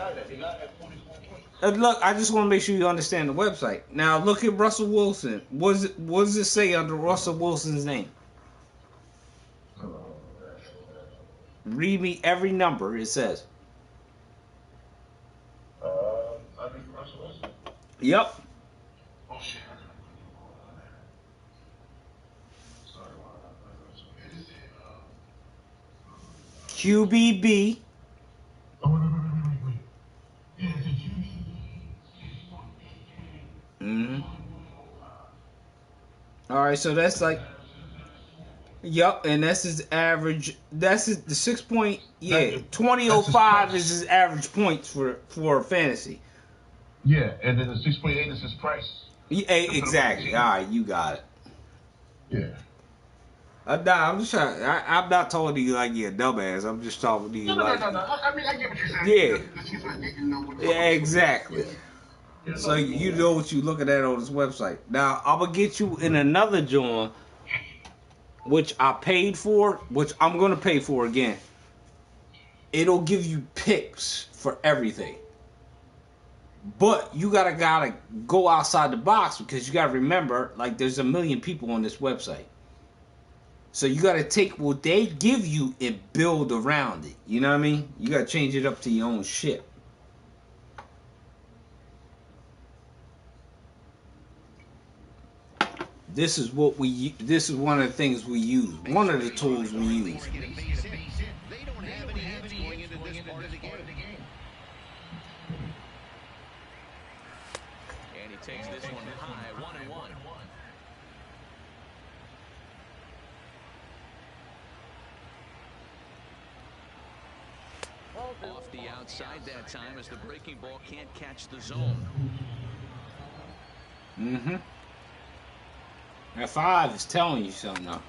look, I just want to make sure you understand the website. Now, look at Russell Wilson. What does it say under Russell Wilson's name? Read me every number it says. Yep. Oh, shit. QBB. All right, so that's like, yep, and that's his average. That's his, the 6 point. Yeah, 2005 is his average points for fantasy. Yeah, and then the 6.8 is his price. Yeah, exactly. All right, you got it. Yeah. Nah, I'm just trying. I'm not talking to you like you're a dumbass. I'm just talking to you No. like. I mean, I get what you're saying. Yeah, exactly. So you know what you're looking at on this website. Now I'm gonna get you in another joint, which I paid for, which I'm gonna pay for again. It'll give you picks for everything, but you gotta go outside the box because you gotta remember, like, there's a million people on this website. So you gotta take what they give you and build around it. You know what I mean? You gotta change it up to your own shit. This is what we. This is one of the things we use. One of the tools we use. They don't have any hits going into this part of the game. And he takes this one high, 1-1. Off the outside that time as the breaking ball can't catch the zone. Mm-hmm. That 5 is telling you something, though.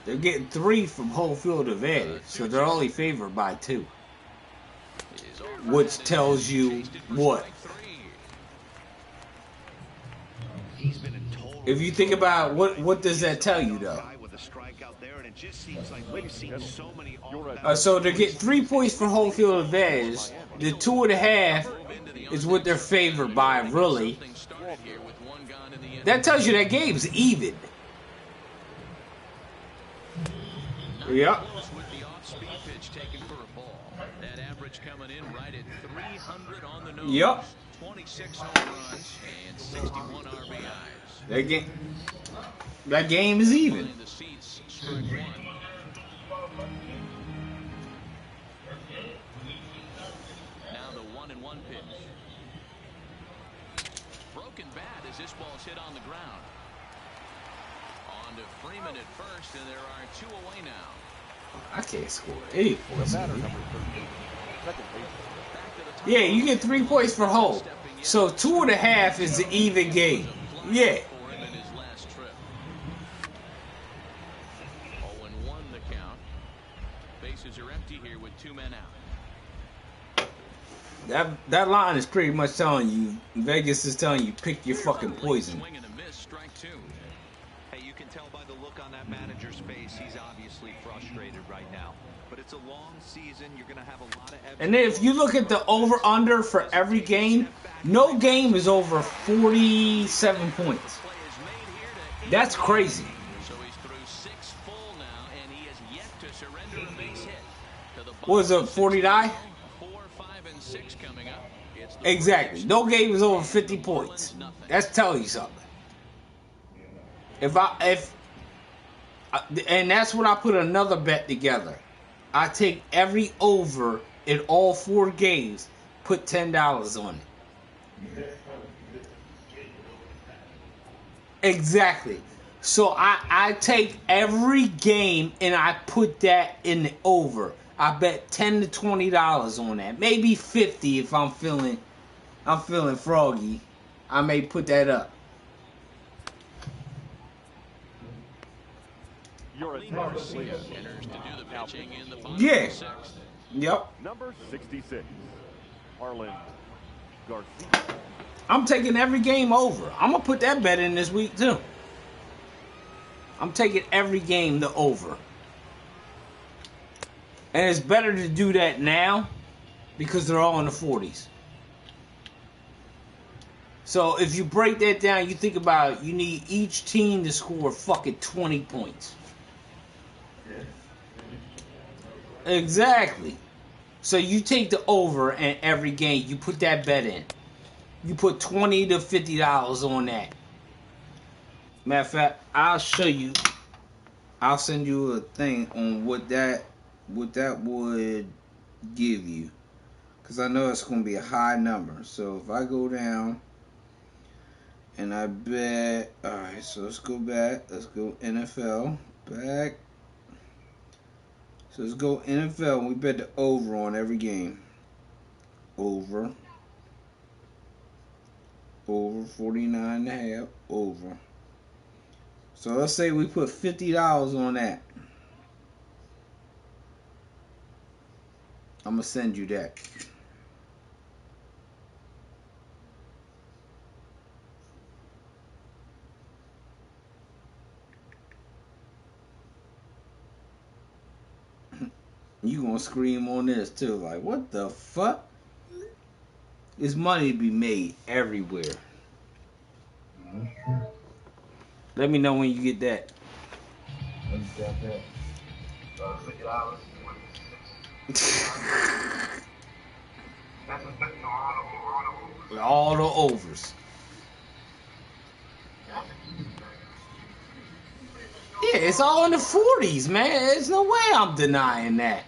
They're getting 3 from home field advantage, so they're only favored by 2. Which tells you what? If you think about what does that tell you, though? So they get 3 points for home field advantage. The 2.5 is what they're favored by, really. That tells you that game's even. Yep. Yep. 26 home runs and 61 RBIs. That game is even. Now the 1-1 pitch. Broken bat as this ball's hit on the ground. On to Freeman at first, and there are 2 away now. I can't score any points. Yeah, you get 3 points for home. So 2.5 is the even game. Yeah. 0-1 the count. Bases are empty here with 2 men out. That line is pretty much telling you, Vegas is telling you, pick your fucking poison. Hey, you can tell by the look on that manager's face, he's obviously frustrated right now. But it's a long season. You're going to have a lot of ebbs. And then if you look at the over-under for every game, no game is over 47 points. That's crazy. So he's through 6 full now, and he has yet to surrender a base hit. What was it, 49? 4, 5, and 6 coming up. Exactly. No game is over 50 points. That's telling you something. And that's when I put another bet together. I take every over in all 4 games, put $10 on it. Exactly. So I take every game and I put that in the over. I bet $10 to $20 on that. Maybe 50 if I'm feeling froggy. I may put that up. Yeah. Yep. Number 66, Harlan Garcia. I'm taking every game over. I'm going to put that bet in this week, too. I'm taking every game to over. And it's better to do that now because they're all in the 40s. So if you break that down, you think about it, you need each team to score fucking 20 points. Exactly. So you take the over and every game, you put that bet in. You put $20 to $50 on that. Matter of fact, I'll show you. I'll send you a thing on what that would give you. Because I know it's going to be a high number. So if I go down and I bet. Alright, so let's go back. Let's go NFL. Back. So let's go NFL. We bet the over on every game. Over. Over 49.5. Over. So let's say we put $50 on that. I'm going to send you that. You gonna scream on this too, like, what the fuck? There's money to be made everywhere. Let me know when you get that. All the overs. Yeah, it's all in the 40s, man. There's no way I'm denying that.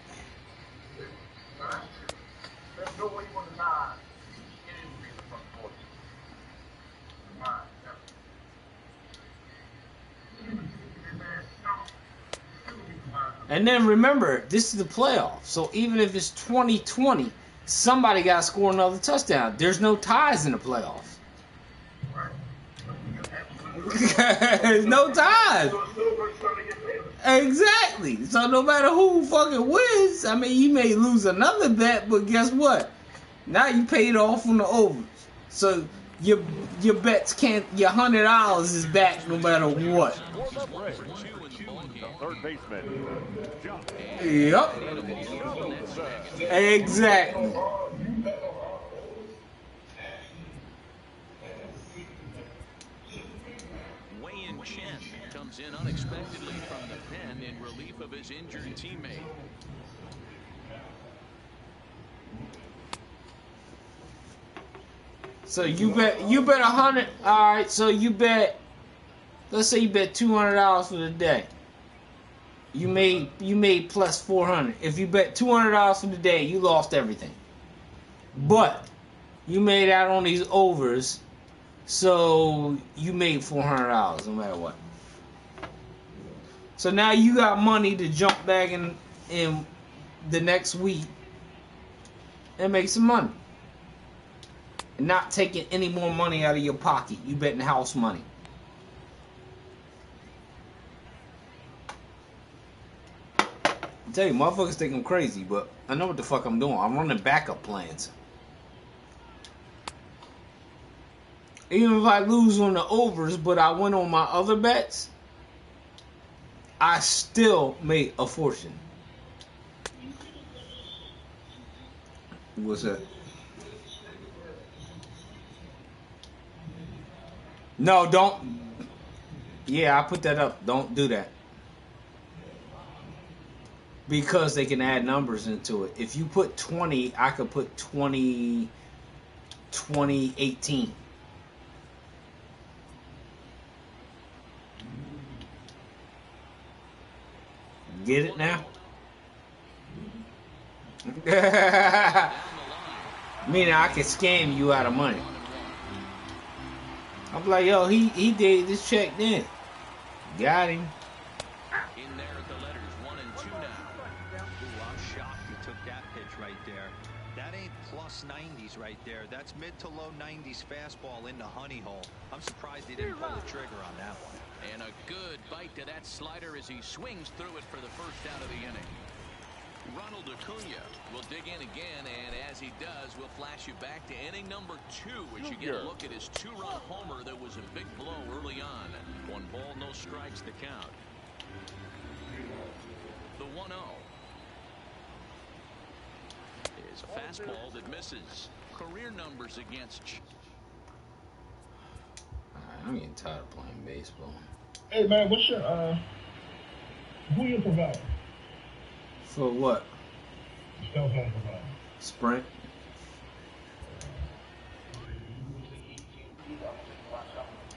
And then remember, this is the playoffs. So even if it's 2020, somebody got to score another touchdown. There's no ties in the playoffs. There's no ties. Exactly. So no matter who fucking wins, I mean, you may lose another bet, but guess what? Now you paid off on the overs. So your bets can't. Your $100 is back no matter what. Third baseman. Yep. Exactly. Comes in unexpectedly from the pen in relief of his injured teammate. So you bet 100. All right. So you bet. Let's say you bet $200 for the day. You made plus 400. If you bet $200 for the day, you lost everything. But you made out on these overs, so you made $400 no matter what. So now you got money to jump back in the next week and make some money. And not taking any more money out of your pocket. You betting house money. I tell you, motherfuckers think I'm crazy, but I know what the fuck I'm doing. I'm running backup plans. Even if I lose on the overs, but I win on my other bets, I still made a fortune. What's that? No, don't. Yeah, I put that up. Don't do that. Because they can add numbers into it. If you put 20, I could put 2018. Get it now? Meaning I can scam you out of money. I'm like, yo, he did this check then. Got him. In there at the letters, 1 and 2 now. Ooh, I'm shocked he took that pitch right there. That ain't plus 90s right there. That's mid to low 90s fastball in the honey hole. I'm surprised he didn't pull the trigger on that one. And a good bite to that slider as he swings through it for the first out of the inning. Ronald Acuna will dig in again, and as he does, we'll flash you back to inning number 2 as you get a look at his 2-run homer that was a big blow early on. 1 ball, no strikes to count. The 1-0 is a fastball that misses. Career numbers against. I'm getting tired of playing baseball. Hey man, what's your who you provider? For what? Cell phone provider. Sprint.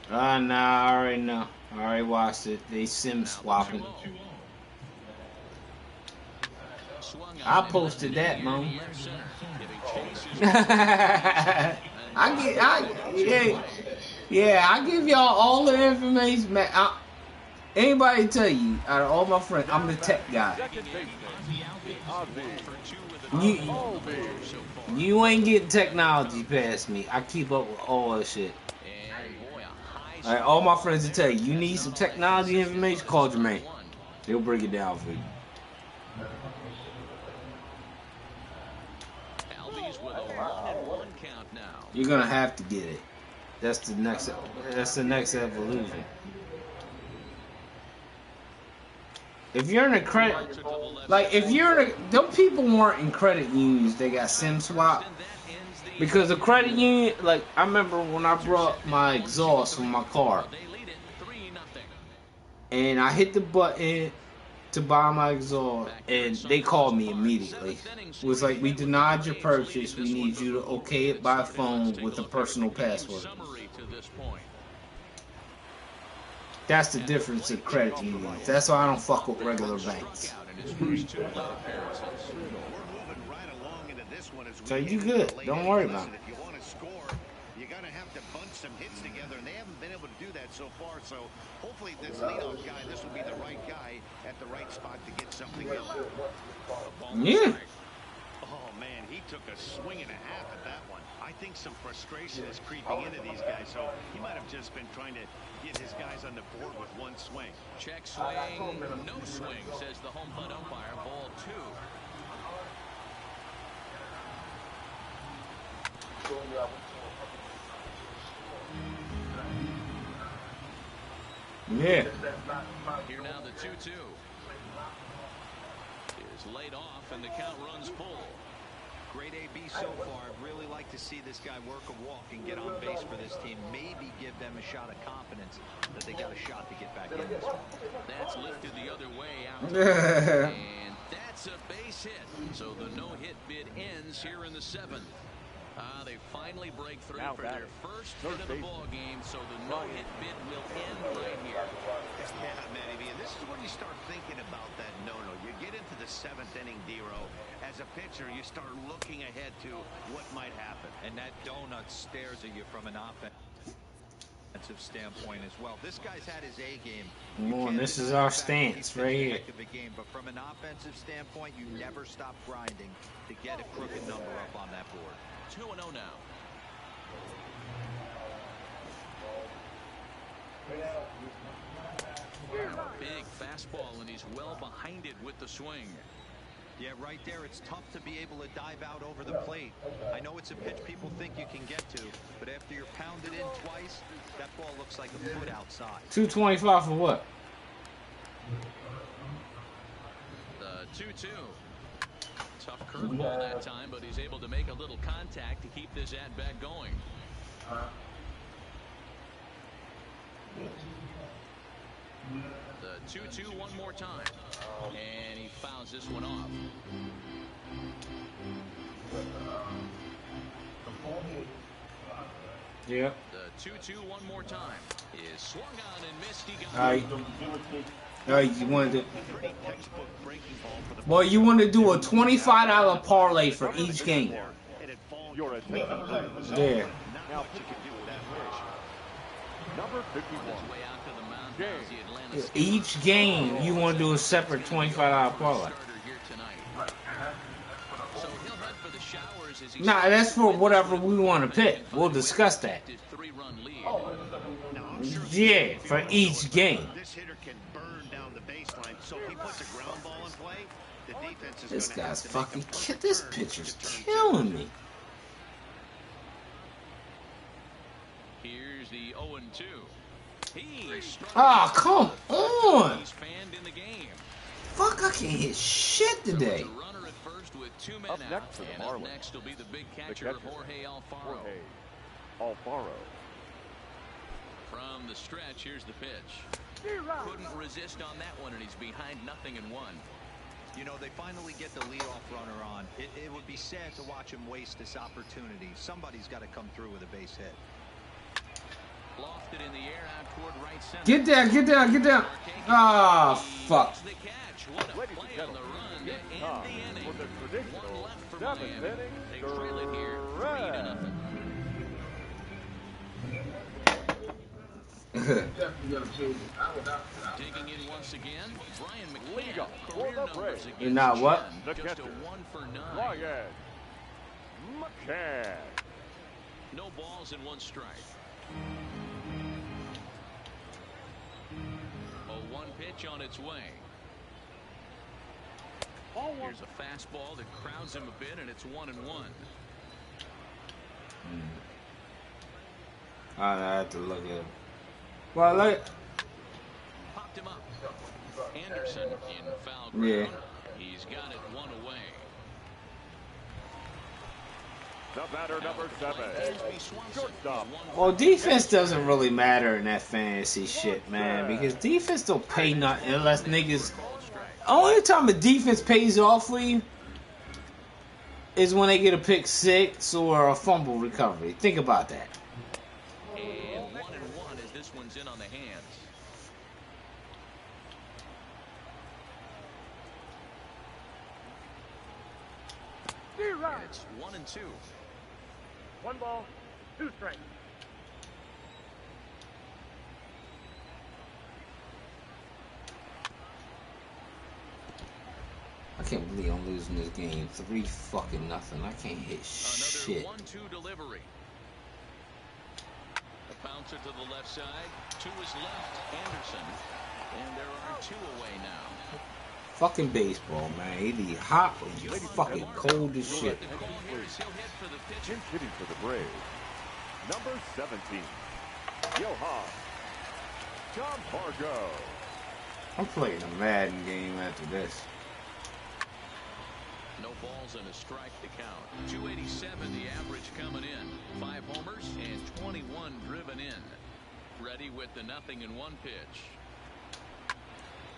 Nah, I already know. I already watched it. They sim swapping. I posted that, man. I give y'all all the information, man. Anybody tell you, out of all my friends, I'm the tech guy. You ain't getting technology past me. I keep up with all that shit. All right, all my friends will tell you, you need some technology information, call Jermaine. They'll break it down for you. You're gonna have to get it. That's the next evolution. If you're in a credit, them people weren't in credit unions. They got sim swap because the credit union. Like I remember when I brought my exhaust from my car, and I hit the button to buy my exhaust, and they called me immediately. It was like, we denied your purchase. We need you to okay it by phone with a personal password. That's the difference in credit unions. That's why I don't fuck with regular banks. So you good. Don't worry about it. If you want to score, you're going to have to bunch some hits together, and they haven't been able to do that so far. So hopefully this leadoff guy, this will be the right guy at the right spot to get something going. Yeah. Oh, man, he took a swing and a half at that one. I think some frustration is creeping into these guys, so he might have just been trying to get his guys on the board with one swing. Check swing, no swing, says the home plate umpire. Ball 2. Yeah. Here now the 2-2. Is laid off and the count runs full. Great AB so far. I'd really like to see this guy work a walk and get on base for this team. Maybe give them a shot of confidence that they got a shot to get back in this one. That's lifted the other way out. And that's a base hit. So the no-hit bid ends here in the 7th. They finally break through now for their first hit of the ball game, so the no-hit bid will end right here. Yeah, Matty V, and this is where you start thinking about that no-no. You get into the 7th inning, D-Row. As a pitcher, you start looking ahead to what might happen. And that donut stares at you from an offensive standpoint as well. This guy's had his A game. Come on, this is our stance right here. Game, but from an offensive standpoint, you never stop grinding to get a crooked number up on that board. 2-0 now. Big fastball, and he's well behind it with the swing. Yeah, right there, it's tough to be able to dive out over the plate. I know it's a pitch people think you can get to, but after you're pounded in twice, that ball looks like a foot outside. 225 for what? The 2-2. Tough curveball that time, but he's able to make a little contact to keep this at-bat going. The 2-2 one more time. And he fouls this one off. Yeah. The 2-2 one more time. Is swung on and missed. He got you wanted to. Well, you want to do a $25 parlay for each game. Your Yeah. Now, number 51. Each game, you want to do a separate $25 parlay. Nah, that's for whatever we want to pick. We'll discuss that. Yeah, for each game. This guy's fucking this pitcher's killing me. Here's the 0-2. Oh, come on. Fuck, I can't hit shit today. Up next for the Marlins. Next will be the big catcher, Jorge Alfaro. From the stretch, here's the pitch. Couldn't resist on that one, and he's behind 0-1. You know, they finally get the leadoff runner on. It would be sad to watch him waste this opportunity. Somebody's got to come through with a base hit. Lofted in the air out toward right center. Get down, get down, get down. Ah, fuck. The catch. What a play on the run to end the inning. One left for Miami. They trail it here 3-0. Digging in once again, Brian McCann. Career numbers against You're not what? Just a 1 for 9. Brian McCann. No balls and 1 strike. A 1 pitch on its way. Here's a fastball that crowds him a bit, and it's 1-1. I have to look at him. Well, look. Popped him up. Anderson in foul ground. Yeah. He's got it 1 away. The batter, number 7. Shortstop. Well, defense doesn't really matter in that fantasy shit, man, because defense don't pay nothing unless niggas. Only time a defense pays off for you is when they get a pick 6 or a fumble recovery. Think about that. And 1-1 as this one's in on the hands. And it's 1-2. 1 ball, 2 strikes. I can't believe I'm losing this game 3-0. I can't hit shit. Another 1-2 delivery. A bouncer to the left side. 2 is left. Anderson. And there are 2 away now. Fucking baseball, man. Either hot or you fucking cold as shit. Pinch hitting for the Braves. Number 17, Johan John Fargo. I'm playing a Madden game after this. No balls and a strike to count. 287 the average coming in. 5 homers and 21 driven in. Ready with the 0-1 pitch.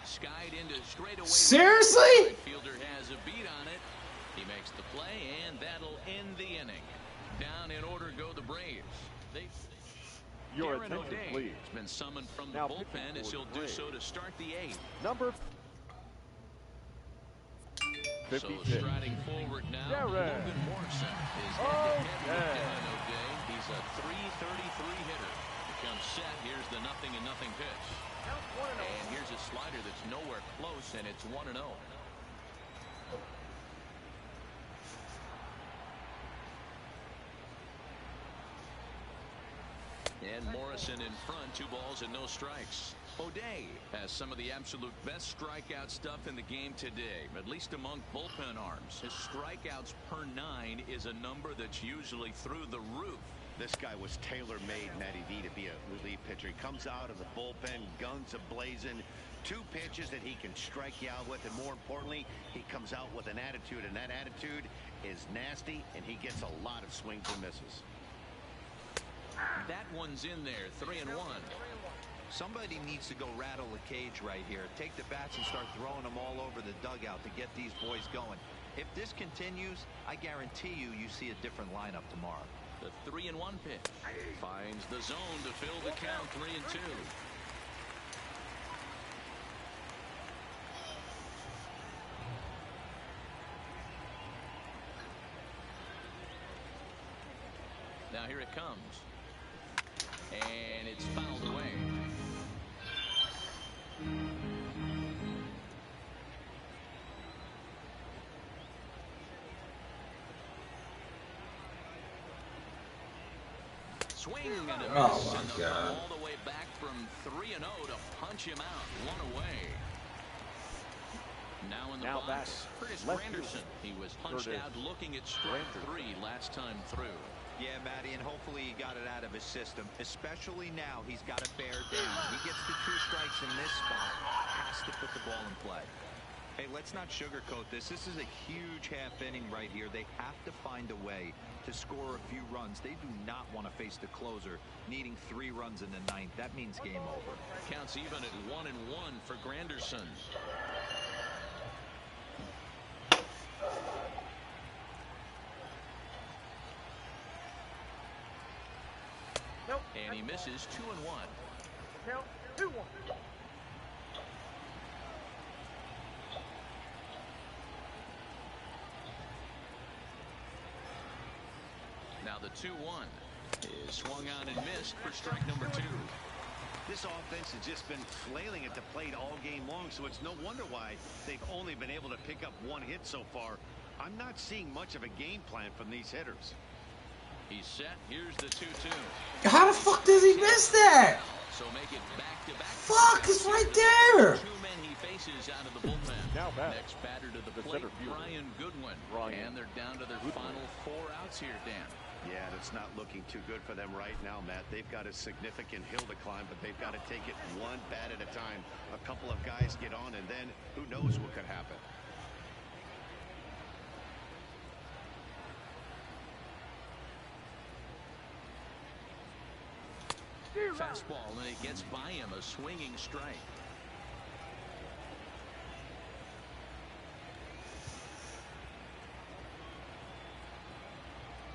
Skied into straightaway. Seriously? Right fielder has a beat on it. He makes the play, and that'll end the inning. Down in order go the Braves. Your Aaron attention, O'Day please. has been summoned from the Now bullpen as he'll do so to start the 8th. Number 56. So striding forward now, Logan Morrison is head-to-head with Aaron O'Day. He's a .333 hitter. He comes set. Here's the 0-0 pitch. And here's a slider that's nowhere close, and it's 1-0. And Morrison in front, 2 balls and no strikes. O'Day has some of the absolute best strikeout stuff in the game today, at least among bullpen arms. His strikeouts per 9 is a number that's usually through the roof. This guy was tailor-made, Matty V, to be a relief pitcher. He comes out of the bullpen, guns a-blazing, 2 pitches that he can strike you out with, and more importantly, he comes out with an attitude, and that attitude is nasty, and he gets a lot of swings and misses. That one's in there, 3-1. Somebody needs to go rattle the cage right here. Take the bats and start throwing them all over the dugout to get these boys going. If this continues, I guarantee you see a different lineup tomorrow. The 3-1 pitch finds the zone to fill the count, 3-2. Now here it comes. And it's fouled away. Swing and a miss. Oh And my God. all the way back from 3-0 to punch him out. 1 away. Now in the box, Curtis Granderson. He was punched out looking at strike 3 last time through. Yeah, Matty, and hopefully he got it out of his system. Especially now, he's got to bear down. He gets the 2 strikes in this spot. Has to put the ball in play. Hey, let's not sugarcoat this. This is a huge half inning right here. They have to find a way to score a few runs. They do not want to face the closer, needing 3 runs in the 9th. That means game over. Counts even at 1-1 for Granderson. Nope. And he misses 2-1. Count 2-1. Now the 2-1 is swung on and missed for strike number 2. This offense has just been flailing at the plate all game long, so it's no wonder why they've only been able to pick up 1 hit so far. I'm not seeing much of a game plan from these hitters. He's set. Here's the 2-2. How the fuck does he miss that? So make it back-to-back. Fuck, it's right there. 2 men he faces out of the bullpen. Now back. Next batter to the plate, center fielder, Brian Goodwin. Brian And they're down to their final 4 outs here, Dan. Yeah, it's not looking too good for them right now, Matt. They've got a significant hill to climb, but they've got to take it 1 bat at a time. A couple of guys get on, and then who knows what could happen. Fastball, and it gets by him, a swinging strike.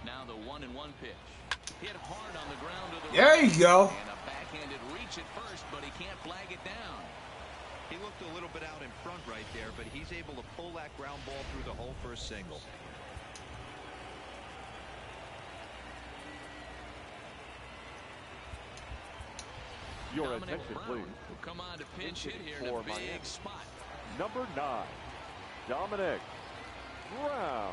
Now the 1-1 pitch. Hit hard on the ground to the There you go. And a backhanded reach at first, but he can't flag it down. He looked a little bit out in front right there, but he's able to pull that ground ball through the hole for a single. Your Dominic attention, Brown please. will come on to pinch hit here in For a big Miami. spot. Number 9, Dominic Brown.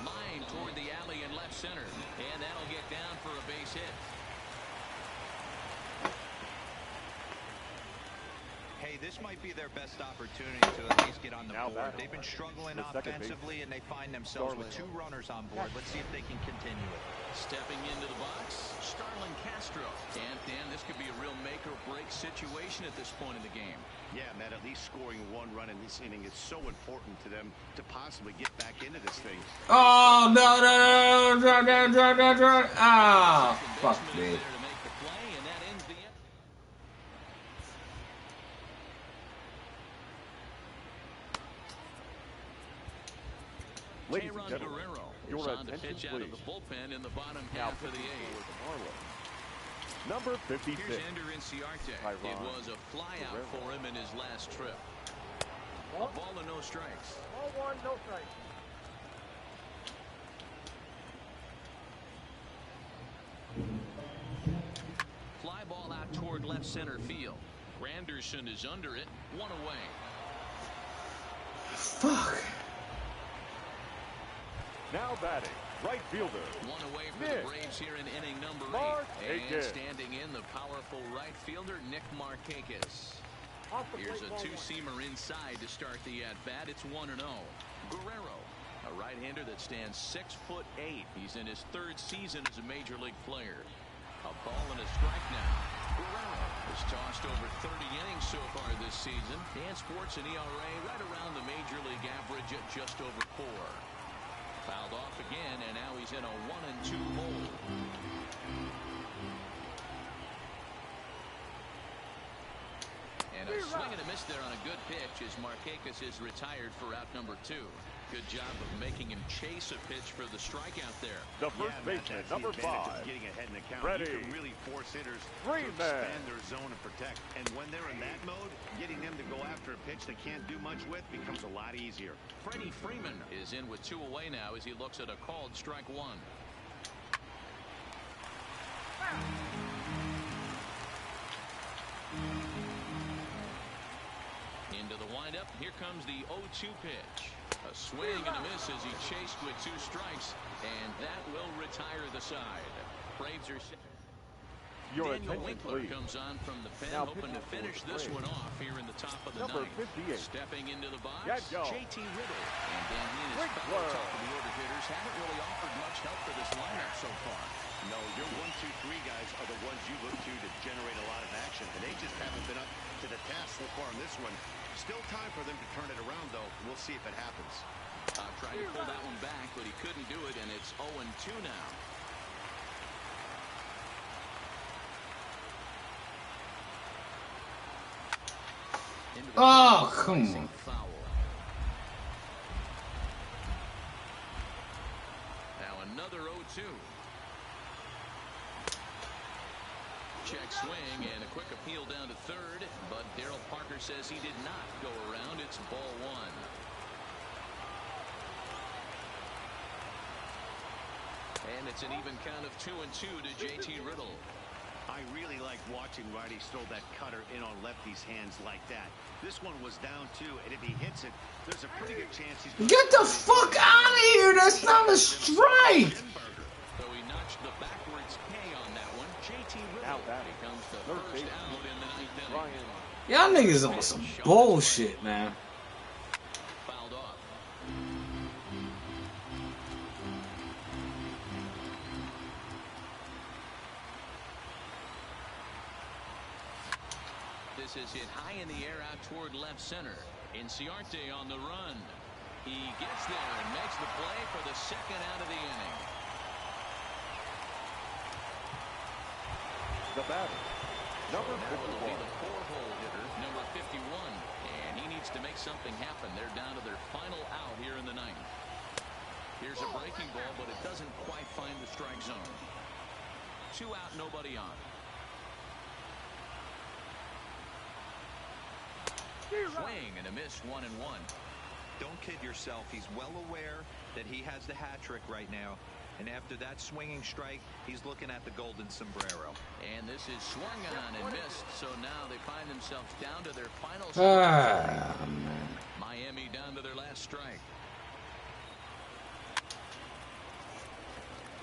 Line toward the alley in left center. And that'll get down for a base hit. Hey, this might be their best opportunity to at least get on the board. They've been struggling offensively, and they find themselves with 2 runners on board. Let's see if they can continue it. Stepping into the box, Starlin Castro. And, Dan, this could be a real make-or-break situation at this point in the game. Yeah, Matt, at least scoring 1 run in this inning is so important to them to possibly get back into this thing. Oh, no. Ah, fuck me. Ladies and gentlemen, your attention, pitch out of the bullpen in the bottom half of the 8th. Number 56. Here's Ender Inciarte. It was a flyout for him in his last trip. A ball and no strikes. Ball 1, no strikes. Fly ball out toward left center field. Granderson is under it. 1 away. Fuck. Now batting, right fielder. 1 away for the Braves here in inning number 8. And standing in, the powerful right fielder, Nick Markakis. Here's a 2-seamer inside to start the at-bat. It's 1-0. Guerrero, a right-hander that stands 6'8". He's in his 3rd season as a major league player. A ball and a strike now. Guerrero has tossed over 30 innings so far this season. And sports an ERA right around the major league average at just over 4. Fouled off again, and now he's in a 1-2 hole. And a swing and a miss there on a good pitch as Markakis is retired for out number 2. Good job of making him chase a pitch for the strikeout there. The first baseman, number 5. Getting ahead in the count. Ready. You can really force hitters to expand their zone and protect. And when they're in that mode, getting them to go after a pitch they can't do much with becomes a lot easier. Freddie Freeman is in with 2 away now as he looks at a called strike 1. Into the windup. Here comes the 0-2 pitch. A swing and a miss as he chased with 2 strikes, and that will retire the side. Braves are set. Daniel Winkler comes on from the pen, hoping to finish this one off here in the top of the 9th. Stepping into the box, JT Riddle. And Dan, he and his fellow top of the order hitters haven't really offered much help for this lineup so far. No, your 1, 2, 3 guys are the ones you look to generate a lot of action, and they just haven't been up to the task so far in this one. Still time for them to turn it around, though. We'll see if it happens. Trying to pull that one back, but he couldn't do it, and it's 0-2 now. Oh, come on. Foul. Now another 0-2. Check swing and a quick appeal down to 3rd, but Darryl Parker says he did not go around. It's ball 1. And it's an even count of 2-2 to JT Riddle. I really like watching righties throw that cutter in on lefty's hands like that. This one was down 2, and if he hits it, there's a pretty good chance he's going to... Get the fuck out of here! That's not a strike! So he notched the backwards K on that one. JT Riddle becomes the first out in the 9th inning. Y'all niggas on some bullshit, man. Fouled off. This is hit high in the air out toward left center. Inciarte on the run. He gets there and makes the play for the 2nd out of the inning. The batter, number 51. Will be the 4-hole hitter, number 51. And he needs to make something happen. They're down to their final out here in the 9th. Here's a breaking ball, but it doesn't quite find the strike zone. 2 out, nobody on. Swing and a miss, 1-1. Don't kid yourself. He's well aware that he has the hat trick right now. And after that swinging strike, he's looking at the golden sombrero. And this is swung on and missed, so now they find themselves down to their final Miami down to their last strike.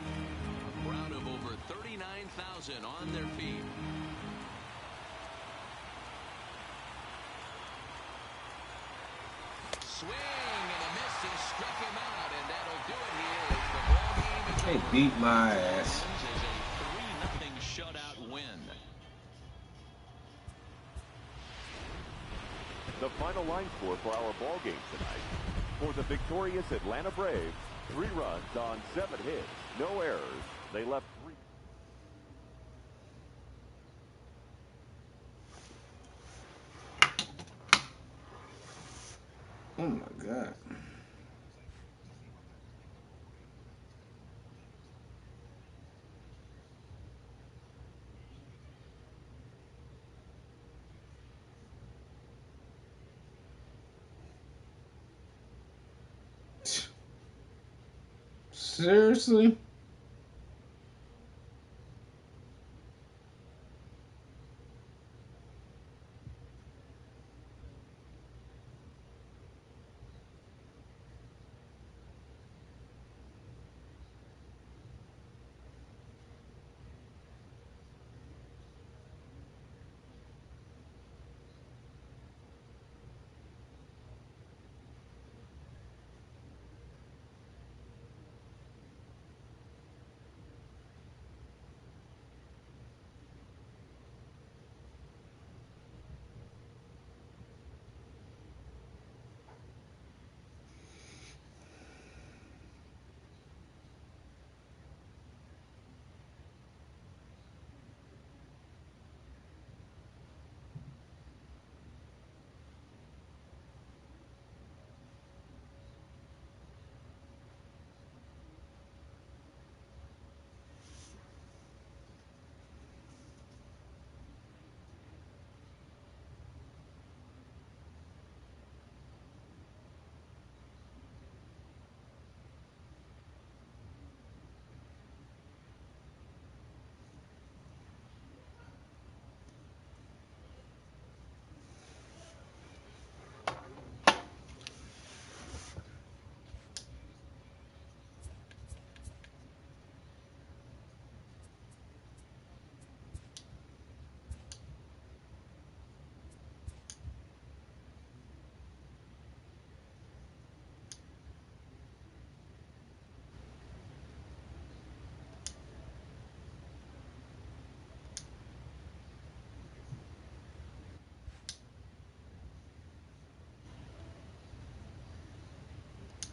A crowd of over 39,000 on their feet. Swing and a miss. He struck him out, and that'll do it here. The ball game is They beat my ass. a 3-0 shutout win. The final line score for our ball game tonight. For the victorious Atlanta Braves, 3 runs on 7 hits, no errors. They left 3. Oh my God. Seriously?